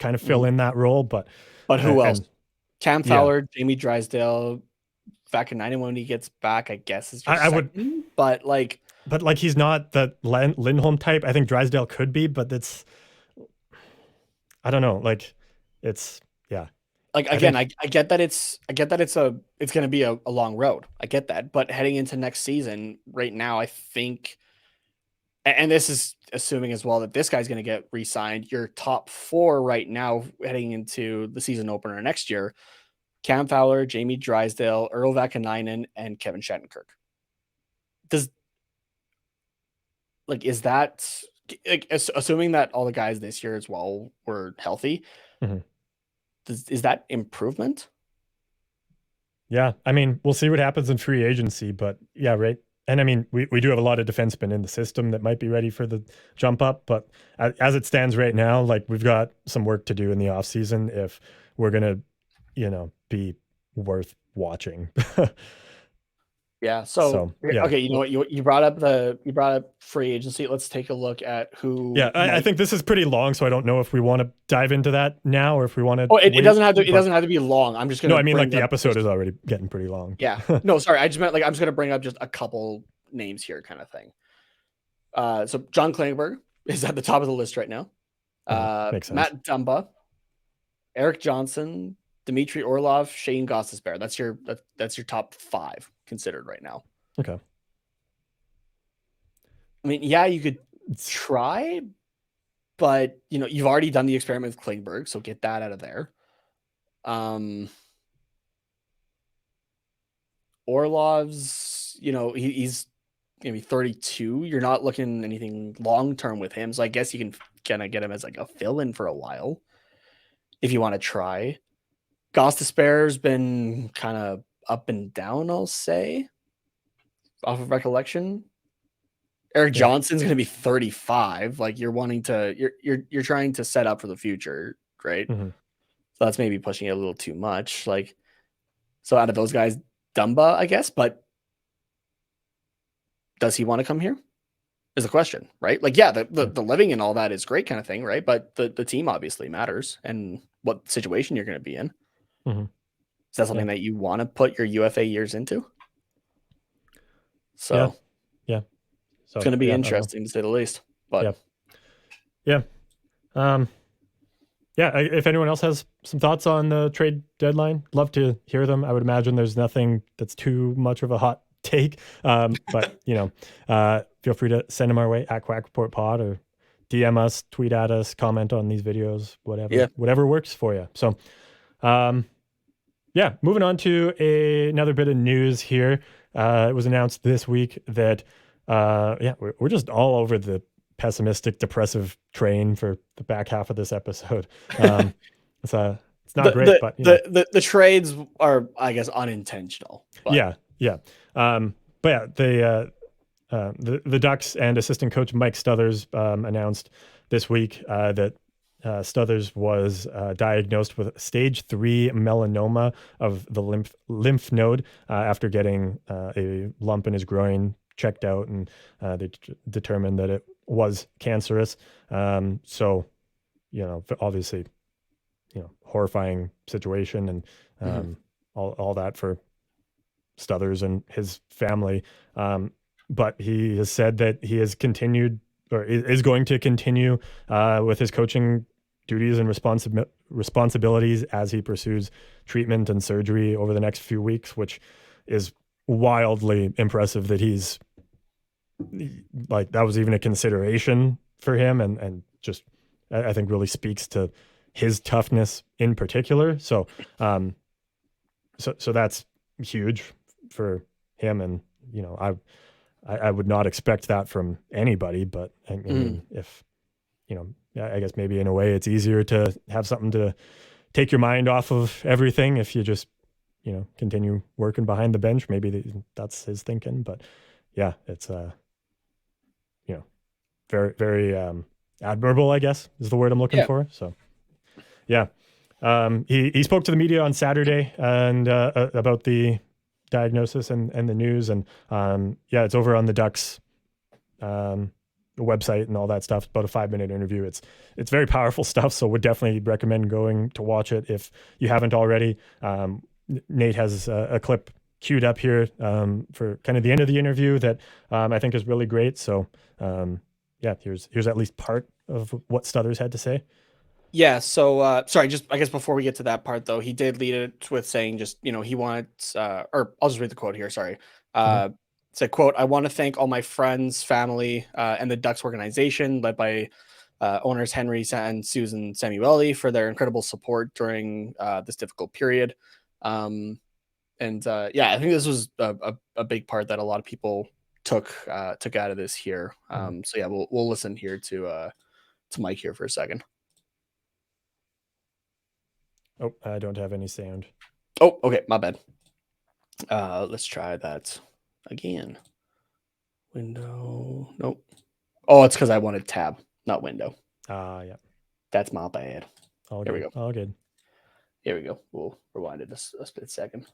kind of fill in that role. But who else? Cam Fowler, Jamie Drysdale, Vakanainen when he gets back, I guess is just second. But he's not the Lindholm type. I think Drysdale could be, but I don't know. Like it's Like again, I get that it's going to be a long road. I get that, but heading into next season, right now, I think, and this is assuming as well that this guy's going to get re-signed. Your top 4 right now, heading into the season opener next year: Cam Fowler, Jamie Drysdale, Earl Vakanainen, and Kevin Shattenkirk. Is that like, assuming that all the guys this year as well were healthy? Mm-hmm. Is that improvement? Yeah, I mean, we'll see what happens in free agency, but yeah, right. And I mean, we do have a lot of defensemen in the system that might be ready for the jump up, but as it stands right now, like we've got some work to do in the offseason if we're gonna, be worth watching. Yeah. So yeah. Okay, you know what? You brought up free agency. Let's take a look at who. Yeah, I think this is pretty long, so I don't know if we want to dive into that now or if we want to. Oh, it doesn't have to. It doesn't have to be long. I'm just gonna. No, I mean like the episode is already getting pretty long. Yeah. No, sorry. I just meant like I'm just gonna bring up just a couple names here, kind of thing. So John Klingberg is at the top of the list right now. Makes sense. Matt Dumba, Eric Johnson, Dmitry Orlov, Shane Gostisbehere. That's your top 5 considered right now. Okay. I mean, yeah, you could try, but you've already done the experiment with Klingberg, so get that out of there. Orlov's, he's gonna be 32. You're not looking anything long term with him, so I guess you can kind of get him as like a fill-in for a while if you want to try. Gostisbehere's been kind of up and down, I'll say, off of recollection. Eric Johnson's going to be 35. Like you're trying to set up for the future, right? Mm-hmm. So that's maybe pushing it a little too much. Like, so out of those guys, Dumba, I guess, but does he want to come here? Is the question, right? Like, yeah, the living and all that is great kind of thing, right? But the team obviously matters and what situation you're going to be in. Mm-hmm. Is that something that you want to put your UFA years into? So, yeah. So it's going to be interesting to say the least. But yeah. If anyone else has some thoughts on the trade deadline, love to hear them. I would imagine there's nothing that's too much of a hot take. But feel free to send them our way at Quack Report Pod or DM us, tweet at us, comment on these videos, whatever works for you. So, moving on to another bit of news here. It was announced this week that, we're just all over the pessimistic, depressive train for the back half of this episode. It's not great, but the trades are, I guess, unintentional. But. The Ducks and assistant coach Mike Stothers announced this week that Stothers was diagnosed with stage 3 melanoma of the lymph node after getting a lump in his groin checked out, and they determined that it was cancerous. So, obviously, horrifying situation, and all that for Stothers and his family. But he has said that he has continued or is going to continue with his coaching duties and responsibilities as he pursues treatment and surgery over the next few weeks, which is wildly impressive that he's like, that was even a consideration for him, and just, I think, really speaks to his toughness in particular. So that's huge for him. And, I would not expect that from anybody, but I mean, if, I guess maybe in a way it's easier to have something to take your mind off of everything if you just, continue working behind the bench. Maybe that's his thinking, but yeah, it's, very, very admirable, I guess, is the word I'm looking for. So, yeah. He spoke to the media on Saturday and about the diagnosis and the news, and it's over on the Ducks website and all that stuff. It's about a 5-minute interview. It's very powerful stuff, so would definitely recommend going to watch it if you haven't already. Nate has a clip queued up here for kind of the end of the interview that I think is really great. So here's at least part of what Stothers had to say. Yeah. So, sorry, just I guess before we get to that part, though, he did lead it with saying just, he wants, or I'll just read the quote here. Sorry. Mhm. It's a quote. I want to thank all my friends, family, and the Ducks organization led by owners Henry and Susan Samueli for their incredible support during this difficult period. And yeah, I think this was a big part that a lot of people took out of this here. Mhm. So yeah, we'll listen here to Mike here for a second. Oh, I don't have any sound. Oh, okay, my bad. Let's try that again. Window. Nope. Oh, it's because I wanted tab, not window. Yeah. That's my bad. All There we good. go. All good. Here we go. We'll rewind it a split second.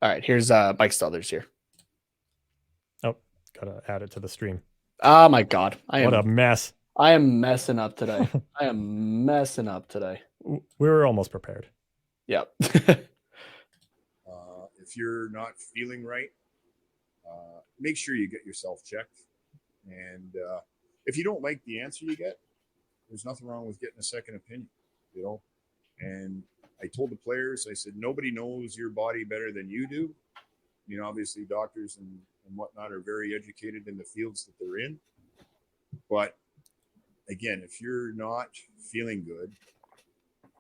All right, here's Mike Stothers here. Oh, gotta add it to the stream. Oh my god. What a mess. I am messing up today. I am messing up today. We were almost prepared. Yep. If you're not feeling right, make sure you get yourself checked. And if you don't like the answer you get, there's nothing wrong with getting a second opinion, you know. And I told the players, I said, nobody knows your body better than you do. You know, obviously doctors and whatnot are very educated in the fields that they're in. But again, if you're not feeling good,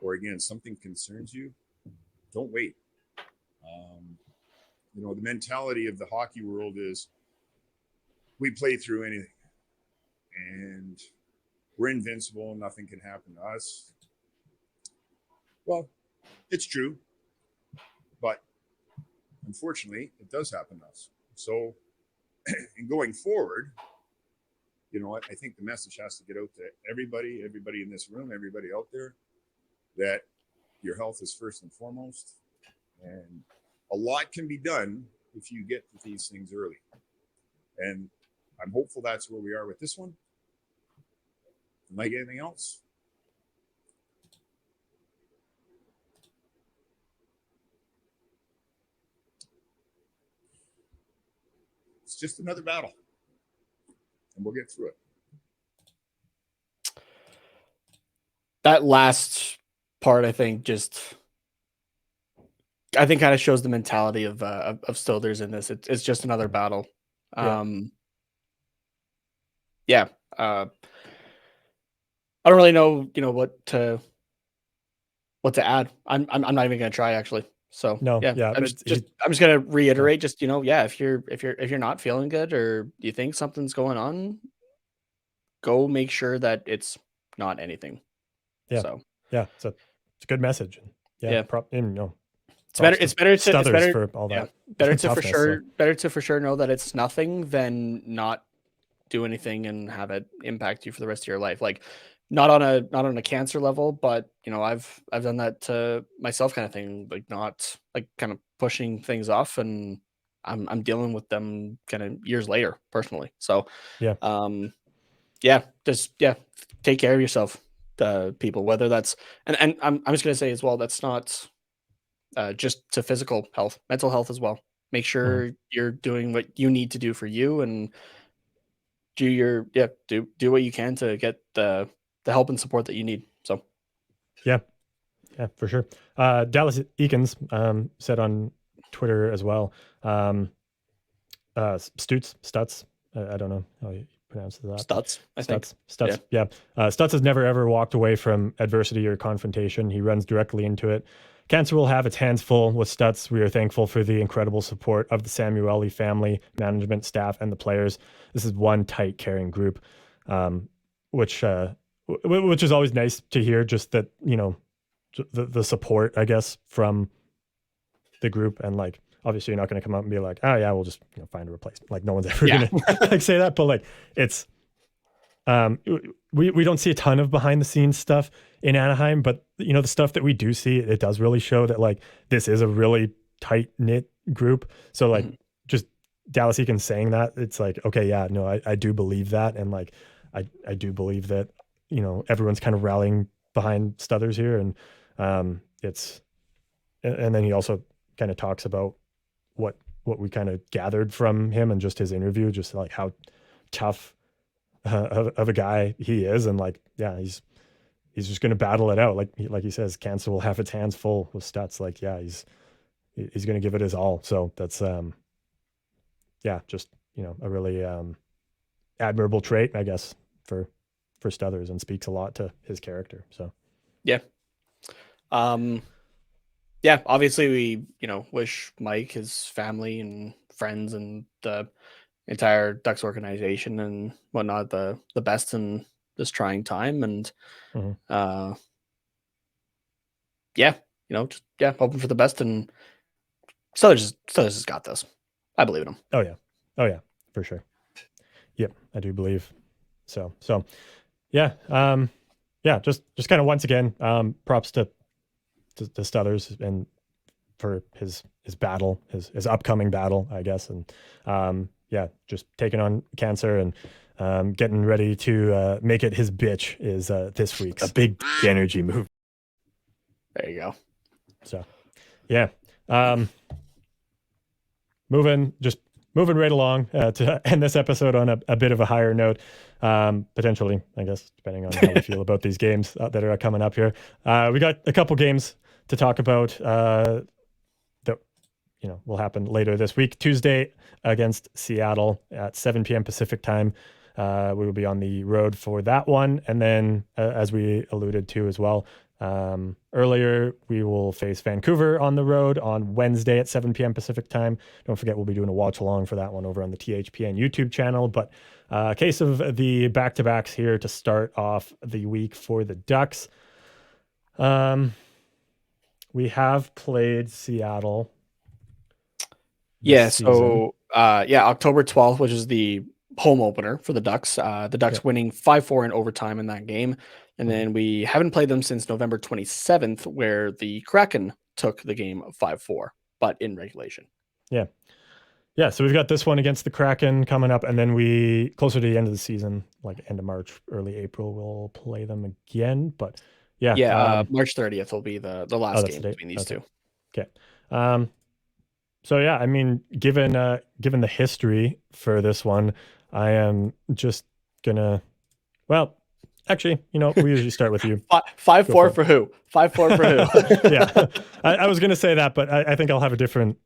or again, something concerns you, don't wait. You know, the mentality of the hockey world is we play through anything and we're invincible. Nothing can happen to us. Well, it's true, but unfortunately, it does happen to us. So, in going forward, you know what? I think the message has to get out to everybody in this room, everybody out there, that your health is first and foremost. And a lot can be done if you get to these things early. And I'm hopeful that's where we are with this one. Like anything else, it's just another battle. And we'll get through it. That last part, I think, kind of shows the mentality of Stothers in this. It's just another battle. Yeah. I don't really know, what to add. I'm not even gonna try actually. So No, yeah. I'm just gonna reiterate. Just if you're not feeling good or you think something's going on, go make sure that it's not anything. Yeah. So yeah, it's a good message. Yeah. It's better. It's better for all that. Better to for sure know that it's nothing than not do anything and have it impact you for the rest of your life. Like not on a cancer level, but I've done that to myself kind of thing, like not like kind of pushing things off, and I'm dealing with them kind of years later personally. So take care of yourself, people, whether that's and I'm just gonna say as well, that's not just to physical health, mental health as well. Make sure you're doing what you need to do for you, and do what you can to get the help and support that you need. So yeah, for sure. Dallas Eakins said on Twitter as well. Stutz. I don't know how you pronounce that. Stutz, I think. Stutz. Yeah. Stutz has never ever walked away from adversity or confrontation. He runs directly into it. Cancer will have its hands full with Stutz. We are thankful for the incredible support of the Samueli family, management, staff, and the players. This is one tight, caring group, which is always nice to hear. Just that the support, I guess, from the group, and like obviously you're not going to come out and be like, oh yeah, we'll just find a replacement. Like no one's ever going to like say that, but like it's we don't see a ton of behind the scenes stuff in Anaheim, but the stuff that we do see, it does really show that like this is a really tight knit group. So like just Dallas Eakins saying that, it's like, okay, yeah, no, I do believe that. And like, I do believe that, everyone's kind of rallying behind Stothers here. And and then he also kind of talks about what we kind of gathered from him and just his interview, just like how tough of a guy he is. And like, yeah, he's he's just going to battle it out. Like he says, Cancer will have its hands full with Stutz. Like, yeah, he's going to give it his all. So that's, just, a really admirable trait, I guess, for Stothers, and speaks a lot to his character. So, yeah. Obviously we, wish Mike, his family and friends and the entire Ducks organization and whatnot the best in this trying time. And hoping for the best. And Stothers has got this. I believe in him. Oh yeah, for sure. Yep, I do believe so. Yeah, just kind of once again, props to Stothers and for his battle, his upcoming battle, I guess, and just taking on Cancer and getting ready to make it his bitch is this week's a big energy move. There you go. So, yeah, moving right along to end this episode on a bit of a higher note, potentially, I guess, depending on how we feel about these games that are coming up here. We got a couple games to talk about that will happen later this week. Tuesday against Seattle at 7 p.m. Pacific time. We will be on the road for that one. And then, as we alluded to as well earlier, we will face Vancouver on the road on Wednesday at 7 p.m. Pacific time. Don't forget, we'll be doing a watch along for that one over on the THPN YouTube channel. But case of the back-to-backs here to start off the week for the Ducks. We have played Seattle. Yeah. So, October 12th, which is the home opener for the Ducks. The Ducks winning 5-4 in overtime in that game. And then we haven't played them since November 27th, where the Kraken took the game 5-4, but in regulation. Yeah. Yeah. So we've got this one against the Kraken coming up. And then we, closer to the end of the season, like end of March, early April, we'll play them again. But March 30th will be the last game between these two. Okay. So yeah, I mean, given the history for this one, I am just gonna. Well, actually, we usually start with you. 5-4 for who? 5-4 for who? Yeah, I was gonna say that, but I think I'll have a different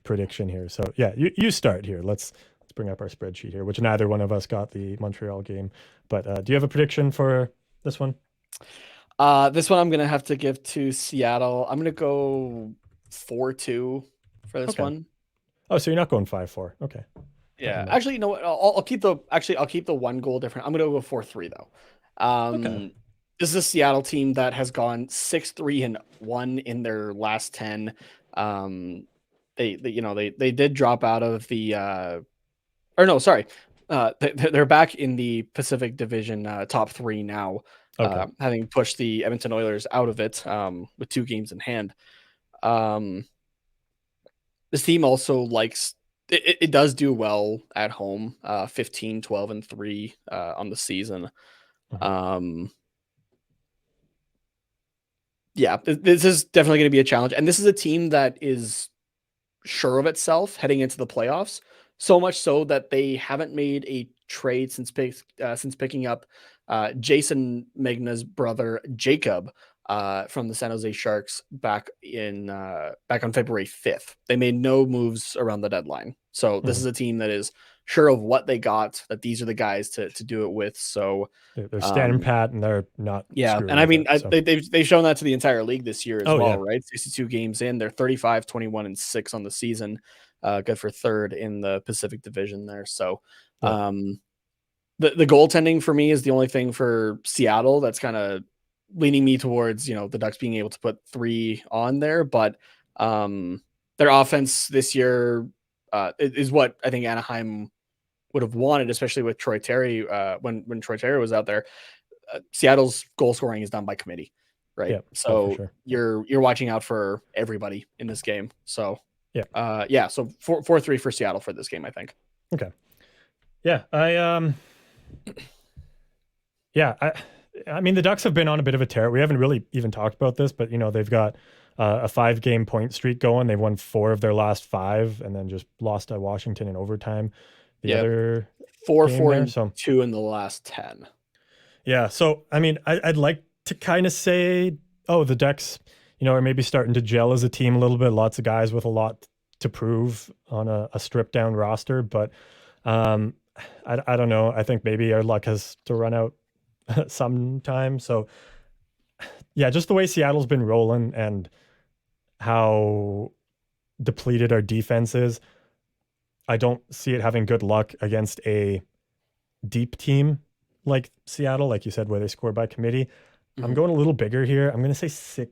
prediction here. So yeah, you start here. Let's bring up our spreadsheet here, which neither one of us got the Montreal game. But do you have a prediction for this one? This one I'm gonna have to give to Seattle. I'm gonna go 4-2 for this one. Oh, so you're not going 5-4. Okay. Yeah. Actually, you know what? I'll keep the 1 goal different. I'm gonna go 4-3 though. This is a Seattle team that has gone 6-3-1 in their last 10. They did drop out of the they're back in the Pacific Division top 3 now. Having pushed the Edmonton Oilers out of it with 2 games in hand. This team also likes it does do well at home, 15, 12, and 3 on the season. This is definitely going to be a challenge. And this is a team that is sure of itself heading into the playoffs, so much so that they haven't made a trade since picking up Jason Megna's brother Jacob from the San Jose Sharks back on February 5th. They made no moves around the deadline. So this is a team that is sure of what they got, that these are the guys to do it with. So they're standing pat and they're not. Yeah. And I mean, they've shown that to the entire league this year as well, right? 62 games in, they're 35, 21, and 6 on the season. Good for 3rd in the Pacific Division there. So the goaltending for me is the only thing for Seattle that's kind of leaning me towards, the Ducks being able to put 3 on there. But their offense this year is what I think Anaheim would have wanted, especially with Troy Terry. When Troy Terry was out there, Seattle's goal scoring is done by committee, right? Yeah, so sure. You're watching out for everybody in this game. So so 4-3 for Seattle for this game, I think. Okay. Yeah, I mean, the Ducks have been on a bit of a tear. We haven't really even talked about this, but they've got a 5-game point streak going. They've won 4 of their last 5, and then just lost to Washington in overtime. The other 4-4 and 2 in the last 10. Yeah. So, I mean, I'd like to kind of say, oh, the Ducks, are maybe starting to gel as a team a little bit. Lots of guys with a lot to prove on a stripped down roster. But um, I don't know. I think maybe our luck has to run out sometime. So, yeah, just the way Seattle's been rolling and how depleted our defense is, I don't see it having good luck against a deep team like Seattle, like you said, where they score by committee. I'm going a little bigger here. I'm going to say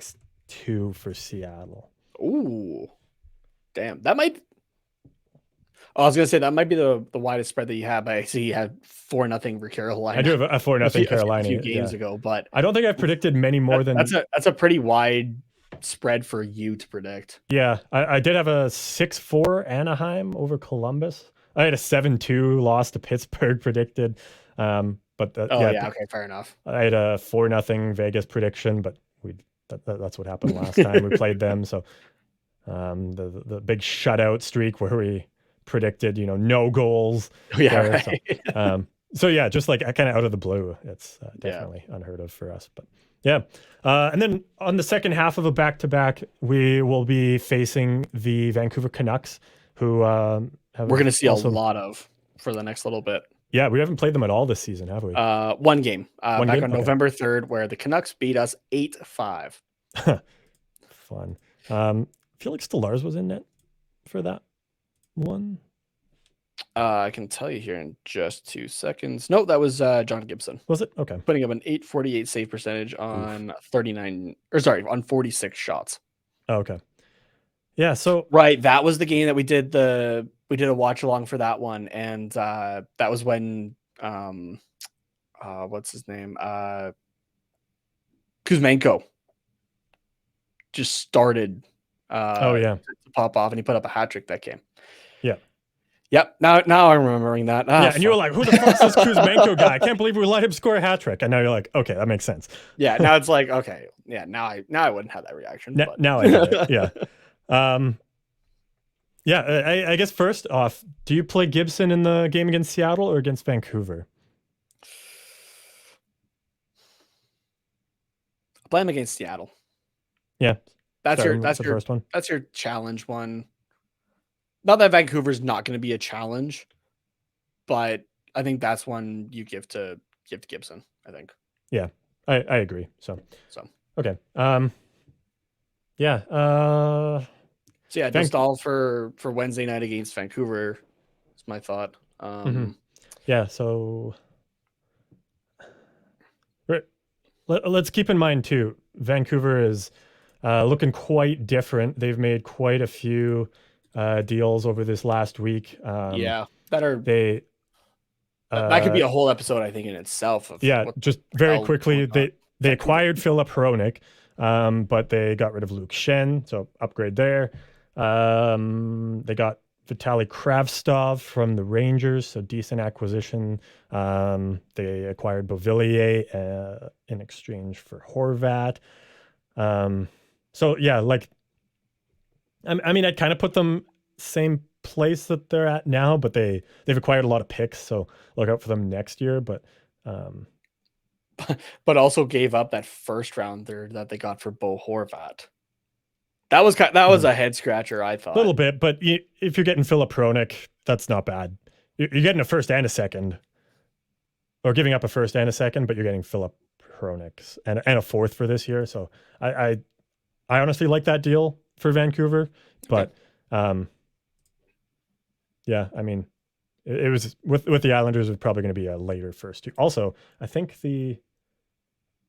6-2 for Seattle. Ooh, damn. That might. I was going to say that might be the widest spread that you have. I see you had 4-0 for Carolina. I do have a 4-0 Carolina a few games ago, but I don't think I've predicted many more than that's a pretty wide spread for you to predict. Yeah, I did have a 6-4 Anaheim over Columbus. I had a 7-2 loss to Pittsburgh predicted. But okay, fair enough. I had a 4-0 Vegas prediction, but that's what happened last time we played them. So the big shutout streak where we predicted, no goals. Yeah, right. So yeah, just like kind of out of the blue, it's definitely unheard of for us. But yeah, and then on the second half of a back-to-back, we will be facing the Vancouver Canucks, who we're going to see a lot of for the next little bit. Yeah, we haven't played them at all this season, have we? One game. Back on November 3rd, where the Canucks beat us 8-5. Fun. I feel like Stothers was in net for that one. I can tell you here in just 2 seconds. No, that was John Gibson. Was it? Okay. Putting up an 848 save percentage on 46 shots. Oh, okay. Yeah, so right, that was the game that we did a watch along for that one, and that was when what's his name? Kuzmenko just started to pop off, and he put up a hat trick that game. Yeah. Yep. Now I'm remembering that. And you were like, who the fuck's this Kuzmenko guy? I can't believe we let him score a hat trick. And now you're like, okay, that makes sense. Yeah, now it's like, okay, yeah, now I wouldn't have that reaction. Now I get it. Yeah. I guess first off, do you play Gibson in the game against Seattle or against Vancouver? I play him against Seattle. Yeah. That's your first one. That's your challenge one. Not that Vancouver's not going to be a challenge, but I think that's one you give to Gibson, I think. Yeah. I agree. So okay. Just all for Wednesday night against Vancouver. That's my thought. Yeah, so let's keep in mind too, Vancouver is looking quite different. They've made quite a few deals over this last week. That could be a whole episode, I think, in itself. Just very quickly, they acquired Philip Hronik, but they got rid of Luke Shen, so upgrade there. They got Vitaly Kravtsov from the Rangers, so decent acquisition. They acquired Beauvillier in exchange for Horvat. I mean, I'd kind of put them same place that they're at now, but they've acquired a lot of picks, so look out for them next year. But also gave up that first rounder that they got for Bo Horvat. That was a head scratcher, I thought. A little bit, but if you're getting Philip Hronik, that's not bad. You're getting a first and a second, or giving up a first and a second, but you're getting Philip Hronik and a fourth for this year. So I honestly like that deal for Vancouver, but I mean, it was with the Islanders. It was probably going to be a later first. Also, I think it's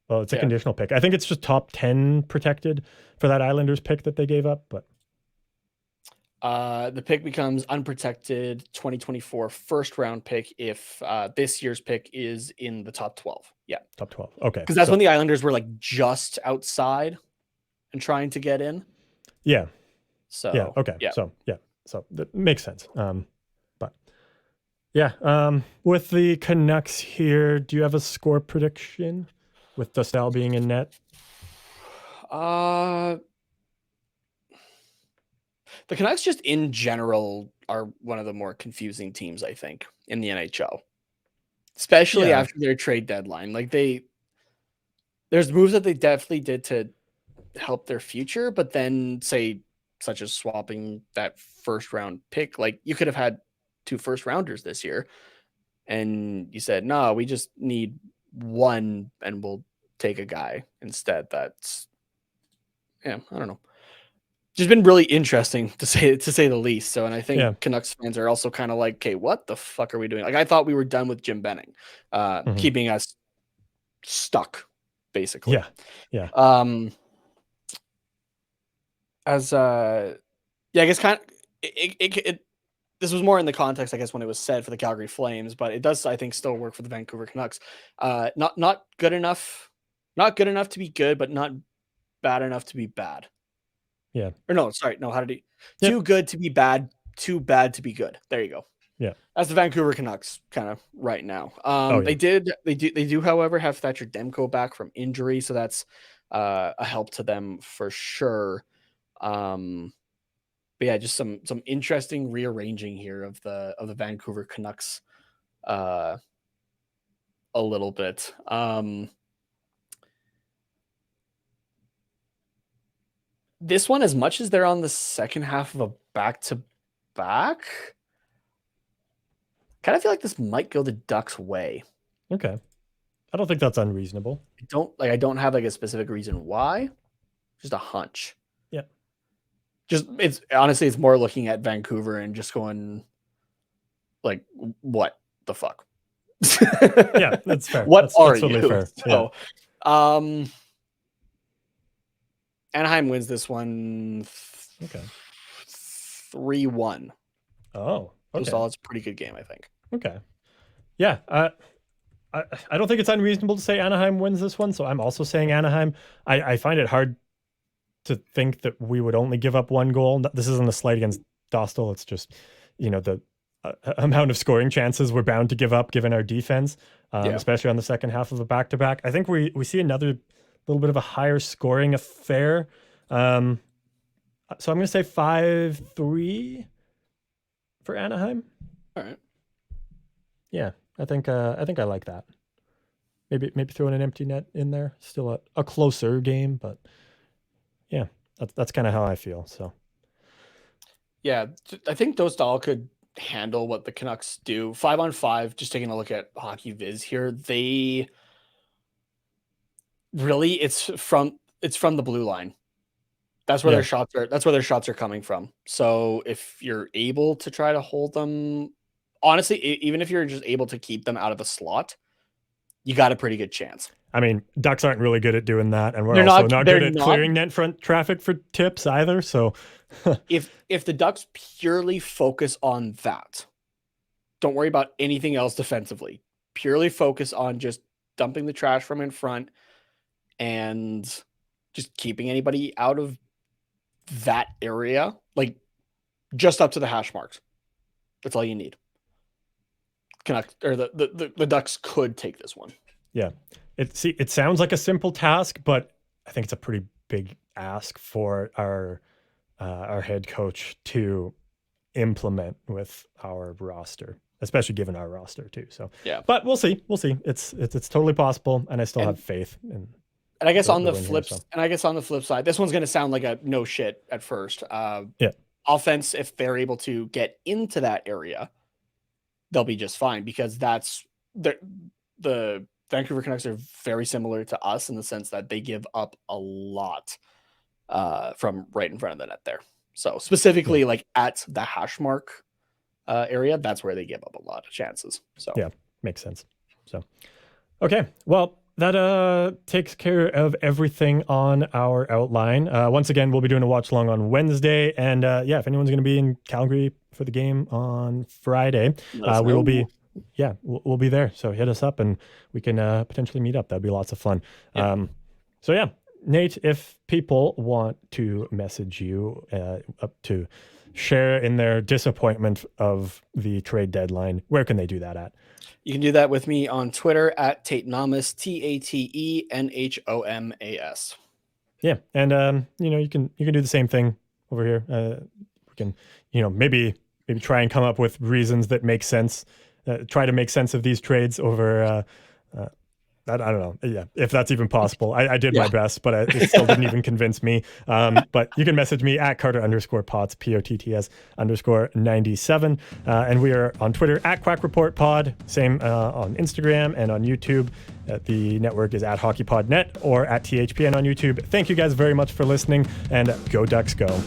a conditional pick. I think it's just top 10 protected for that Islanders pick that they gave up. But the pick becomes unprotected 2024 first round pick if this year's pick is in the top 12. Yeah, top 12. Okay, because that's when the Islanders were like just outside and trying to get in. Yeah. So okay. Yeah. So that makes sense. With the Canucks here, do you have a score prediction with Dostal being in net? The Canucks just in general are one of the more confusing teams, I think, in the NHL. especially after their trade deadline. Like there's moves that they definitely did to help their future, but then say such as swapping that first round pick, like you could have had 2 first rounders this year, and you said, no, we just need one, and we'll take a guy instead. That's I don't know. Just been really interesting to say the least. So, and I think Canucks fans are also kind of like, okay, what the fuck are we doing? Like, I thought we were done with Jim Benning, keeping us stuck, basically. Yeah. I guess kind of this was more in the context, I guess, when it was said for the Calgary Flames, but it does, I think, still work for the Vancouver Canucks. Not good enough to be good, but not bad enough to be bad. Yeah. Or no, sorry. No, how did he? Too good to be bad, too bad to be good. There you go. Yeah. That's the Vancouver Canucks kind of right now. They do, however, have Thatcher Demko back from injury, so that's a help to them for sure. But yeah, just some interesting rearranging here of the Vancouver Canucks a little bit. This one, as much as they're on the second half of a back-to-back, kind of feel like this might go the Ducks' way. Okay. I don't think that's unreasonable. I don't have like a specific reason why. Just a hunch. Yeah. It's more looking at Vancouver and just going like, what the fuck? Yeah, that's fair. That's you? Totally fair. So, Anaheim wins this one. Okay. 3-1. Oh, okay. So it's a pretty good game, I think. Okay. Yeah. I don't think it's unreasonable to say Anaheim wins this one, so I'm also saying Anaheim. I find it hard to think that we would only give up 1 goal. This isn't a slight against Dostal. It's just, the amount of scoring chances we're bound to give up given our defense, especially on the second half of a back-to-back. I think we see another little bit of a higher scoring affair. So I'm going to say 5-3 for Anaheim. All right. Yeah, I think I like that. Maybe throwing an empty net in there. Still a closer game, but yeah, that's kind of how I feel. So yeah, I think Dostal could handle what the Canucks do. 5-on-5. Just taking a look at Hockey Viz here, they really it's from the blue line. That's where their shots are. That's where their shots are coming from. So if you're able to try to hold them, honestly, even if you're just able to keep them out of the slot, you got a pretty good chance. I mean, Ducks aren't really good at doing that, and we're also not good at clearing net front traffic for tips either. So if the Ducks purely focus on that, don't worry about anything else defensively. Purely focus on just dumping the trash from in front and just keeping anybody out of that area, like just up to the hash marks. That's all you need. The Ducks could take this one. Yeah. It sounds like a simple task, but I think it's a pretty big ask for our head coach to implement with our roster, especially given our roster too. So yeah, but we'll see. It's totally possible, and I still have faith in. And I guess on the flip side, this one's going to sound like a no shit at first. Offense, if they're able to get into that area, they'll be just fine, because that's the Vancouver Canucks are very similar to us in the sense that they give up a lot from right in front of the net there. So specifically, like at the hash mark area, that's where they give up a lot of chances. So yeah, makes sense. So okay, well, that takes care of everything on our outline. Once again, we'll be doing a watch along on Wednesday, and if anyone's going to be in Calgary for the game on Friday, we will be. Yeah, we'll be there. So hit us up, and we can potentially meet up. That'd be lots of fun. Yeah. So yeah, Nate, if people want to message you up to share in their disappointment of the trade deadline, where can they do that at? You can do that with me on Twitter at Tatenomas, TATENHOMAS. Yeah, and you can do the same thing over here. We can maybe try and come up with reasons that make sense try to make sense of these trades over. I don't know. Yeah, if that's even possible. I did my best, but it still didn't even convince me. But you can message me at Carter_Potts, POTTS_97. And we are on Twitter at Quack Report Pod. Same on Instagram and on YouTube. The network is at HockeyPodNet or at THPN on YouTube. Thank you guys very much for listening, and go Ducks go.